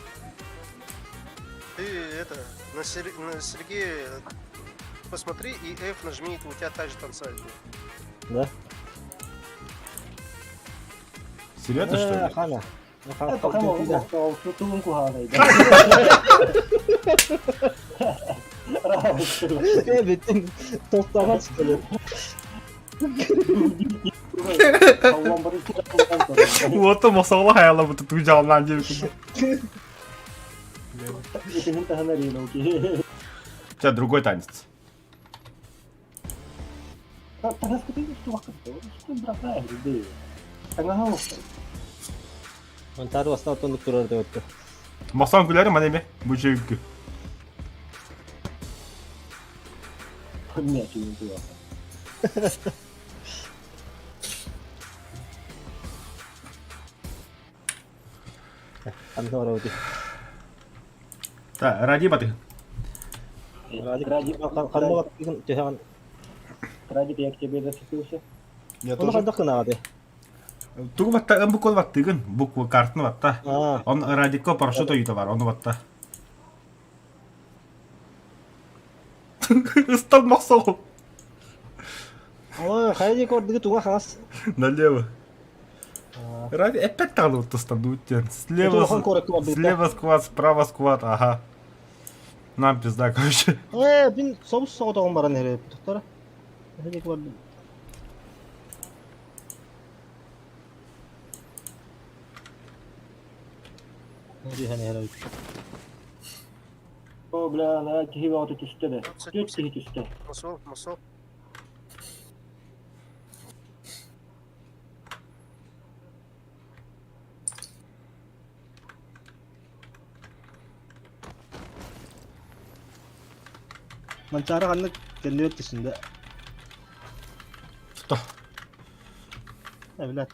Ты это, на Сергея посмотри и F нажми, у тебя так же танцевать будет. Да? Серьезно, что ли? Хана. Bakayım o tuttuğun kuhadaydı. Evet, toplama çıkıyor. Kavvam barışı da sonra. Вот масала хаяла вот эту жалан gibi. Итinin tahana рейна, окей. Сейчас другой танец. Tengah sekali itu waktu itu berapa ya gede. Tengah hawa. Antara wasta otun turar da öttü. Masan gülerim anemi. Bu şey. Ne açayım itu ya. Antara öttü. Ta raji batı. Ради Kalma bak bir gün tehan. ради я к тебе зацепился. Я Onu kadar kınadı. Тугу батта bu kol battı gün. Bu kartını batta. Aa, Он радико парашюта үйді бар, оны батта. Ысталмақ сол. ama haydi kordu ki tuğa khas. Налево. Ради опять там вот станут. Туған коректі бар бірді. Слева сквад, справа сквад, ага. Нам пизда, короче. Bin sobus soğuduğum baran nereye tutar? Haydi kordu. Hadi hani herhalde. О, бля, на киви вот эти стены. Тут эти стены. Мусол. Mancara kanlı kendi ötesinde. Что? Evlat.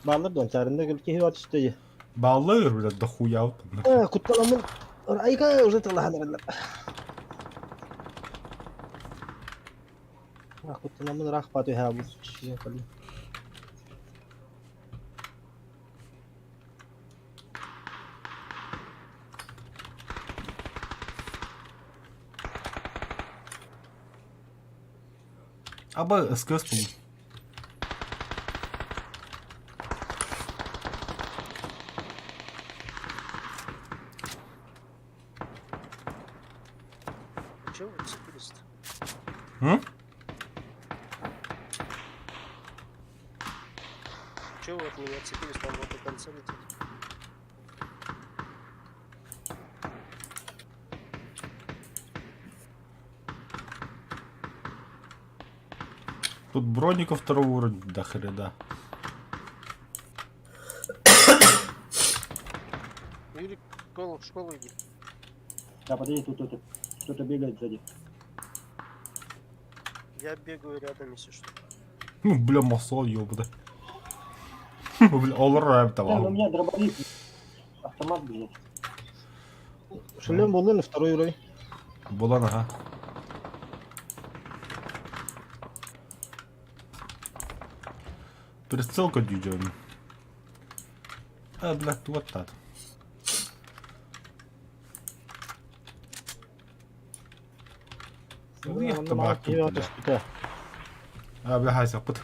Bağlar donçarında gülke hivat işte. Баллы, блядь, дохуя. Kutlamanın ayga uzat Allah'ın evlat. Kutlamanın rahbatı ha bu kişiye kalın. Аба СКС был. Чего вы цепились-то? М? Чего вы от меня цепились, там вот до конца летит? Тут броников второго уровня до хрена. Юрий, в школу иди. Да, подожди, тут кто-то бегает сзади. Я бегаю рядом, если что. Ну, бля, масол, ёбана. Бля, олар райм Да, но у tamam. меня дробовик. Автомат, блядь. Şöyle mi oldu ne второй уровень? Булан, ага. Прицелка дюдем. Бля, вот так. Ну, я табак тут, Hivat бля. işte. Бля, хай сапыт.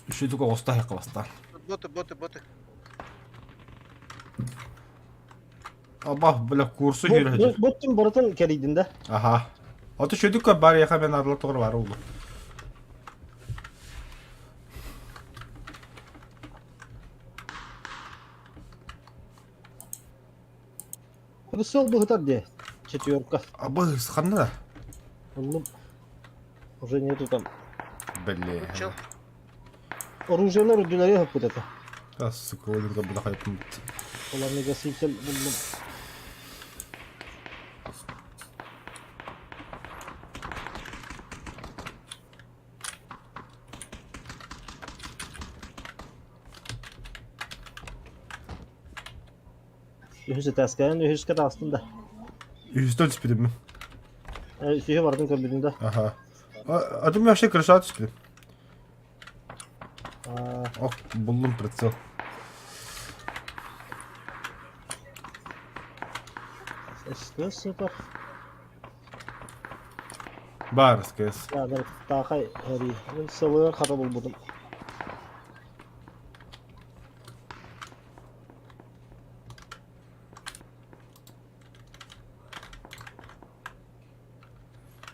Еще только оставь хвоста. Боты. Аба, бля, курсы жүреді. Bottun boratın kelidinde. Аха. Аты шөдік бар яқа мен арла тоғыр бар олы. Rısol bu hıtar diye. Четверка. Аба, сханна да? Oğlum. Уже нету там. Бля. Чел, Оружиелер ödülleri yok bu dedi. Да, сука, ойынға бұда қайтым. Onlar negasiysel buldum. Ühüsü tezkerin, ühüsü kadar aslında. Üstön түспедім мен. Ühü vardın kabirinde. Аха. Адым вообще крыша түспедім. Ох, бұлым прицел. Sesli sıfır. Бар, СКС. Ядыр тақай әри. Мен сылыға қара болбудым.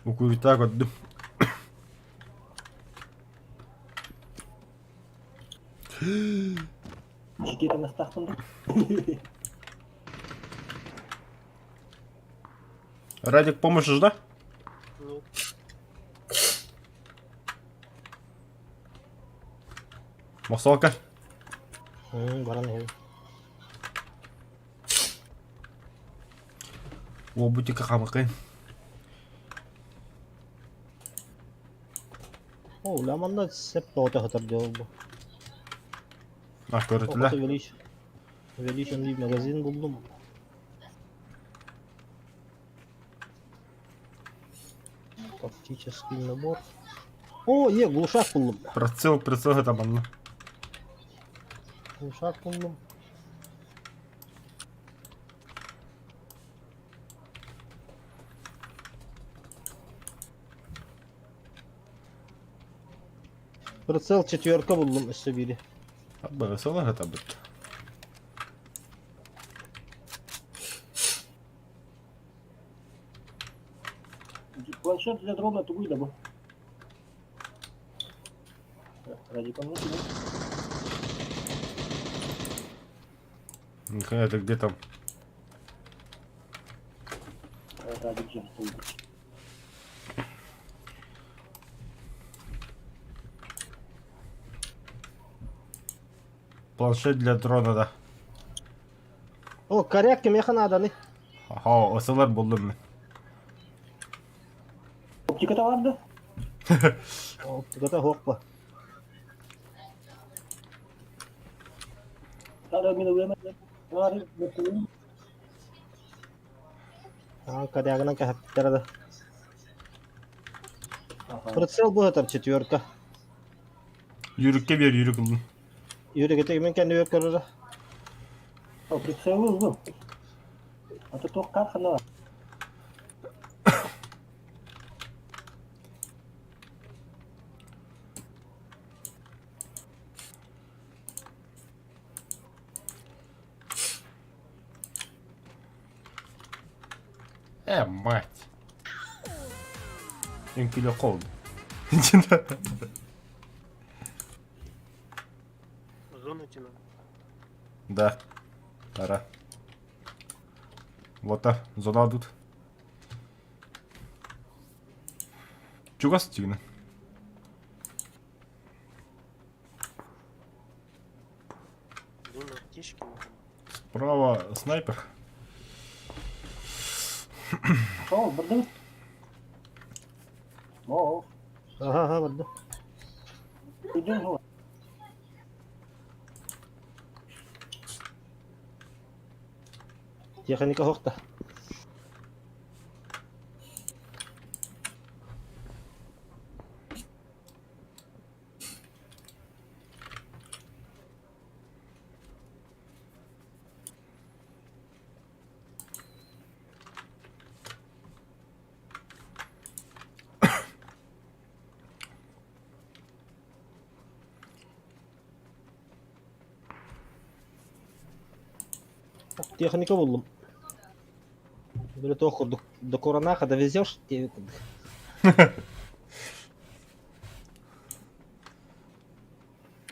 Укурита көттүм. Чекеті мастақпынды. Радик, помощь нужна? Нет. Масалка. Баран әри. О, бутика хамакай. О, ламанда сеп тоғыта хатар жолбу. Көрүтүлө. Увеличенный магазин buldum. Тактический набор. О, глушак buldum. Прицел таманны. Глушак buldum. Прицел 4 buldum üstü biri. Весело это будет. Планшет для дрона тугой да был. Ради помощи. Это где там? Ради чем стоит. Планшет для дрона, да. О, коряк кемехан adamı. Ага, осылар болдум мен. Оптика-то vardı. Оптиката хокпа. Kalau minum gue kemarin betul. Корягынан кахаптарада. Прицел bu atar 4. Yürükке bir yürük kıldım. Yürü getirmen kendi yok karara. Oh, pricelu lu. Atau tokak kan? Мать. Им кило колд. Зону тяну. Да. Пора. Вот так, зона тут. Чуга стигна. Зону аптечки. Справа снайпер. Oh, berdua. Oh, Aha vardı. ujung semua. Техника хокта. Техника buldum. Böyle tokurduk. До Куранаха довезешь, тебе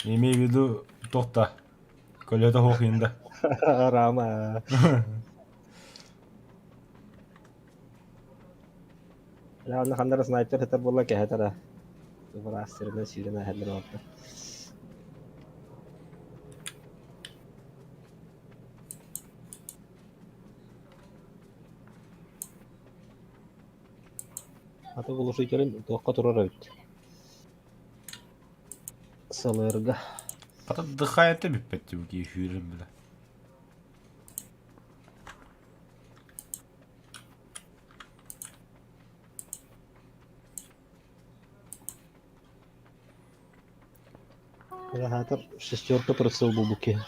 Имей в виду тохта. Колета хохинда. Рама. Ya onu kanlara sniper heter bolla ke hetera. Bara asirine sirine heller oldu. Аты булушу келин тоққа турар өт. Салырга. Отдыхает тебе пятюки эфиры, бля. Ya hatır шестерка прицел bu buke.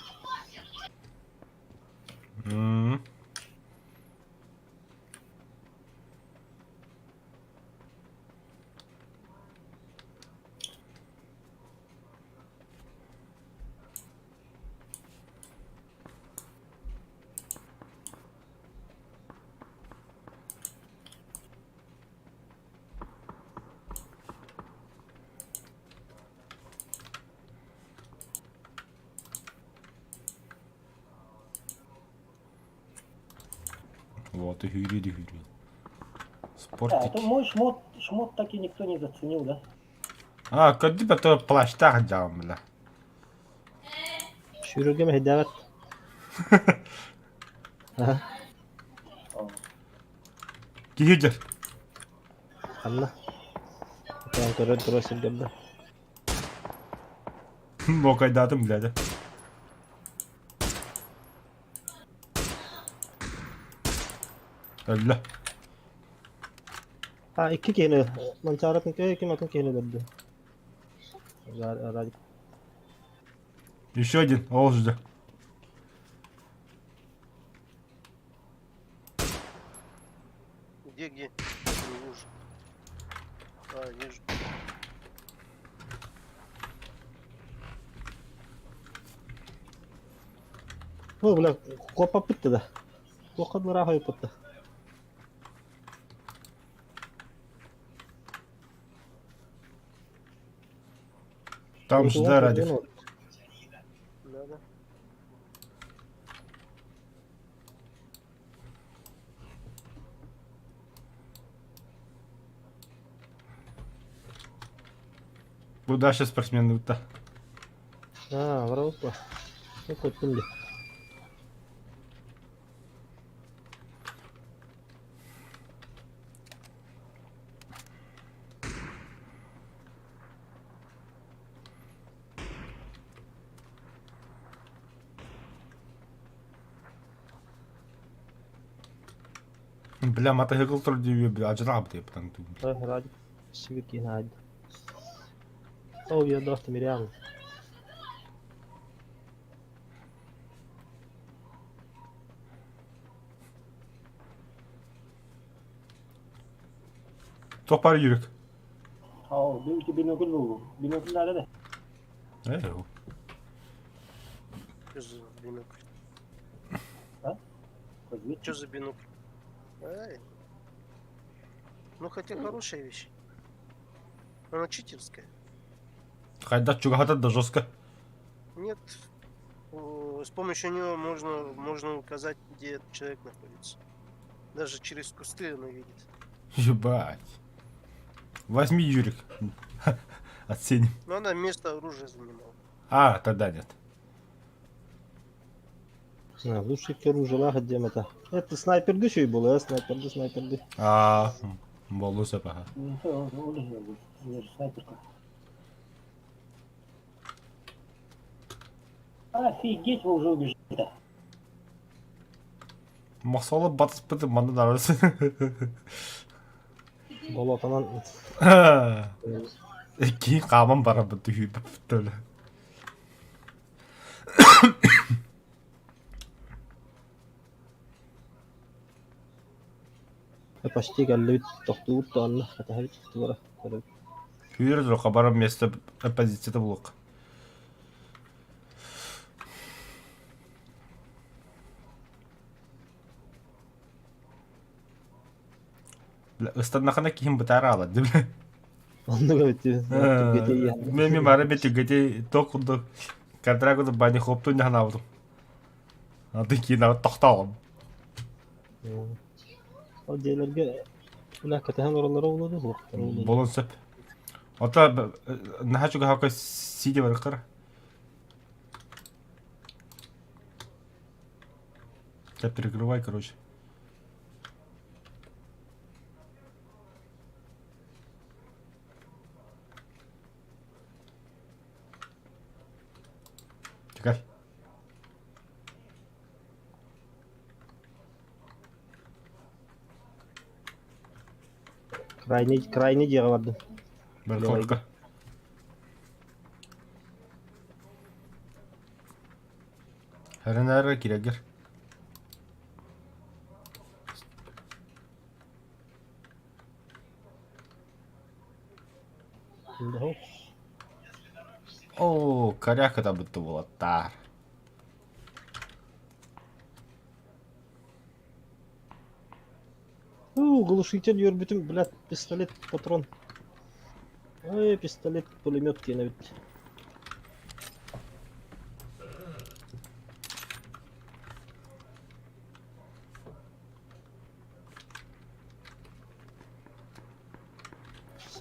Вот и хюри. Да, Спортик. это мой шмот так и никто не заценил, да? А, көді бі той плащтақ жағым біля. Шүрүгем хедават. О, Кейі жүр. Анна. Там көрөт турасып келди. Оқайдатым біледі. Өлі. İki kere. Mançaratın köy kim atın kere dedi. Ради. Еще один, ол жүзді. Где? Не вижу. А, вижу. Ну, бля, копа пытты да. Кохадны рахай пытты. Там жүзді Радик. Надо. Удачи спортсменді ұтта. Варауыз ба. Ну, көттім де. Бля, мотоцикл тұр деуе, бля, ажырақ деп таңту. Ради. Сивики нади. О, я драхты мириам. Тоқпары жүрек. о, benimki binokül bu. Binokül nerede? О. Что за бинокль? Разведчик. Что за бинокль? Ай. Ну, хотя хорошая вещь. Она читерская. Қайда чугатады да жестко. Нет. С помощью нее можно указать, где человек находится. Даже через кусты она видит. Ебать. Возьми, Юрик. Оценим. Но она место оружия занимала. А, тогда нет. Лучше оружие лагать где это. Это снайперді şey было, снайперді. А, болу сапаға. Снайперка. Офигеть, вы уже убежали. Мақсалы батыс бітіп маңдан арасы. Болотанан Кейін қамын бара бітті үйіп бітті өлі. почти geldi toxtuğut da anla. Hata her çıktı bara. Үйір жоққа барам месті оппозицияда болық. Ыстаннақына кейін бұтары алады, деп біле. Onu götü. Мен бары беті гөте тоқынды контрагыды бәне қоптың жағын алдым. Ады кейін ағы тоқталым. O diğerlerge hakikaten oralara uğradı. Болын сөп. Ота наха чуга хақы сиде бар қыр. Тебя перекрывай, короче. Чекай. Крайний диğer vardı. Бір қорқы. Әрін әрі керегер. О, коряка да бітті болаттар. Глушитель йөр bütün блядь, пистолет, патрон. Ой, пистолет, пулемет кene бит.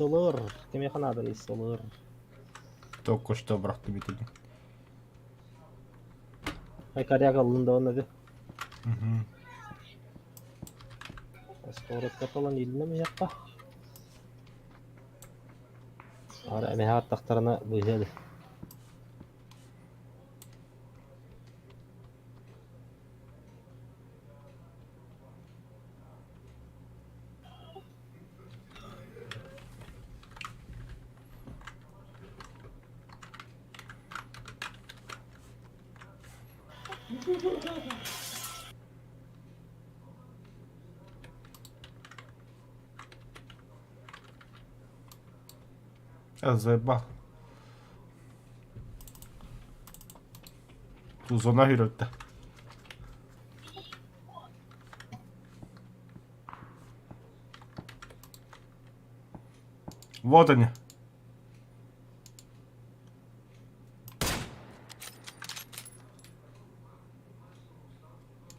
Isolur. Kime kanadır isolur. Только что бıraktım bitirdim. Ay karya kallında onu dedi. Storet kapalan iline mi yappa? Ara emehat taktarına buyurdu. Я заебал. Тут зона гирёт-то. Вот они.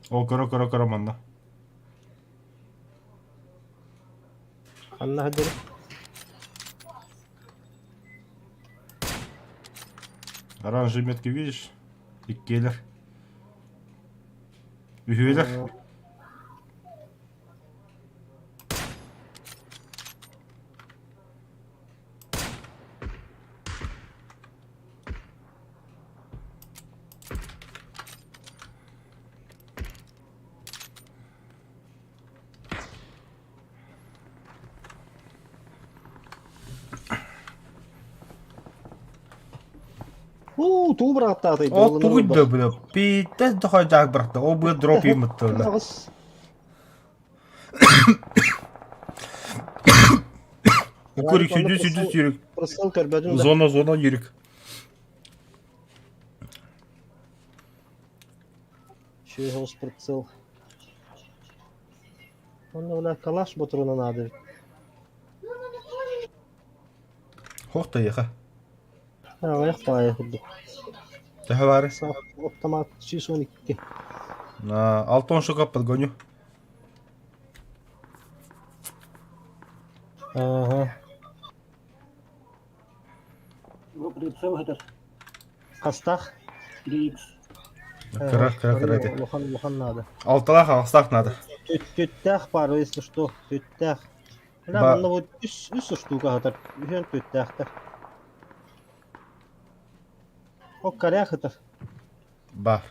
О, кара манда. Anna hadi. Оранжевые метки видишь? И келлер. Үйелер. Туу быраттаатый. О, туйда, бля. Пиздец, дохой жак быракта. О, бля, дроп емітті, бля. Агыс. Көрік, сүйді, сүйрік. Прысыл көрбөдүм да. Зона, ерік. Шүйгөс прыцыл. Оны ула калаш ботурунан ады. Хоқта, еха. Аяк пая худду. Тәхі бары. Автомат 612. Алтон шықап подгоню. Ага. Ну, прицел это Кастах. 3х. Кыра. Лохан надо. Алталақ ағыстақ надо. Тüttәх бар, если что. Тüttәх. Ба- Да, ну вот үс штука хатар. Үһен тüттәхтер. О, карях это. Бар.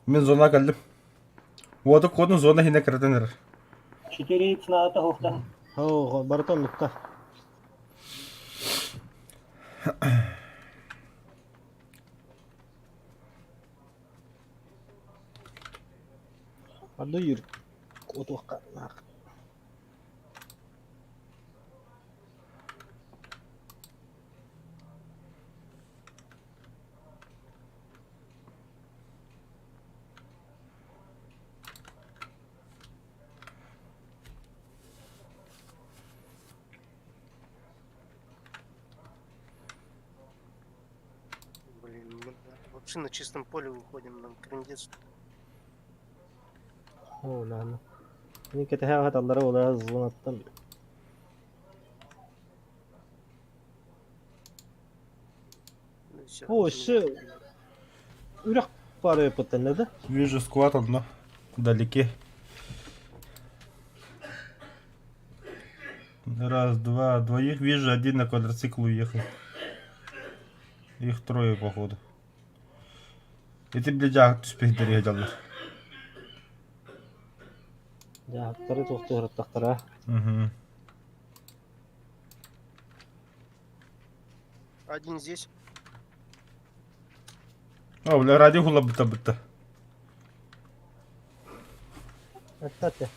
Мен зона кәлдім. Оды кодын зона хине кірденер. 4х надо хофта. О, баратон нукка. Ады юр. Котуққа. Блин, мы вообще на чистом поле выходим, нам крендец. О, ладно. Ни кетеһә хаталлары ола зонаттан. Ну и всё. О, шы. Үрәк бары пытынды да. Вижу сквад одно. Вдалеке. Раз, два, двоих вижу, один на квадроциклу уехал. Их трое, походу. Эти, блядь, түспей дәрежелер. Яқтары тоқтығыр тақтара. Один здесь. О, бля, ради хула быта. Әттәтті.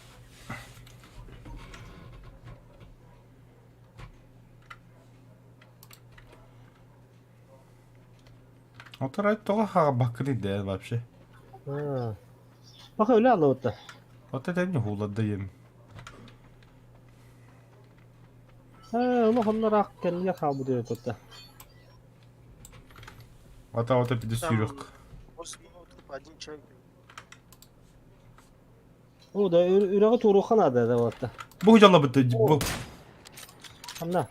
Вот ради того хага бакри дәл вообще. Бақы өлі алы өтті. Вот это не хула даем. Оны қондар ақ кәліге қабы дөйіп өтті. Вот это пидесюрек. После один человек. О, да үрәгі туру қанады да өтті. Bu jalla bitti. Bu. Hamna.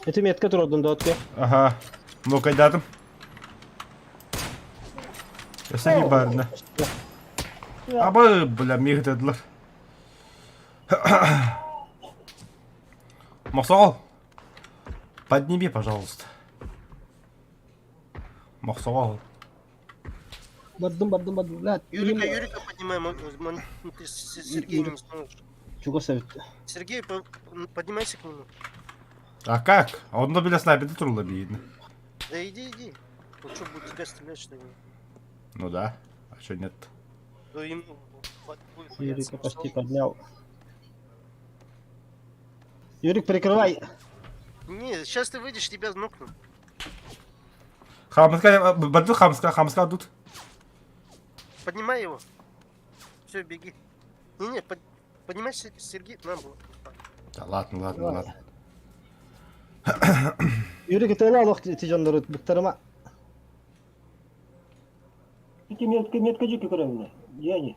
Etim yetke turudun dotke. Aha. Ну kaydadım. Ясаги барна. Аба, бля, миг dediler. Махсал. Подними, пожалуйста. Махсал. Бардым. Ла, Юрика поднимай, ты Сергей не сможешь. Чуго севит. Сергей, поднимайся к нему. А как? А он бля снайпер турла видно. Да иди. Ну что, будет тебя стрелять, что ли? Ну да. А что нет? Да ему будет бояться. Юрика почти поднял. Юрик, прикрывай. Не, сейчас ты выйдешь, тебя нокну. Хамска, баду хамска тут. Поднимай его. Все, беги. Не, поднимай Сергей, нам было. Да ладно. Юрик, ты ла лох тижандар бутарма. Эти меткаджики кровные. Я не.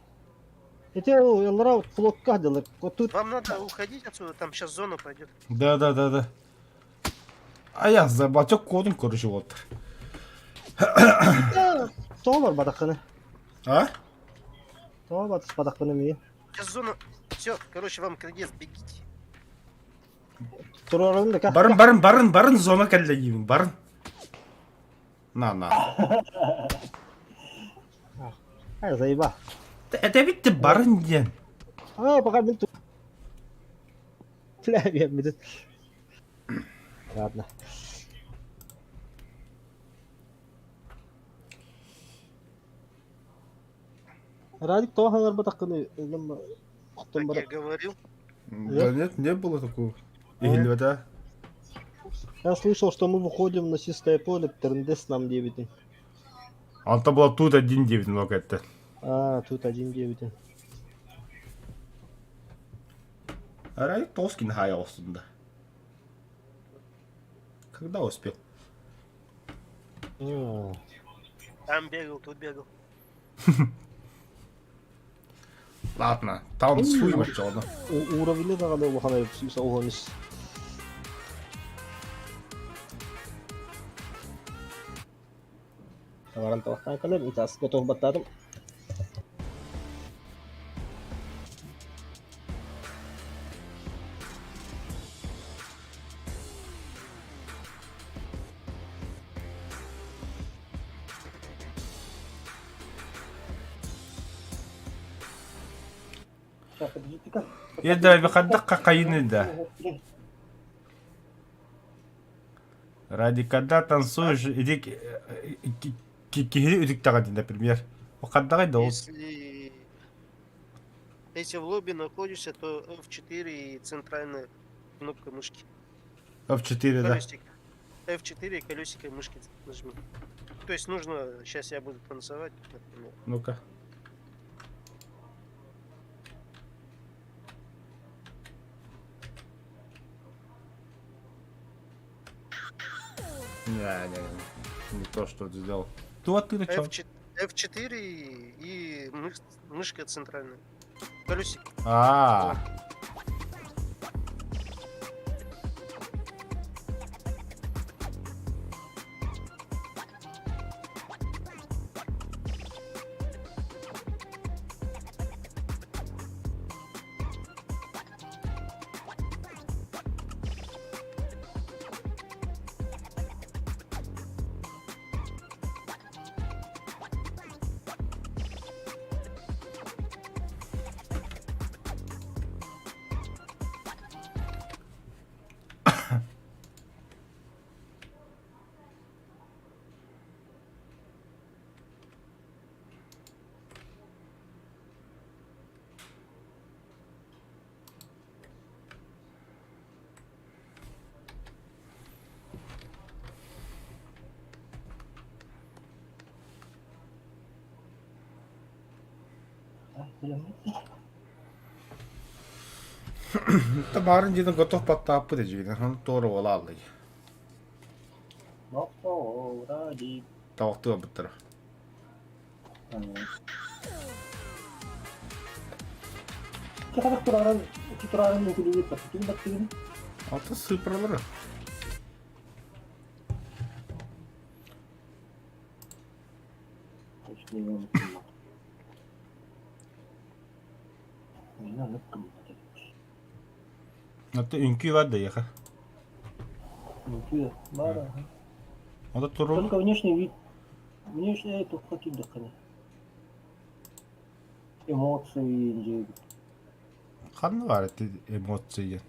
Эти яллара флот кадалар. Вот тут Вам надо уходить отсюда, там сейчас зона пойдет. Да. А я забаток кодын көрүшүп отур. тоң бар бадаканы. А? Тоң батыс бадаканы ми. Сейчас зона. Все, короче, вам кредит, бегите. Турарым да ка. Барын зона келлегибин, барын. На. Ай, заеба. Это битти барын ден. Пока мен тут. Я медит. Ладно. Радик то хангар бадаканы. Как я говорил. Да нет, не было такого. Или да? Я слышал, что мы выходим на чистое поле, Терндес нам 9. Алта была тут 1-9 много это. Тут 1-9. Рай Тоскин хаялся. Когда успел? Там бегал, тут бегал. Ладно, там свой мачо. Уровень да надо выходить в сюса угонис. Tawaran tawak kalian itas kotor batarum. Так, подождите-ка. Еда выходак кокаины да. Ради когда танцуешь, иди кихири удик тагадин, например. Выходак да. Если в лобби находишься, то F4 и центральная кнопка мышки. F4, да. Колесик. F4 и колесико мышки нажми. То есть нужно, сейчас я буду танцевать, например. Ну-ка. Не то, что ты сделал. Вот ты на чем? F4 и мышка центральная. Колесик. Барын жинен готов паттааппы да жигин. Он тоору бола алды. Ради. Тавактыга буттара. kadar turarın, iki turarın mümkün değil. Bakın bakayım. Altı sıfırları. İşte ne unuttum. Ne unuttum. Hatta ünkü var da yaka. Mümkün. Var. O da turul. Только внешний вид. Внешне это какие-то дыхания. Эмоции, инжир. Kanlı var etti emotsi.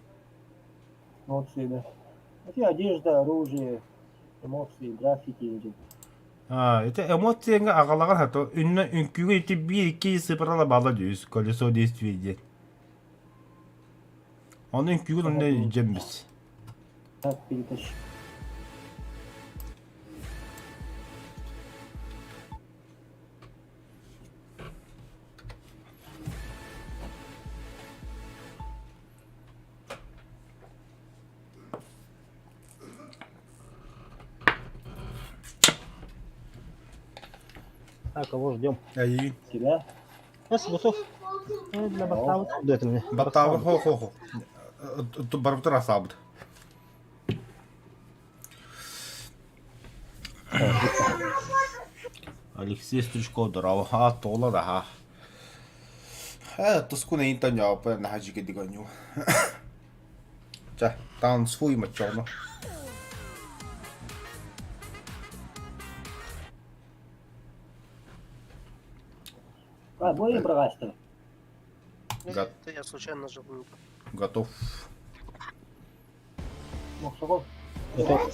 Эмоции, да. Хотя одежда, оружие, эмоции, граффити, инжир. Ha, ete emotsi ağalagan hatta ünlü ünkü eti 1-2 sıfırla bağlı diyoruz. Kolesо действие. Onun ünkü onu yiyeceğim biz. Так, перетащи. Так, кого ждем? İyi. Тебя? Бес, Гусов. Для Батавы дает мне. Батавы хо-хо-хо. Барбтыр асабыд. Алексей Стручков дурау. А, тола да ха. Туску не инта няпа на хаджике диганю. 자, 다음 소위 맞죠? 너? А, бой брагастер. Гад. Это я случайно нажал. Готов. Моксогов. Готов.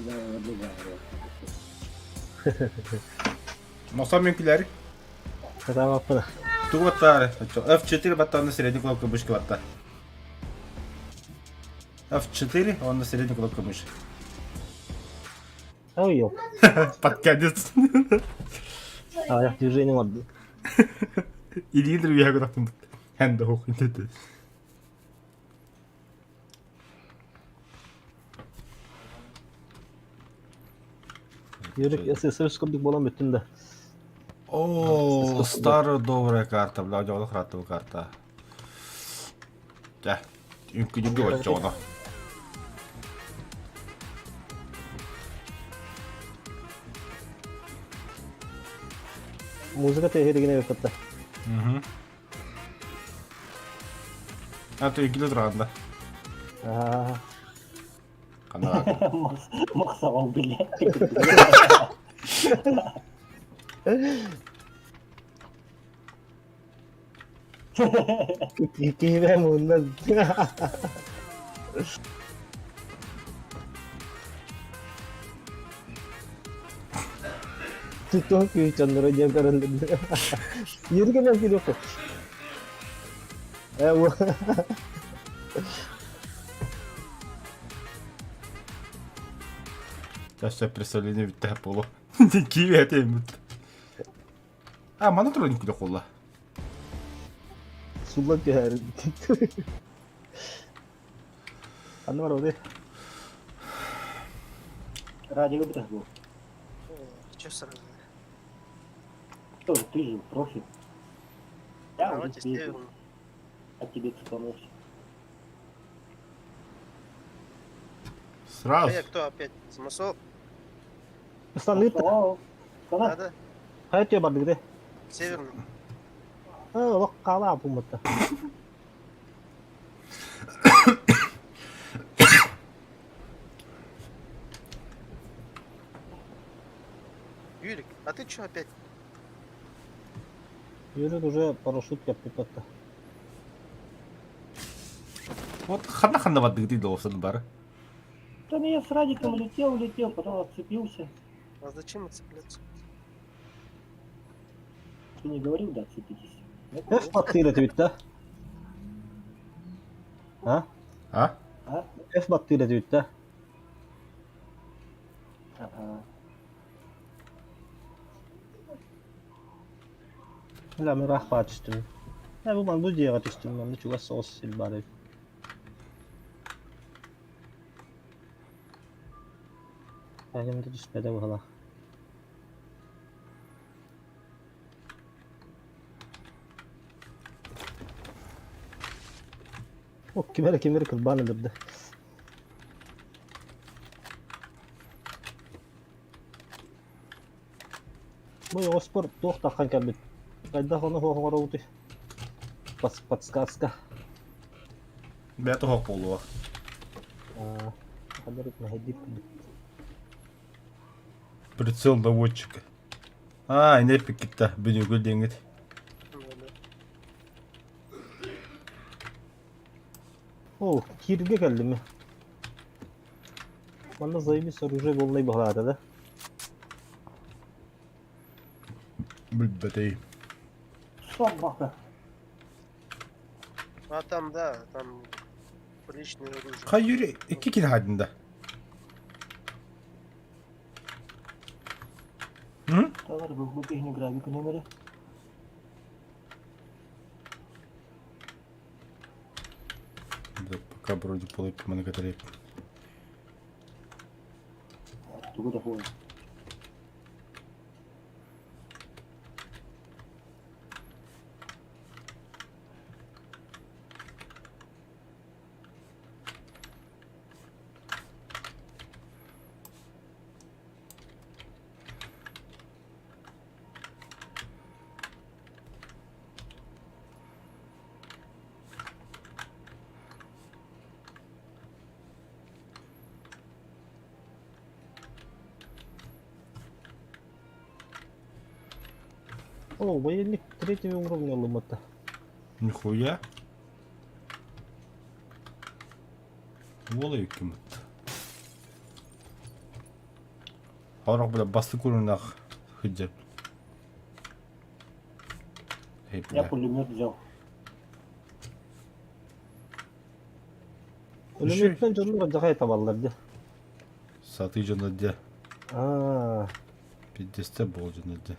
Да, отбегаю. Мосам мюнкілері. Это вопрос. Туг баттары. F4 баттаны средний кнопка мышки батта. F4, он на средней кнопка мыши. Ой, ёп. Под конец. А, я движение вот. Или интервью я говорю, хэнда хохин деді. Yürük SSR скордик болам bütün de. О, старая добрая карта, бля, у него хратова карта. Да, юнку не было чего. Музыка tehirigine yok hatta. А то игры рано. Aa, Канал. Моксогов, блядь. Kikibe bundan. Tutup ki Chandra jam karan lagi. Yürü ke belki yok. Bu. Я сейчас представление від тебе було. Киви это им. А, мана троник de kolla. Sulak ya. Anda var orada. Ради выброс был. Че сразу? Тоже ты же профи. Я уже Давайте тебе, северную. а тебе цепанулся. Сразу. Кто опять? Самосол? Islandı. Sana Надо? Hayat ya bardı gide. Северную. Bak kala bu mutta. Юрик, а ты че опять? Yürü уже парашют yaptık hatta. Вот хана воды ты должен бар. Там я с Радиком летел, потом отцепился. А зачем отцепляться? Ты не говорил, да, отцепитесь? Нет? F battıyla tweet'te. Ha? А? А? F battıyla tweet'te. Ага. لا من راح فات تشتم. لا bu man bu diye tiştim man çok sos sil bari. Hakem de düşmedi bu hala. O kimere kılban öldürdü. Bu Ospor doğ takkan kabit. Kayda onu hoğora uti. Подсказка. Бәті хоқ болуы. Хабарит на хедип. Прицел наводчика. А, не пикетті бүнігіл деңгет. О, kirge geldi mi? Bana zayıf sorucu olmayı bağladı da. Бүлбәтей. Собака. А там, да, там приличное оружие. Қай юри, 2 кил хадында. Hı? Товар был в не график номере. Да, пока вроде полыпки монокатарей. Туго доходит. О, военник третьего уровня ломата. Нихуя. Олай кімітті. Аурақ бұда басты көрінақ хүддеп. Я пулемет взял. Ölümlükten canlı kadar taballardı. Саты жаны де. Aa, Пиздесте бол жаны де.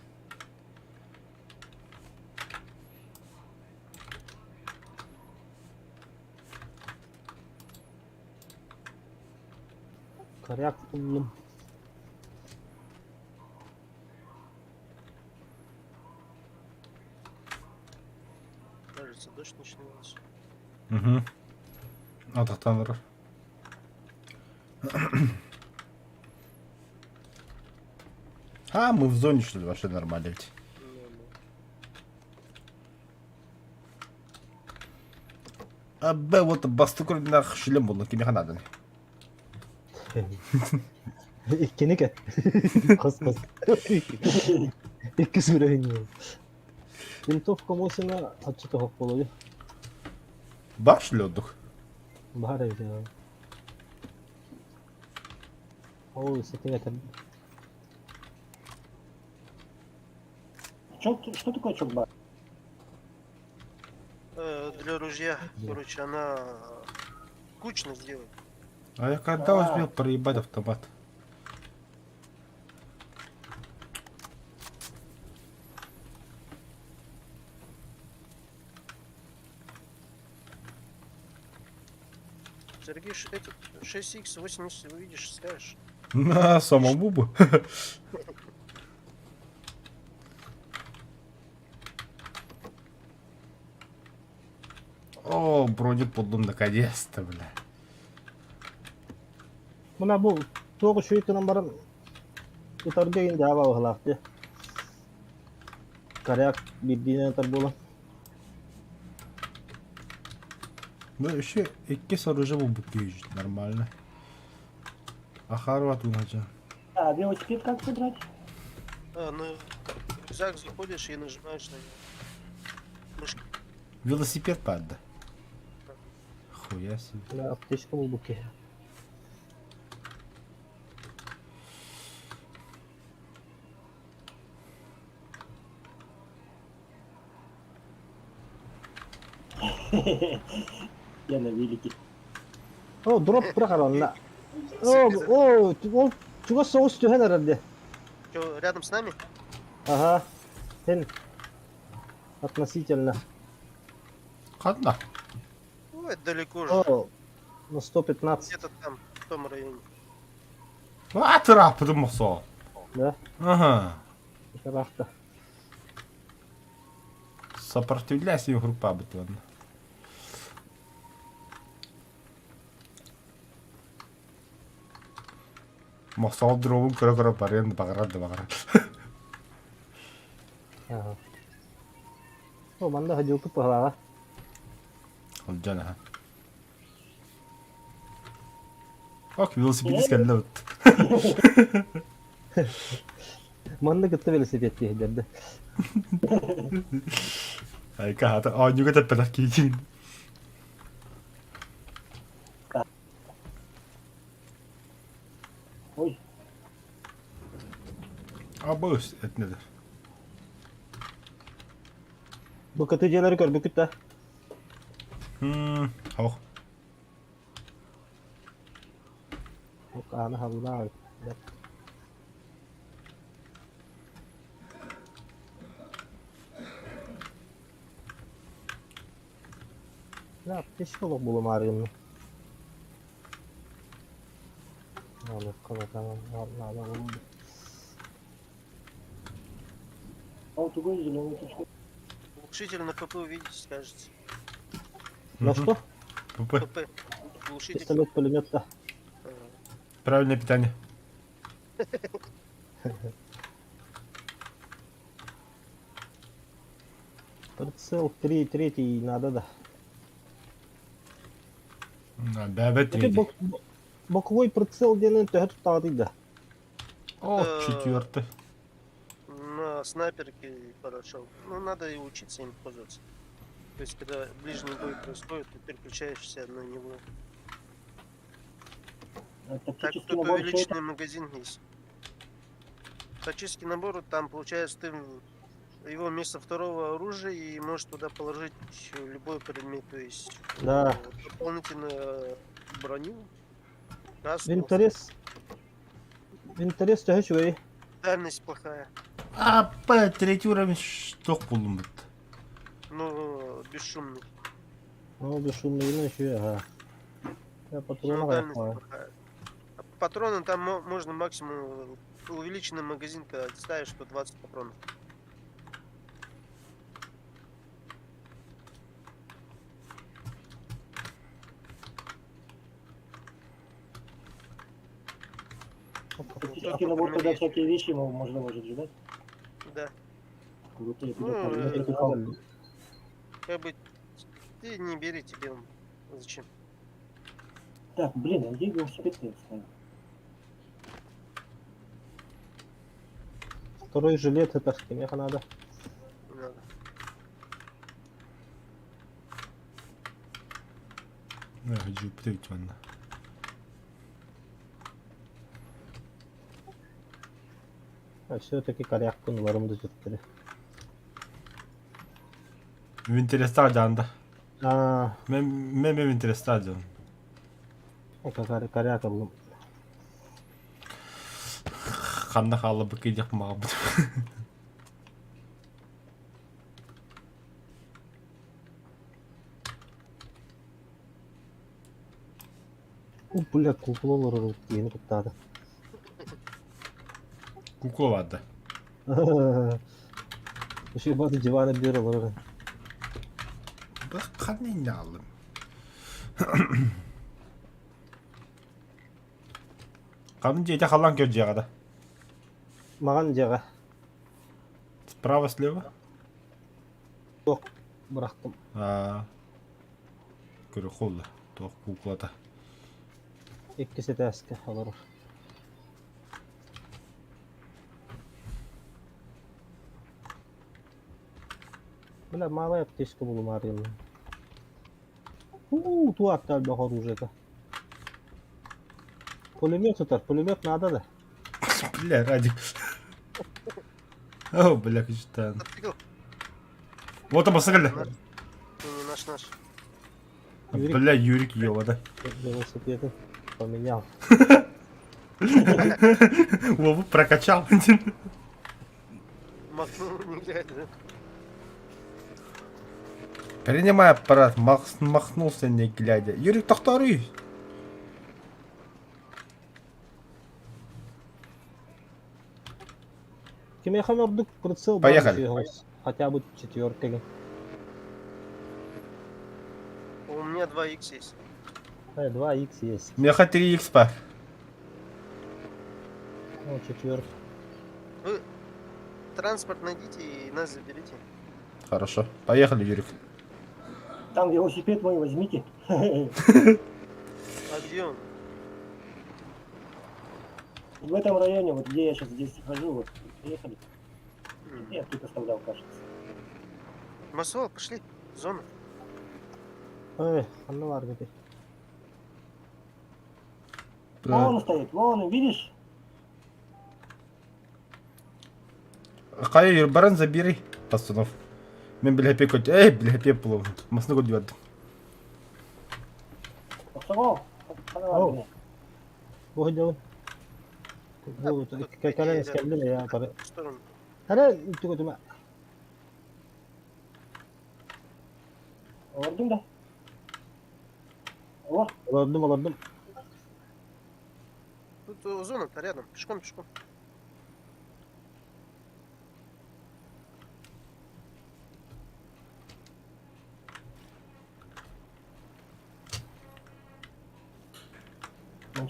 karyak buldum. Кажется, дождь начинается. Угу. Атақтаныр. А, мы в зоне, что ли, вообще нормально ведь. Абе, вот басты көрінақ шілем болдың, кеме қанадың. İkkini ke. Kos kos. İki süre iniyor. Винтовка Мосина отчета хокпологи. Бар, что ли, отдых? Бар evde ya. Ой, сетин етер. Что такое чокбар? Для ружья, короче, она кучно сделает. А я когда успел проебать автомат? Сергей, этот 6х 80 увидишь, скажешь. На самому бы. О, бронеподлым наконец-то, бля. Buna bu toğu şu itinan barın itarga indi hava oğlaktı. Karyak bildiğine yeter bolan. Ну, еще iki sorucu bu büküyor нормально. Ахару атунача. А велосипед как собрать? На рюкзак заходишь и нажимаешь на него. Мышкой. Велосипед падда. Хуя себе. Ya apteşka bu buke. Я на велике. O drop bırakar onunla. O çuva soğuk tühen herhalde. Что, рядом с нами? Aha. Sen Относительно. Канда. Ну, это далеко же. О, на 115, Где-то там, в том районе. А, трап, подумал. да? Ага. Рахта. Сопротивляйся, группа быть, ладно. Мосал дровым кыра-кыра парен багарады. Ага. О, манда ходил тут погнала. Алджана. Ок, велосипедист келді өт. Манда гытта велосипед дерді. Айка хата, анюга тәппелер кейтін. Ой, А бұл әтнедір. Bu katıcıları gör büküt de. Хауқ. Yok anı havlu abi. Ne yaptı? Şoluk bulum arayın. Alır tamam. Allah oldu. аутогон зеленый точка. Глушитель на ПП увидите, скажете. На что? ПП. ПП. Глушитель. Пистолет, пулемет да. Правильное питание. Прицел 3 надо да. Бәбет Теперь третий. боковой прицел делаем, то это так да. О, четвертый. На снайперке хорошо. Ну, надо и учиться им пользоваться. То есть, когда ближний бой происходит, ты переключаешься на него. Так, Тактический тут набор, что это? увеличенный магазин есть. Тактический набор, там, получается, ты его вместо второго оружия и можешь туда положить любой предмет. То есть, Да. дополнительную броню. каску. Винторез тяжелый швей. Дальность плохая. А, третий уровень что пулмет? Ну, бесшумный. Ну, бесшумный вино еще, ага. Я Ну, патроны дальность хватаю. плохая. А патроны там можно максимум увеличенный магазин, когда ты ставишь 120 патронов. Тактический набор, когда всякие вещи можно может же, да? Да. Крутые, Ну, предоставляют. Надо. Как бы ты не бери, тебе он зачем? Так, блин, а где велосипед я оставил? Второй жилет это меха надо. Не надо. Я хочу птыть ванна. А все-таки коряк кунларымды жыттыры. Винтерестар жанды. А, Мен винтерестар жан. коряк алым. Қанда қалы бұк едек маған бұд. Бля, куклолар ені куттады. Кукла вады. Еще бады диваны берілер. Бұқ қаны не алым? Қаны жейте қалан көр жағады. Маған жаға. Справа, слева? Тоқ бырақтым. Көрі қолды. Тоқ куклада. Еккесі тәскі алыр. Бля, малая аптечка булым арыйын. Ту аттар бақ оружиега. Пулемет ұтар, пулемет надо да. Бля, Радик. О, бля, качетан. Отпрыгал. Вот он посыгали. Не наш. Юрик. Бля, Юрик ёвада. Велосипеды поменял. Вову прокачал. Махнул, не глядя. Принимай аппарат, махнулся не глядя. Юрик, тахтары! Кеме хамердук прицел. Поехали. Хотя бы четверка. У меня 2х есть. 2х есть. У меня хоть 3 экспа. О, четверка. Вы транспорт найдите и нас заберите. Хорошо. Поехали, Юрик. Там велосипед мой возьмите. А где он? В этом районе, вот где я сейчас здесь хожу, вот приехали. Я тут оставлял, кажется. Масова, пошли. Зона. Анна var gibi. Вон он стоит, вон он, видишь? Кая Юр, баран забери. Пацанов. Мен білhәпе көт. Білhәпе плов. Масны көт дивадым. Оксагол, Ау. Bu hocam. Bu kekana eskemdi mi ya? Para. В сторону. Hara itu kutuma. Ordum da. О, Alırdım. Тут зона-то рядом. Пешком.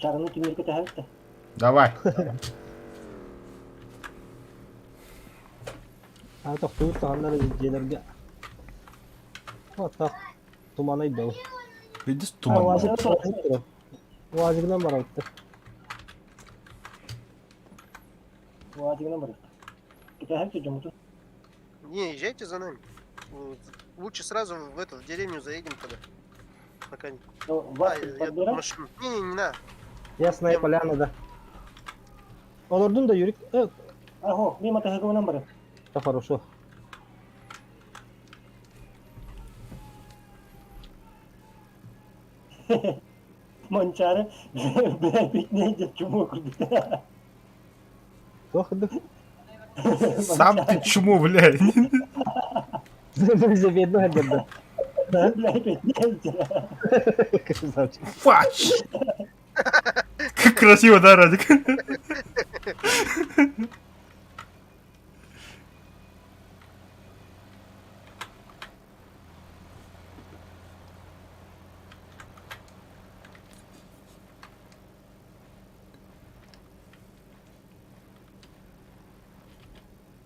манчарını тümürkü tehlikte. Давай. Ha toxtuğu tahanları jelerge. Hatta tumanaydı o. Видишь, Ha туман. vazigden Vazigden var attı. Bu acıgına bırak. Tehlikte cumhurtu. Не, езжайте за нами. Вот. Лучше сразу в эту в деревню заедем тогда. Пока не... Вас я подбирать? машину. Не надо. Ясная поляна да. Olurdun da yürük. Аго, мимо tehlikte бırak. Да хорошо. Манчары, блядь, не идет чуму курбита. Тоxdu. Сам ты чему, блядь? Bize bir daha geldi. Блядь, не идет. Красавчик. Фач! Как красиво, да, Радик?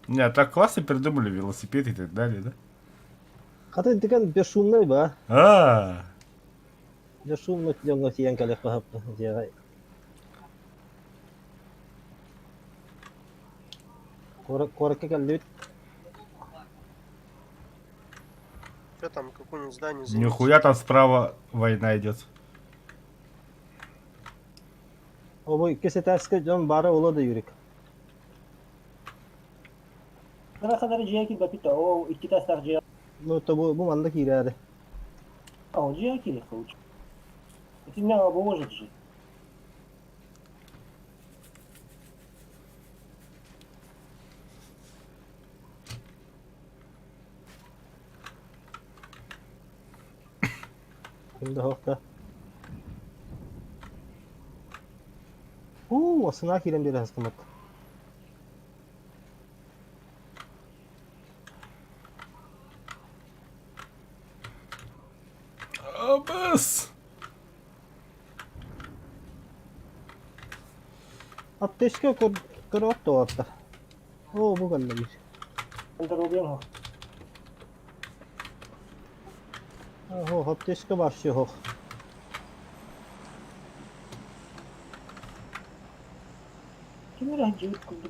Не, так классно придумали велосипед и так далее, да? Хата дигән бешумный ба. Бешумный дигән тиян калек ба. Җагай. Коракка калды. Что там, какое-нибудь здание Нихуя там справа война идет. O bu ikisi terske can bara ola da yürük. Sana kadar Ciğer bapita, o iki taslar Ciğer. No to bu manda ki irade. А, он Ciğer получил. Это меня обложит же. Şimdi hafta. Asına kiren bir hastamat. Абас! Ateşke kırıp da orta. Bu kadar bir. Это рубин. Ateşke başlıyor.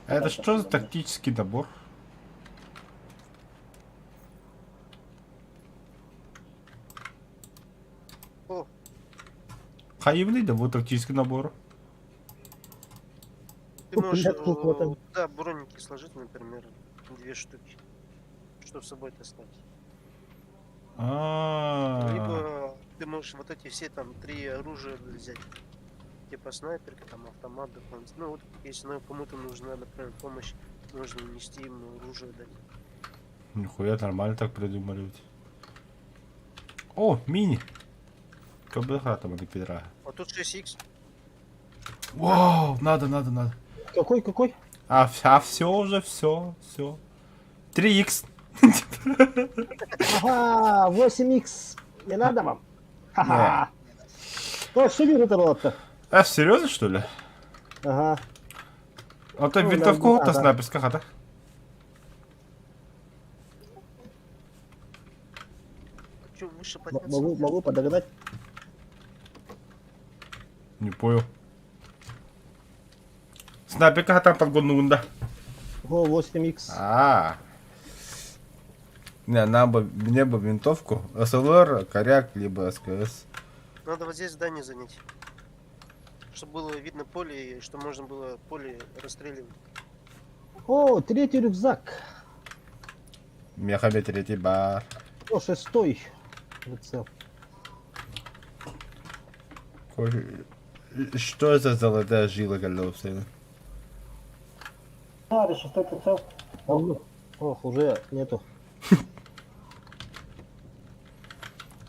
Это что за тактический набор? О. Хаивный, да, вот тактический набор. Ты можешь Блядь, вот да, броники сложить, например, 2 штуки. Что с собой таскать. Либо ты можешь вот эти все там 3 оружия взять. Типа снайперка, там автомат дополнительно. Ну вот, если кому-то нужна, например, помощь, нужно нести ему оружие дать. Нихуя, нормально так придумали. О, мини. КБХ там они пидора. Вот тут 6х. Вау, надо. Какой? А все уже, все. 3х. Ага, 8х. Не надо вам? Ха-ха. О, что вижу это? А, серьезно, что ли? Ага. А то Ну, винтовку да, то да. снайперская хата. Че, выше подняться? Могу подогнать. Не понял. Снайперка хата подгонunda. О, 8х. Не, мне бы винтовку. СЛР, коряк, либо СКС. Надо вот здесь здание занять. Чтобы было видно поле, и что можно было поле расстреливать. О, 3-й рюкзак. Мехами третий бар. О, 6-й. Прицел. Что это за золотая жила, колесная? Да, это 6-й прицел. Ох, уже нету.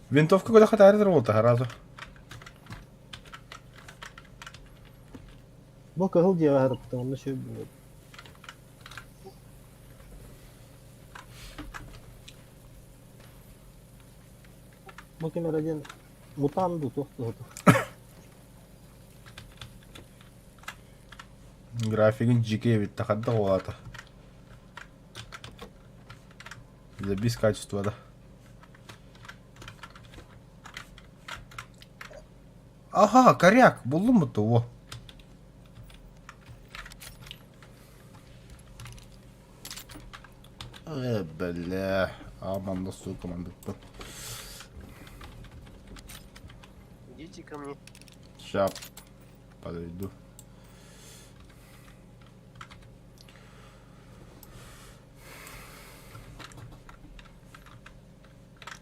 Винтовка куда хватает работа, разу. Бо кагыл диагар, потому еще будет. Бо кемер один мутанду тоқту. Графигин жеке вид тахадда олата. За без качества, да. Ага, коряк, булуму того. Бля. Аманда, сука, мандыктı. Идите ко мне. Ща подойду.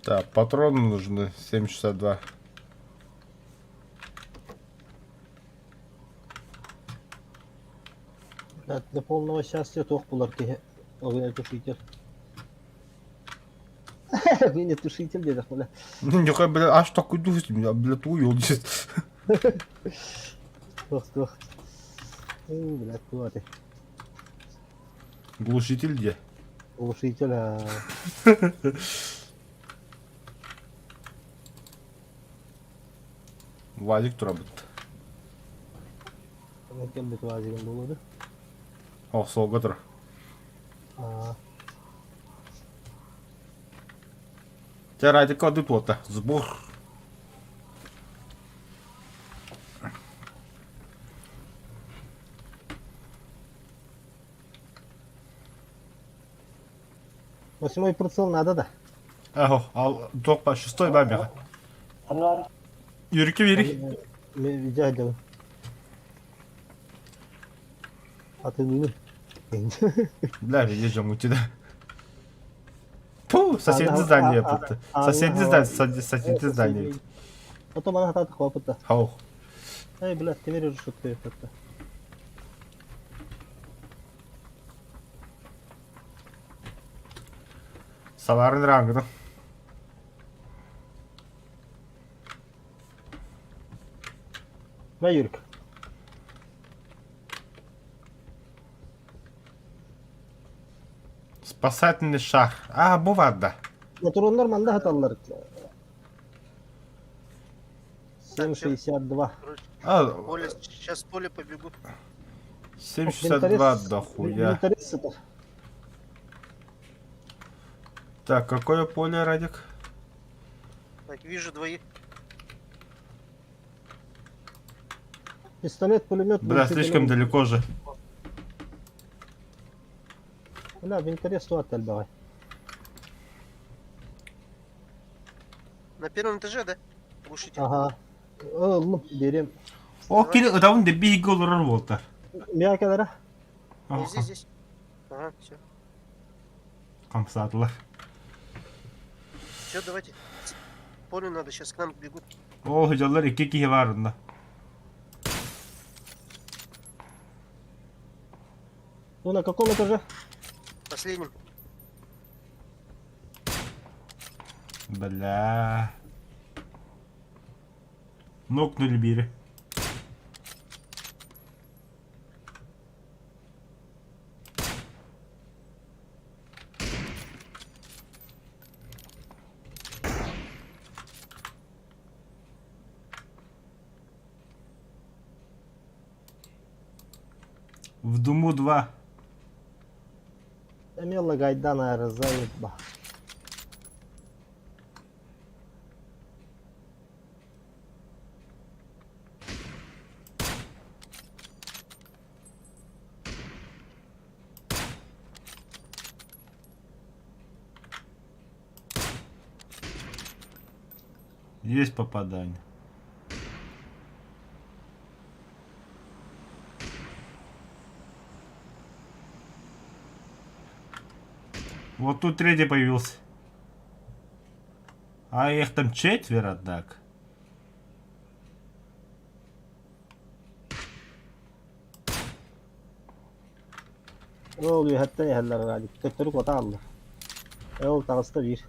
Так, патроны нужны 7,62. Для полного счастья тох буларки огнетушитель. Огнетушитель дедах, бля. Нихуя, бля, аж такой дух, бля, твой он здесь. Тох. Бля, куда ты? Глушитель где? Глушитель, Вазик турабыт. кем бит вазигин болуду. О, солга тур. Ради коды плота. Сбор. Восьмой прицел надо, да? Ага, ал, топа, шестой бабеха. Анвар, Юрики, Юрик. Дядя. А ты ну? Бля, езжам у тебя. Фу, соседнее здание. Соседнее здание. Потом она хата хлопота. Хау. Эй, блядь, ты веришь, что ты это? Саларын рангыды. На, Юрик. Спасательный шаг. А, бывает, да. Патронlar манда хаталар. 7,62. А, Поле, сейчас в поле побегу. 7,62 дохуя. Милитарист это. Так, какое поле, Радик? Так, вижу двоих. Пистолет, пулемет. Бля, слишком далеко же. Бля, винторез туаттель давай. На первом этаже, да? Глушитель. Ага. Берем. О, кили ыдавын да бейгі олырыр болды. Мия кадара? Здесь. Ага, все. Камсадылар. Все, давайте. Поле надо, сейчас к нам бегут. О, hıcalar 2 kişi var onda. Ну, на каком этаже? Последним. Бля. Нокнули бири. В Думу 2. Эмилла гайдан айры заебба. Есть попадание. Вот тут третий появился. А их там четверо, так. Ol hatta yehaller radik. Tötürü kota aldı. Ol tağısta bir.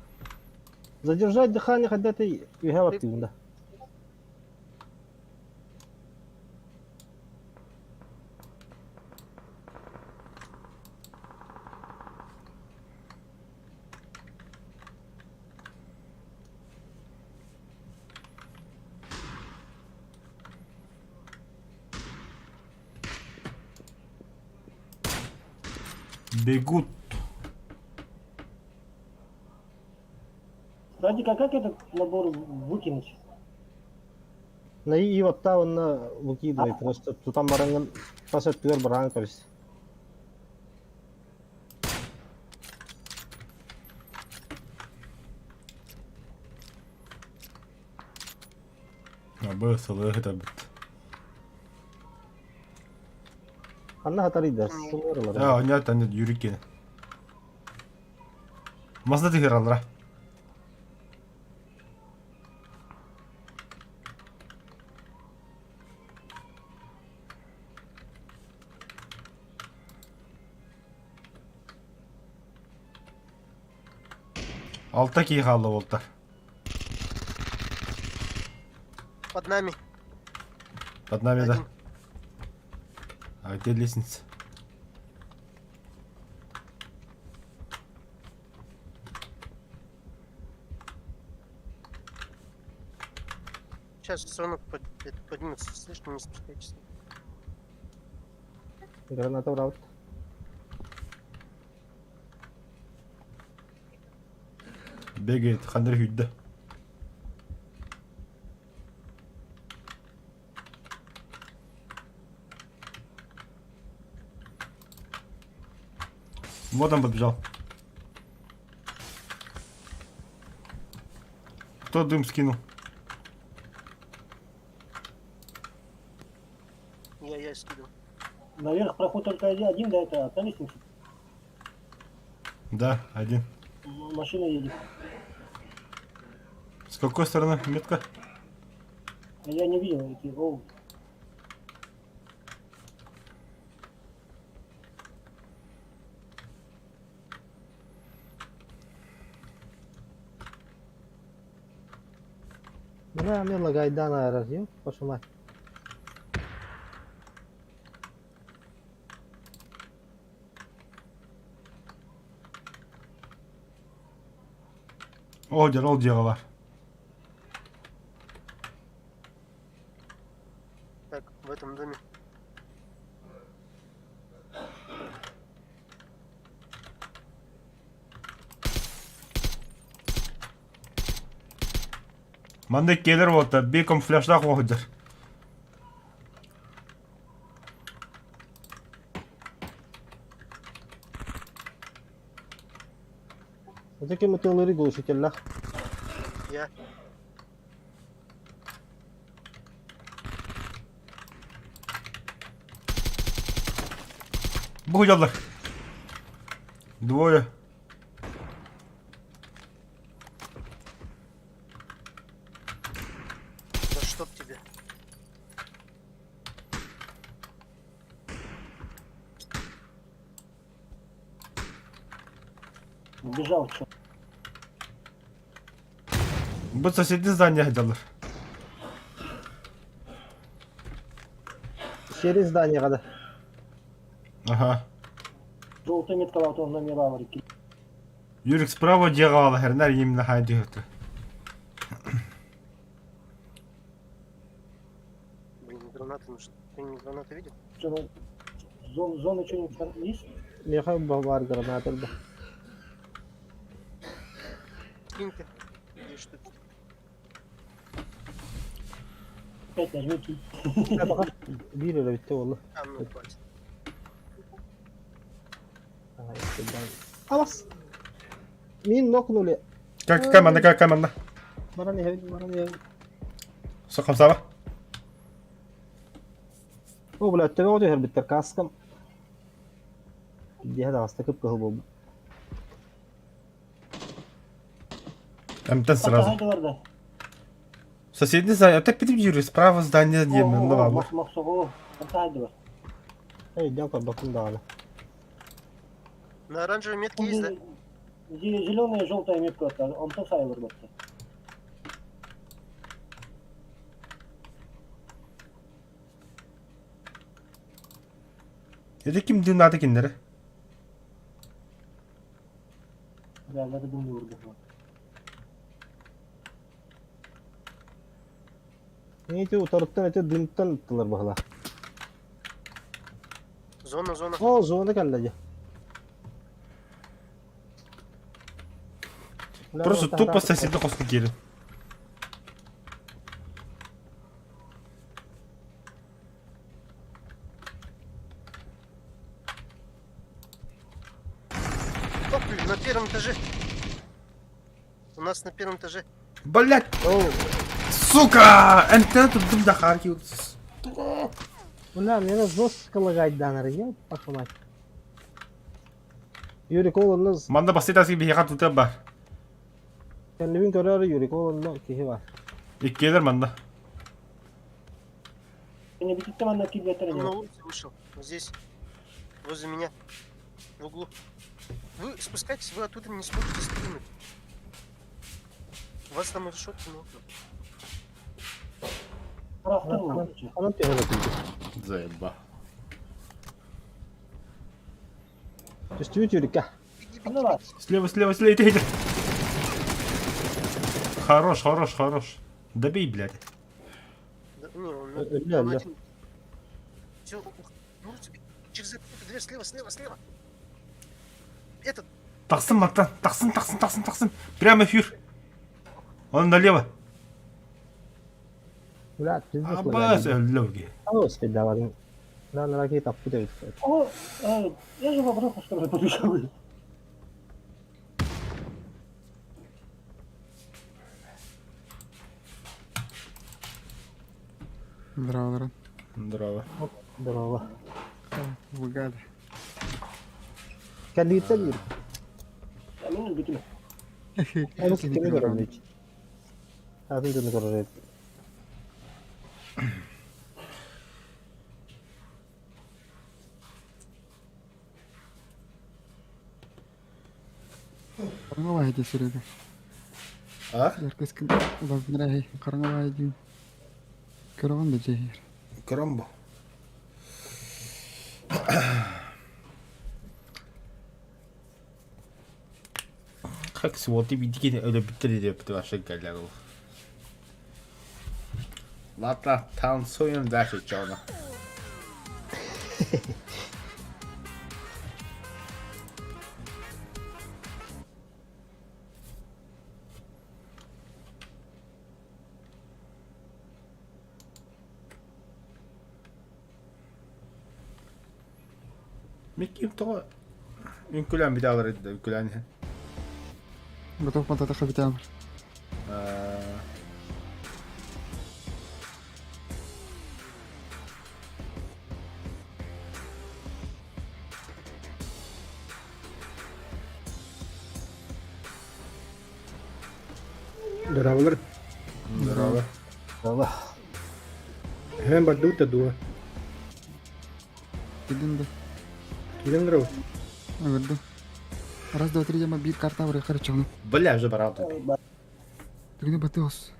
Задержать дыхание, когда ты играл активно. Бегут. Радик, а как этот набор выкинуть? На и вот та он выкидывает. Просто тут там баранган пасет тюр баранг корис. Абы сылы это бит. Анна хатари дерс. А, нет, нет, юрики. Мазда ты играл, Алтаки играла волта. Под нами. Под нами, да. Один. А где лестница? Сейчас все равно поднимется. Слишком не спускайтесь. Граната в раут. Бегает, хандр хюдда. Вот он подбежал. Кто дым скинул? Я скидываю. Наверх проход только один, да, это одна лестница. Да, один. Машина едет. С какой стороны метка? Я не видел эти. О, Mana Emilла гайдан айры. Yok, başıma. Ол делала. Так, в этом доме. Мандек келер болта, беком фляшта қоғыдыр. Öteki mutluları görüşürler. Я. Бұғыдалар. Двое. Да чтоб тебе. убежал, что. Бұл соседний здание ғадалар. Через здание когда. Ага. Желтая метка лаутон на мелаврике. Юрик справа дегала, хернер именно хайдиоты. Блин, гранаты нужны. Ты не гранаты видел? Зоны что-нибудь есть? Меха бар гранат oldu. Кинь ты. 2 штуки. 5 нажми ки. Bir öyle bitti oldu. А, ну хватит. Ага, Alas. Min noknuli. Как команда? Bana ne yapayım, bana ne yapayım. Соком саба. O bula öteme o diyor bitter kaskım. Diye de hasta kıp kahı buldu. Амтан сразу. Haydi var da. Соседний здание. Опять перед Юрий, справа здание Демон. Ну ладно. Максово. Haydi var. Hey, gel koy bakayım daha ne. На оранжевой метке есть, да? Зеленая и желтая метка. Он то сайвер бокса. Это ким дюнаты киндері? Да, надо было не вырубить. Neyse utarıktan öte dümtten ıttılar bakla. Зона. O zona geldi. Просто тупо соседа хоску кири. Оп, на первом этаже. У нас на первом этаже. Блять! Сука! Антенна тут дым дахарки. Ulan yana жестко лагать данер, я пошла мать. Yürü kolunuz. Manda basit asıl bir yakat tutar var. Kendimi görüyor yürü kolunuz kişi var. İlk gelir manda. Я не битит там на киль ветра Он на нет. улице вышел. Вот здесь. Возле меня. В углу. Вы спускайтесь, вы оттуда не сможете стрельнуть. У вас там решетки много. Anam tehlikeli. Заеба. Üstü yürü gel. Ну ладно. Слева, иди. Хорош. Добей, блядь. Да, не, он, Öyle öyle. Все, ну, через эту дверь слева. Этот, Таксын, Мактан. Таксын. Прямо эфир. Он налево. Ulan biz de Аббас, лагать. логи. Alo спидавадın. Lan lagi tapı da bitti. О, я же вопрос, что же побежал. Здорово, Здорово. Bravo. Выгады. Kendi gitsen yürü. А ну, битим. Onu sikimi görür hiç. Adın dönü görür hep. Караңгабай де сүреді. А? Яркескен ұлазынырай. Караңгабай де. Көрген де жейір. Крамбо. Как сволоты битики öyle bitirdi yaptı başka geller o. Ладно, танцуем дальше, чёрно. Микки то Ünkulen bir daha alır dedi Ünkulen. Готов под это капитан. Здравствуйте. Здорово. Allah. Hemen bak da dua. Един да. Идем дров. Агырды. Раз, два, три, жама бир карта вры харчаны. Бля, уже пора тут. Тыгны батыос.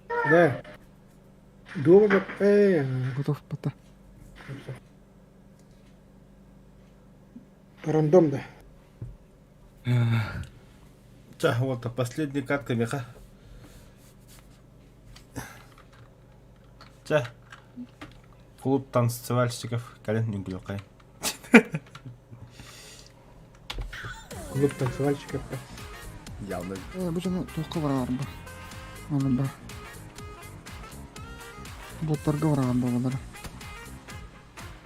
Да. Дуа бак. Готов пата. Рандом, да. Ча, вот, а последняя катка меха. Ча. Клуб танцевальщиков. Кален не гулёкай. Клуб танцевальщиков. Явно. Бұл жана тоққа баралар ба. Аны бар. Боттарға бараған болалар.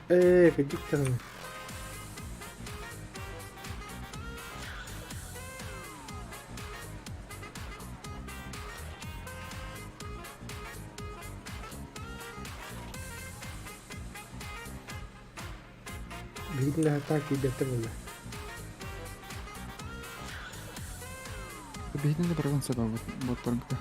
Кадик там. Видно, атаки бетер. Бейтінде барған саба боттарға.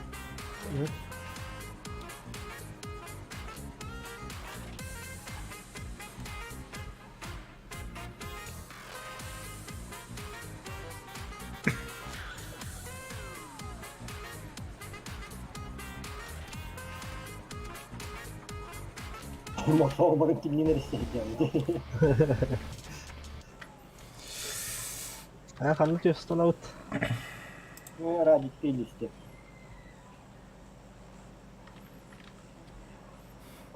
Махал барып тимнен нәрсе. Қанды төстен аут. Ради пелисте.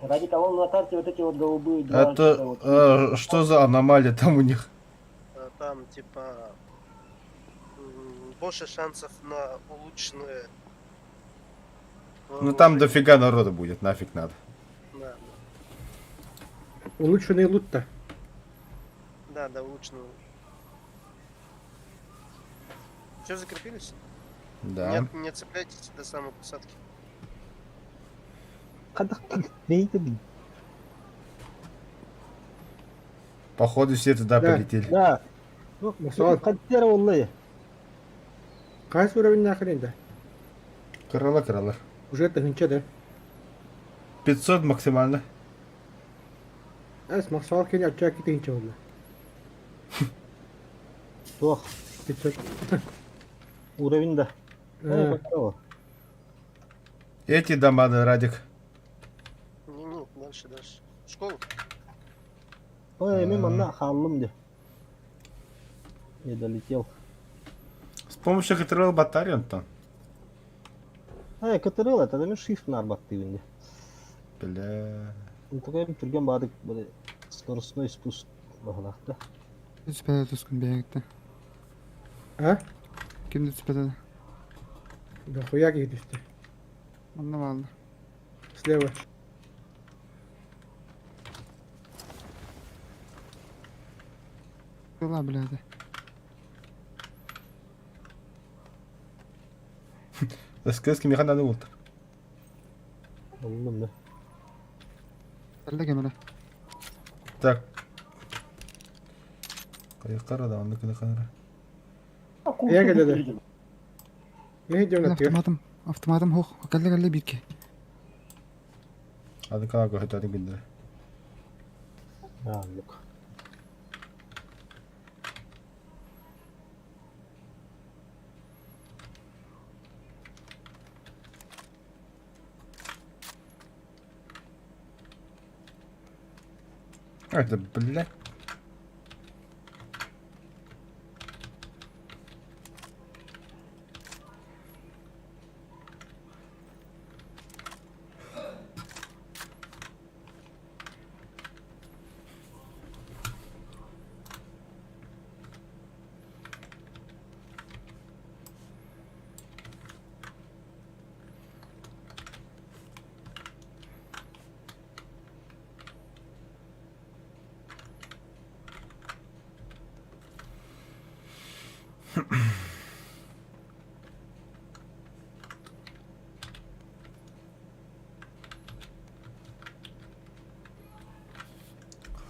Ради того на карте вот эти вот голубые два. Это что за аномалия там у них? Там типа больше шансов на улучшенное. Ну там дофига народа будет, нафиг надо. Да, Улучшенный лут-то. да, улучшенного. Все, закрепились? Да. Не цепляйтесь до самой посадки. Қадақ нейді бей. Походу все туда Да. полетели. Да. Мысалы, Қадтері олай. қайсы уровень нахрен енді? Крыло. Уже тығынша, да? 500 максимально. Максимал кені атчаки тығынша болды. Тоқ. 500. Уровень да. Қадтері. Эти дома, да, Радик. Не, дальше. Школу? Ой, мен мана қалым де. Не долетел. С помощью которого батареи там. Катырыл, это мен shift нар баттыбында. Бля. Интегрем түрген бадык böyle скоростной спуск бағалақты. Түспеді түскін бейгітті. А? Кімді түспеді? Да хуяк их düştü. Онда балды. Слева. Была, бляді. Эскезки механаны болды. Oldum da. Әлі кемелі. Так. Қайықтар да, онды күні қаныры. Я geldi. Ne diyorsun atıyor? Автоматым хоқ. Кәлі бирке. Ады каға көйті ады күндері. Аллық. Это, бля.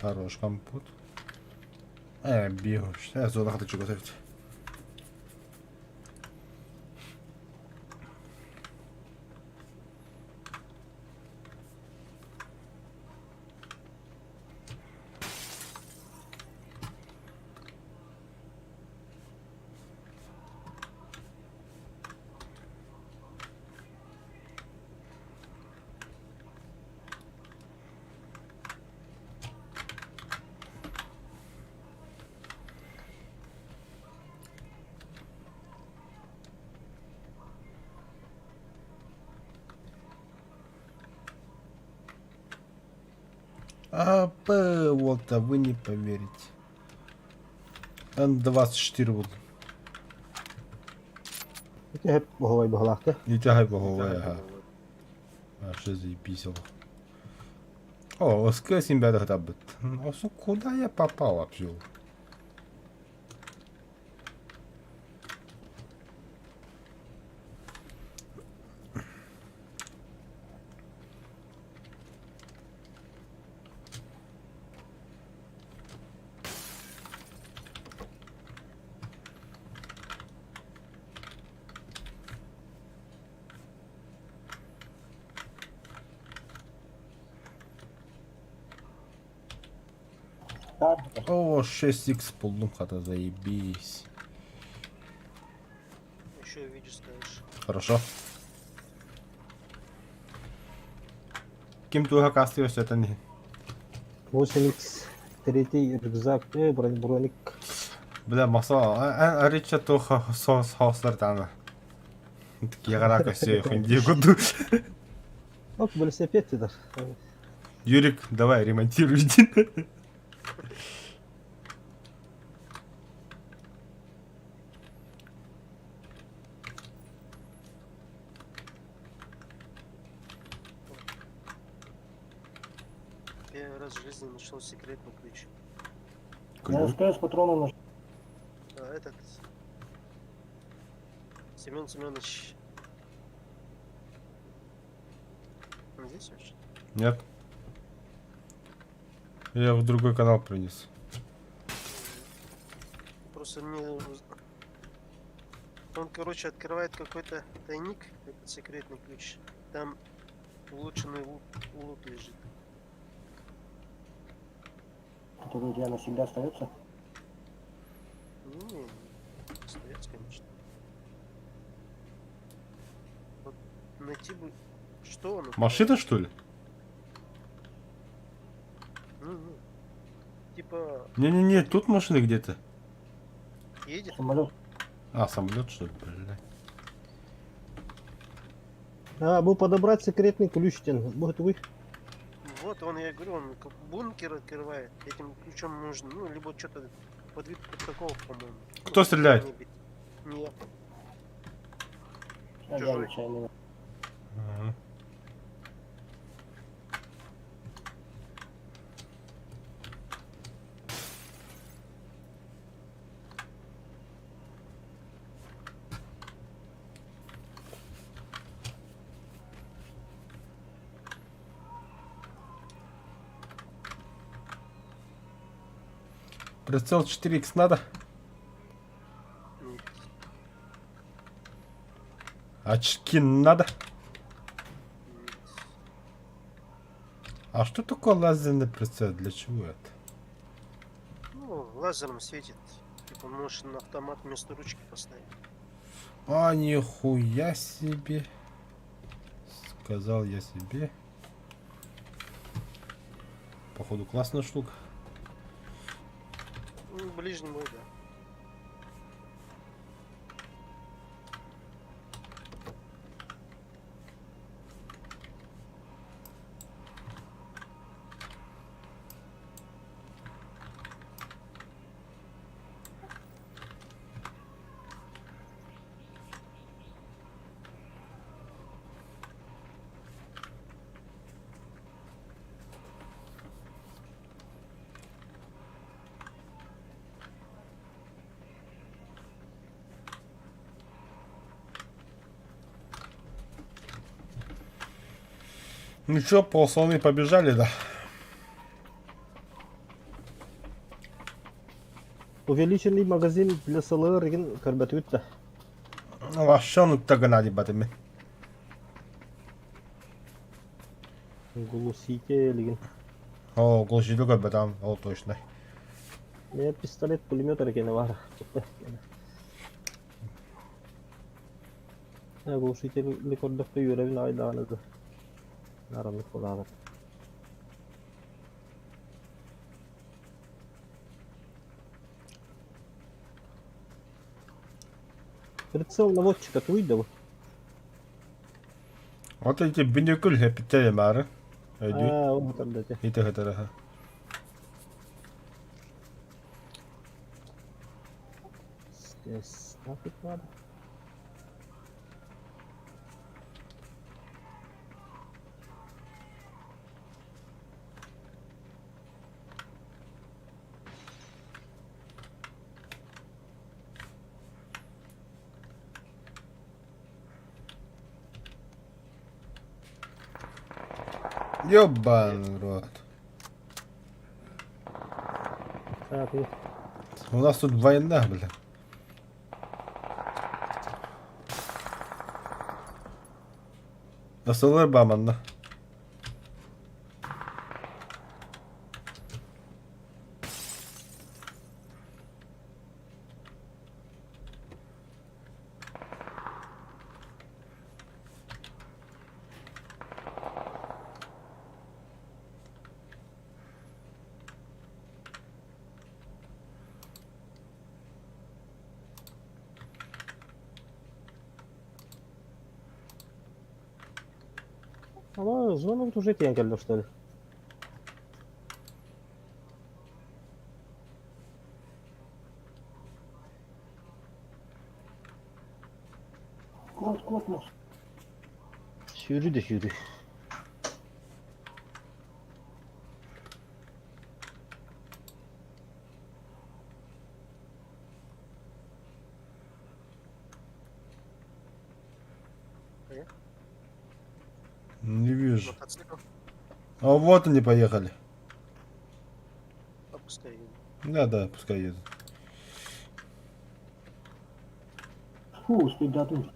Хорош компот. Бегу. Я зона хочу готовить. Вот, а вы не поверите. Н-24 был. Це геть боговий боглахти. Не тягай боговая, ага. А что заебисил. О, с ребята хотя бы. Ну, куда я попал вообще? Так, О, 6х полным хата, заебись. Еще видишь, скажешь. Хорошо. Кем ты оказываешься, это не... 8х, третий рюкзак, броник. Бля, маса, реча то хаослар там. Такие гарака все, хунди году. Ок, велосипед это. Юрик, давай, ремонтируй. Иди. Первый раз в жизни нашел секретный ключ. я СКС патроны нашел. А этот... Семен Семенович... Он здесь вообще? Нет. Я в другой канал принес. Просто мне... Он, короче, открывает какой-то тайник, этот секретный ключ. Там улучшенный лут лежит. Который у тебя навсегда остается. Не, остается, конечно. Вот найти бы... Что он? Машина, что ли? Не. Типа, Не-не-не, тут машины где-то. едет? Самолет. А, самолет, что ли, блядь. А, был подобрать секретный ключ, может вы? Вот он, я говорю, он как бункер открывает. Этим ключом нужно, ну, либо что-то под вид такого, по-моему. Кто стреляет? Не я. Я Чужой. нечаянно. Ага. Прицел 4х надо? Нет. Очки надо? Нет. А что такое лазерный прицел? Для чего это? Ну, лазером светит. Типа, можешь на автомат вместо ручки поставить. А, нихуя себе. Сказал я себе. Походу классная штука. Ну, ближний бой, да. Ну чё, полслоны побежали, да? Увеличенный магазин для СЛР реген карбатуитта. Ну вообще ну так надо батами. Глушите леген. О, глушитель как бы там, о точно. Мне пистолет пулемет реген вар. Глушитель ликордов приюревин айданады. Наравно кулават. Прицел наводчика туйдавы. Вот эти бинокуль хепители мары. Айди. А, он там дайте. И так это. Yes. Naфиг надо. Ёбаный рот. Так, и У нас тут война, бля. Асылыр баманна. зона вот уже тенкельді, что ли? Космос. Сюрі. Не вижу. Мотоцикл. А вот они поехали. А пускай едет. Да, пускай едут. Фу, успеть дотунуть.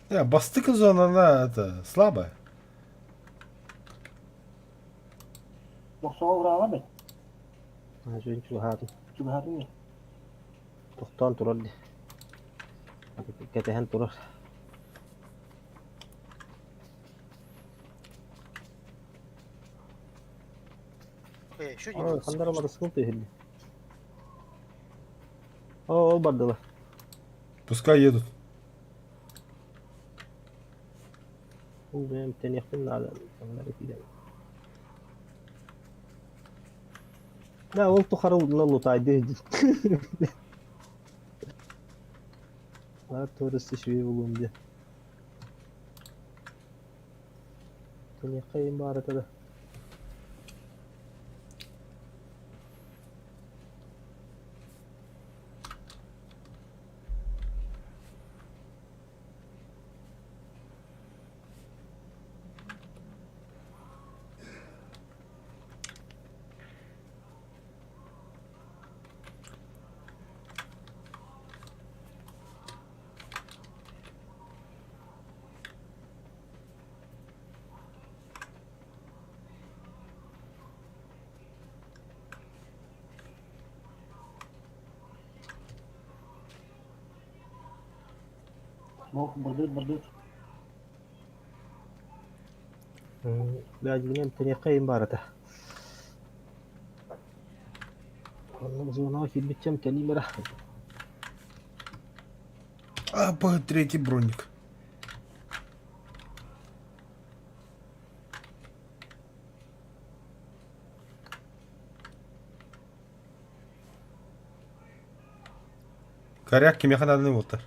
Бастыка зона, она это слабая. Боксова врага бе. Жөн чугаатын. Чугатың не? Тоқтан турар де. Кетehen турар. Еще не Ой, мотоцикл. хандарамада sıkıntı ehilli. Ол бардылар. Пускай едут. Бұл benim tenekten nada. Да, ол тухары лутайды. Лар төрісі швей болуынды. Tenekten бар етеді. Бог, бырдыт. Бәдігінен tenekten бар еті. Onun зонаға келбетчем тәнеймері. Третий броник. Коряк кемехананы отыр.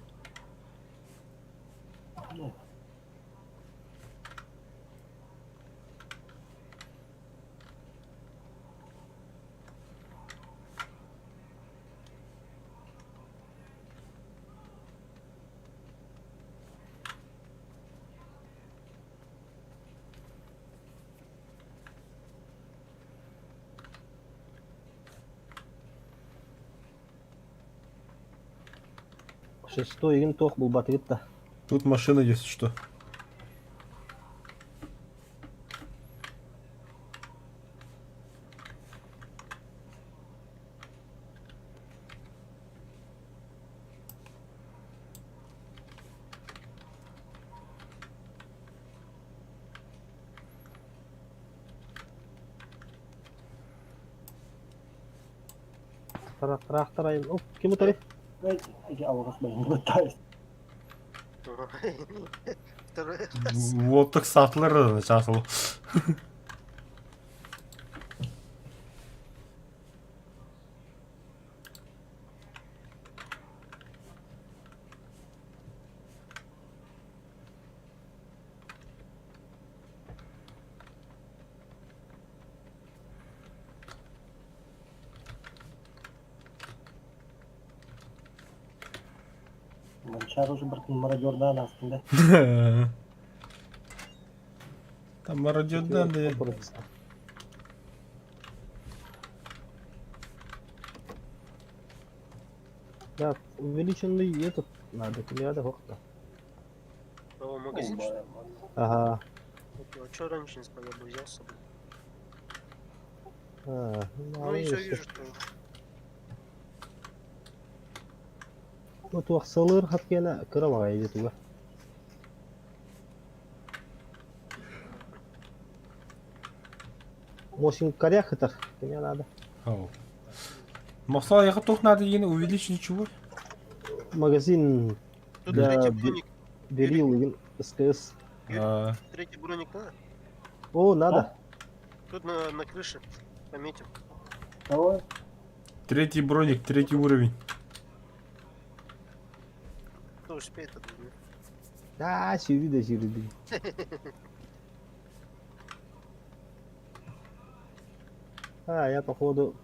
Шестой егін тоқ бұл батырет. Тут машина есть, что. Трактор айын. Оп, кем ұтары? Эти алғас байын бұттайыз. Второй Вот так сатлары часыл. Манчар уже бір мародердан астында. Там мародердан, да. Да, увеличенный этот надо, надо хохта. Того магазин, что ли? Ага. А чё раньше не сказал, я бы взял с собой? Ну и все вижу, что... Вот вахсалыр хаткена кырамага идетуга. Мосин корях это, мне надо. Ау. Мақсал, я готов надо увеличить ничего. Магазин Тут для третий броник. берил СКС. Третий броник надо? О, надо. Тут на крыше. Пометим. Давай. Третий броник, третий уровень. Кто успеет это? Да, сириди. Я походу...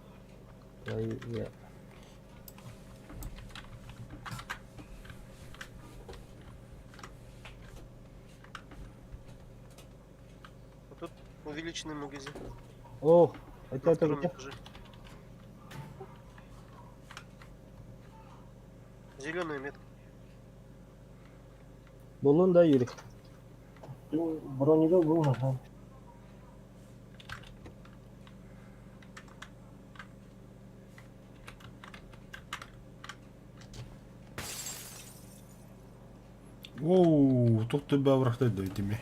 Нет. Тут увеличенный магазин. О, На это втором где? этаже. Зеленая метка. Болон да, Юрик. Броневик был, ага. Оу, тут тебя врахтать даю тебе.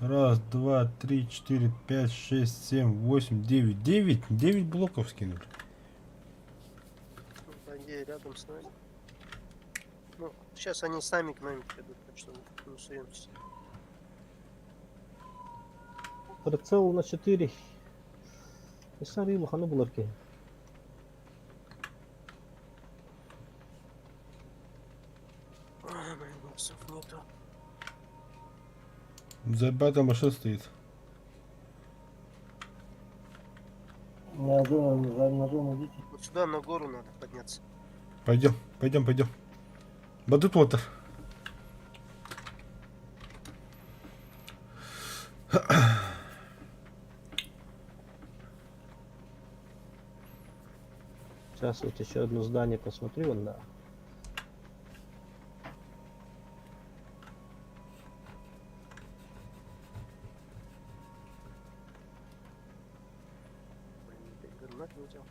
Раз, два, три, четыре, пять, шесть, семь, восемь, девять. Девять блоков скинули. По идее, рядом с нами. Ну, сейчас они сами к нам придут, так что не суемся. Прицел на 4. И сами махану буларки. Ой, блин, боксов нету. Забата машина стоит. На зону идите. Вот сюда на гору надо подняться. Пойдем. Бадут Уотер. Сейчас вот еще одно здание посмотрю, вон, да. Блин, опять гранат не взял.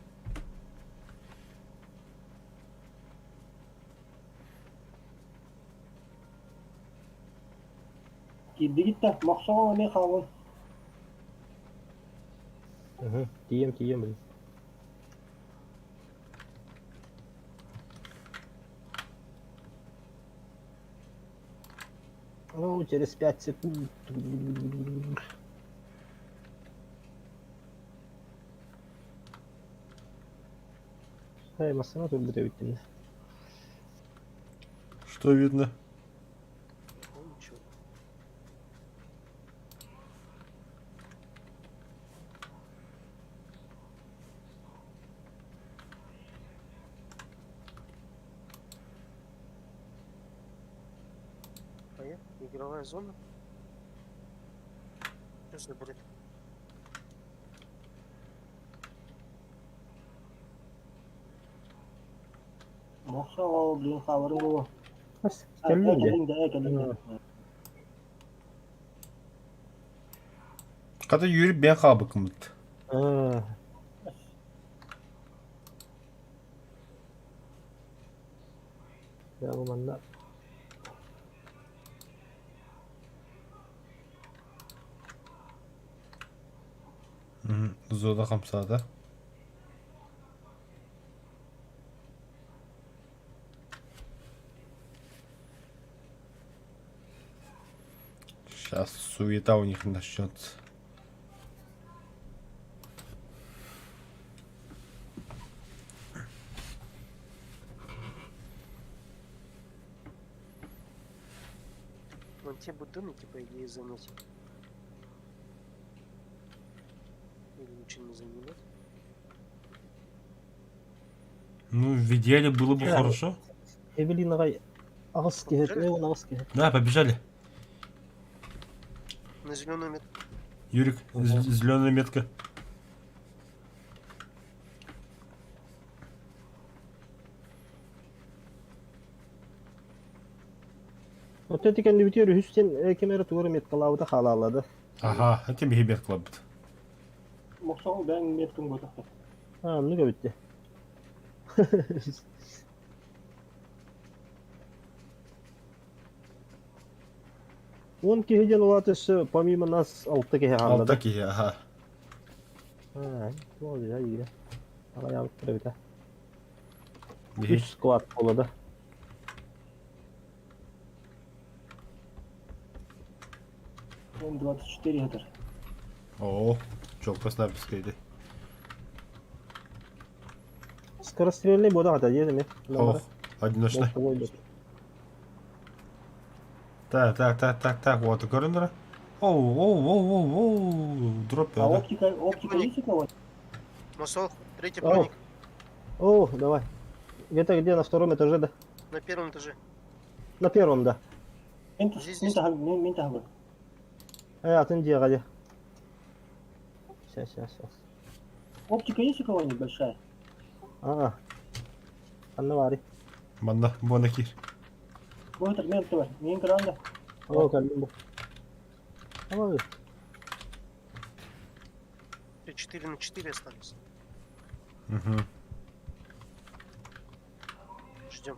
Келді кетті. Мақсауға не қалың. Тием, блин. Ну, через 5 секунд. Эй, машина тут древительная. Что видно? Ну, ничего. Игровая зона. Что за бред? Мақсауға блин хабарың болу. Келдің. Когда Юрий ben kabıkımdı. Ya bu manda. Zoda kamsada. Сейчас суета у них начнется. Вон те будильники, по идее, занять. Или лучше не занимать. Ну, в идеале было бы Да. хорошо. Эвелинаға Ağız kehet, он ağız kehet. Да, побежали. На зеленую метку. Юрик, зеленая метка. Öte tikendi bitiyor, Hüseyin kemeri tuğru metkalavda halaladı. Ага, а тебе хибет клаб. Моксол ben metkim götürdüm. Ha, bunu göbitti. Он кихиден улатышы, помимо нас, алты кихе халады. Алтаки, ага. Ha, ne oldu ya iyi. Ama yanlış bir biter. 3 Беги. squat oladı. М24 гатар. О, çok снайперскийdi. Скорострельный бода хата деді ме? Ох, одиночный. Так, вот, көріндірі. Оу, дроп А педі. оптика есть у кого? Мосол, третий Ау. броник. О, давай. Где-то где на втором этаже, да? На первом этаже. На первом, да. Здесь. Мен тагы. Atın diye hadi. Сейчас. Оптика есть у кого-нибудь большая? Aa. Anne var. Bana, bana kir. Götür, men var. Men kıranda. O kalbim bu. Ama 4 на 4 остались. Угу. Ждем.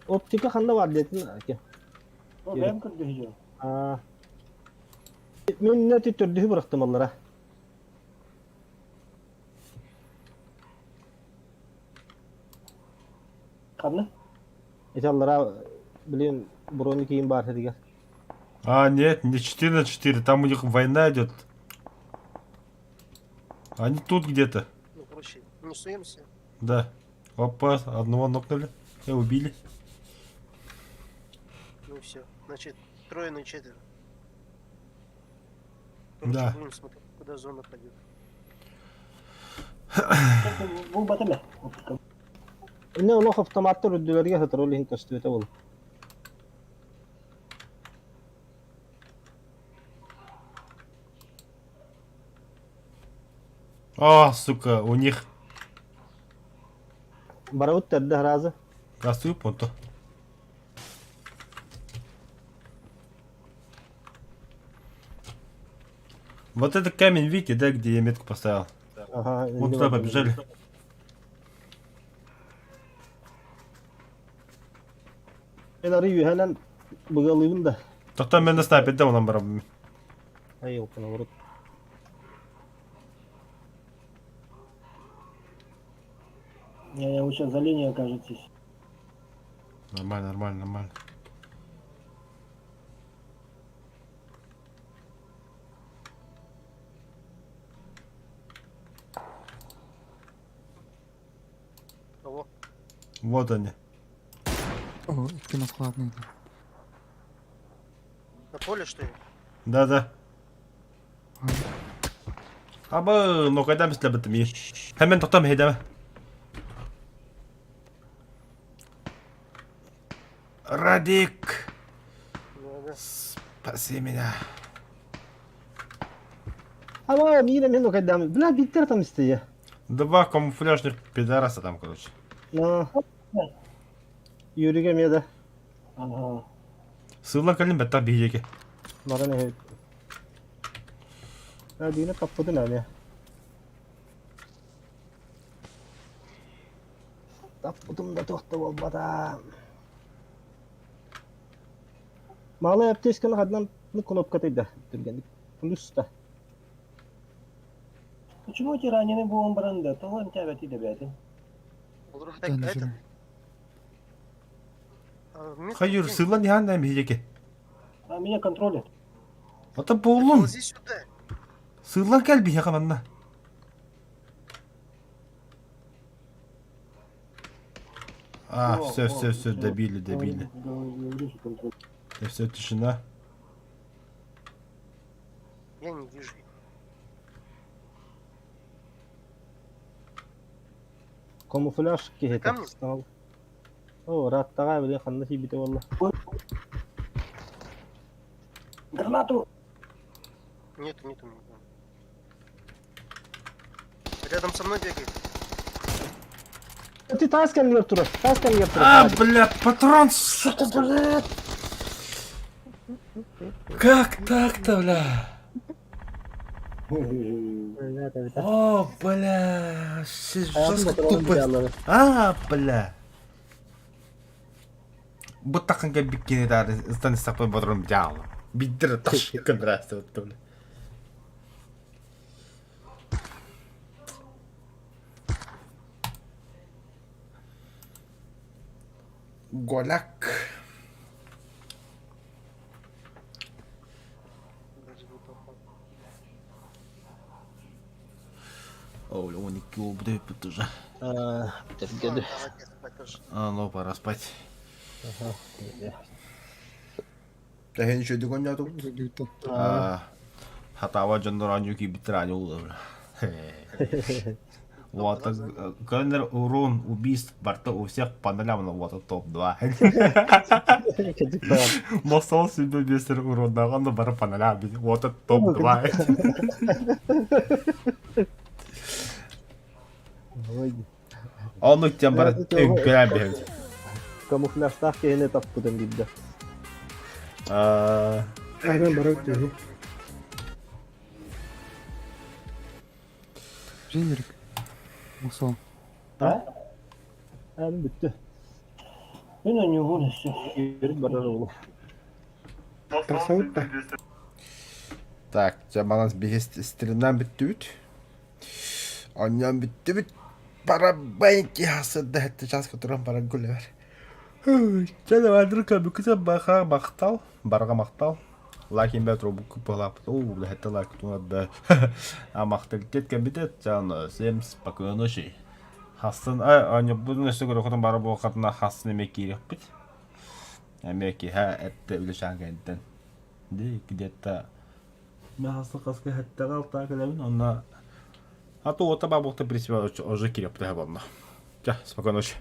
optika kanda var dedin. O Yürü. ben kırdı hiç. Aa. Men ne tüttürdüğü bıraktım onlara. Kanlı. İtallara bilin bronlu giyim var hadi gel. А, нет, не 4 на 4, там у них война идет. Они тут где-то. Ну, короче, не суемся. Да. Опа, одного нокнули. И убили. Ну и все. Значит, 3 на 4. Да. Будем смотреть, куда зона пойдет. Bu batı Оптика. Ne onu автоматтар ödüllerge hatırlayın kastüete bul. А, сука, у них Baravut tedde razı. газуют понто. Вот это камень, видите, да, где я метку поставил? Aha. Вот туда побежали. Ben arıyor hemen bıgalıyım da. Тоқтам мен снайперде онан барамын. Ay yok bana vurut. Не, вы сейчас за линией окажетесь. Нормально. Кого? Вот они. О, ikki składny. На поле, что ли? Да. Абы, ну қайдамыз для бітім ей. Hemen тоқтам, хейдаме. Радик, Да. спаси меня. Ama yine men o kadar. Buna bitter tam isteye. Два камуфляжных пидораса там, короче. Na. Yürügem ya da. Ага. Сылан калин бәттақ бейеке. Bana ne hep. Hadi yine kapadın abi ya. Kapadım da tohta olmadan. Mala yaptı eskiden haddan bu knopkatıydı. Türgendik. Plusta. Почему эти раненые будем бренда? То вон тебя ведь и добятин. Вдруг Да, так, не это? знаю. Хайыр, сылан яғаннайым бейеке. А меня контролят. Ата болым. Ползи сюда. Сылан кәл бейе қаманна. А, О, все, о, все, всё. добили. Говори, контроль. И все, тишина. Я не вижу их. Камуфляж киһите. Камни? Стал. О, раттага биле ханна хибите валла. Гранату! Нету. Рядом со мной бегает. Ти таскан йер тура. А, блядь, патрон, сука, блядь. Как так-то, бля? О, бля, жестко тупо. А, бля. Будто ханга бикини да, стан сапой патрон взял. Бидер таш контраст вот бля. Голяк. О, он не кубы тоже. Тергеди. Давайте покажи. А, ну пора спать. Да я ничего не нету. Хатава Джандоран юки битрани уловля. Вот, календер урон убийств борта у всех по нолям, но вот топ-2. Мостол себе без урона, он бар по нолям, вот топ-2. Он у тебя бар грабит. Камуфляж так киһине таппытын бидде. Aynen barak diyor. Женерик. Мусал. Әмін бүтті. Мен у него не все. Еріп барар олу. Красавут да. Так, тебя баланс стрелям бит. Оннан бит. Пара бенки хасыды хәтта час которым пара гулер. Чәле вадырка бүкісе баха мақтал, барға мақтал. Лакин бә трубу купалап. О, хәтта лак туады. А мақтал кеткен битет, жаны всем спокойной ночи. Хасын, аня бұның өсі көрі құтын бары бұл қатына хасын емек керек бит. Емеки, әтті үлі шаңғайден. Де, где-то... Мен хасын қасқа хәтті қалта көлемін, онна... А то ота бабуқта принципе уже керек бітәі болна. Спокойной ночи.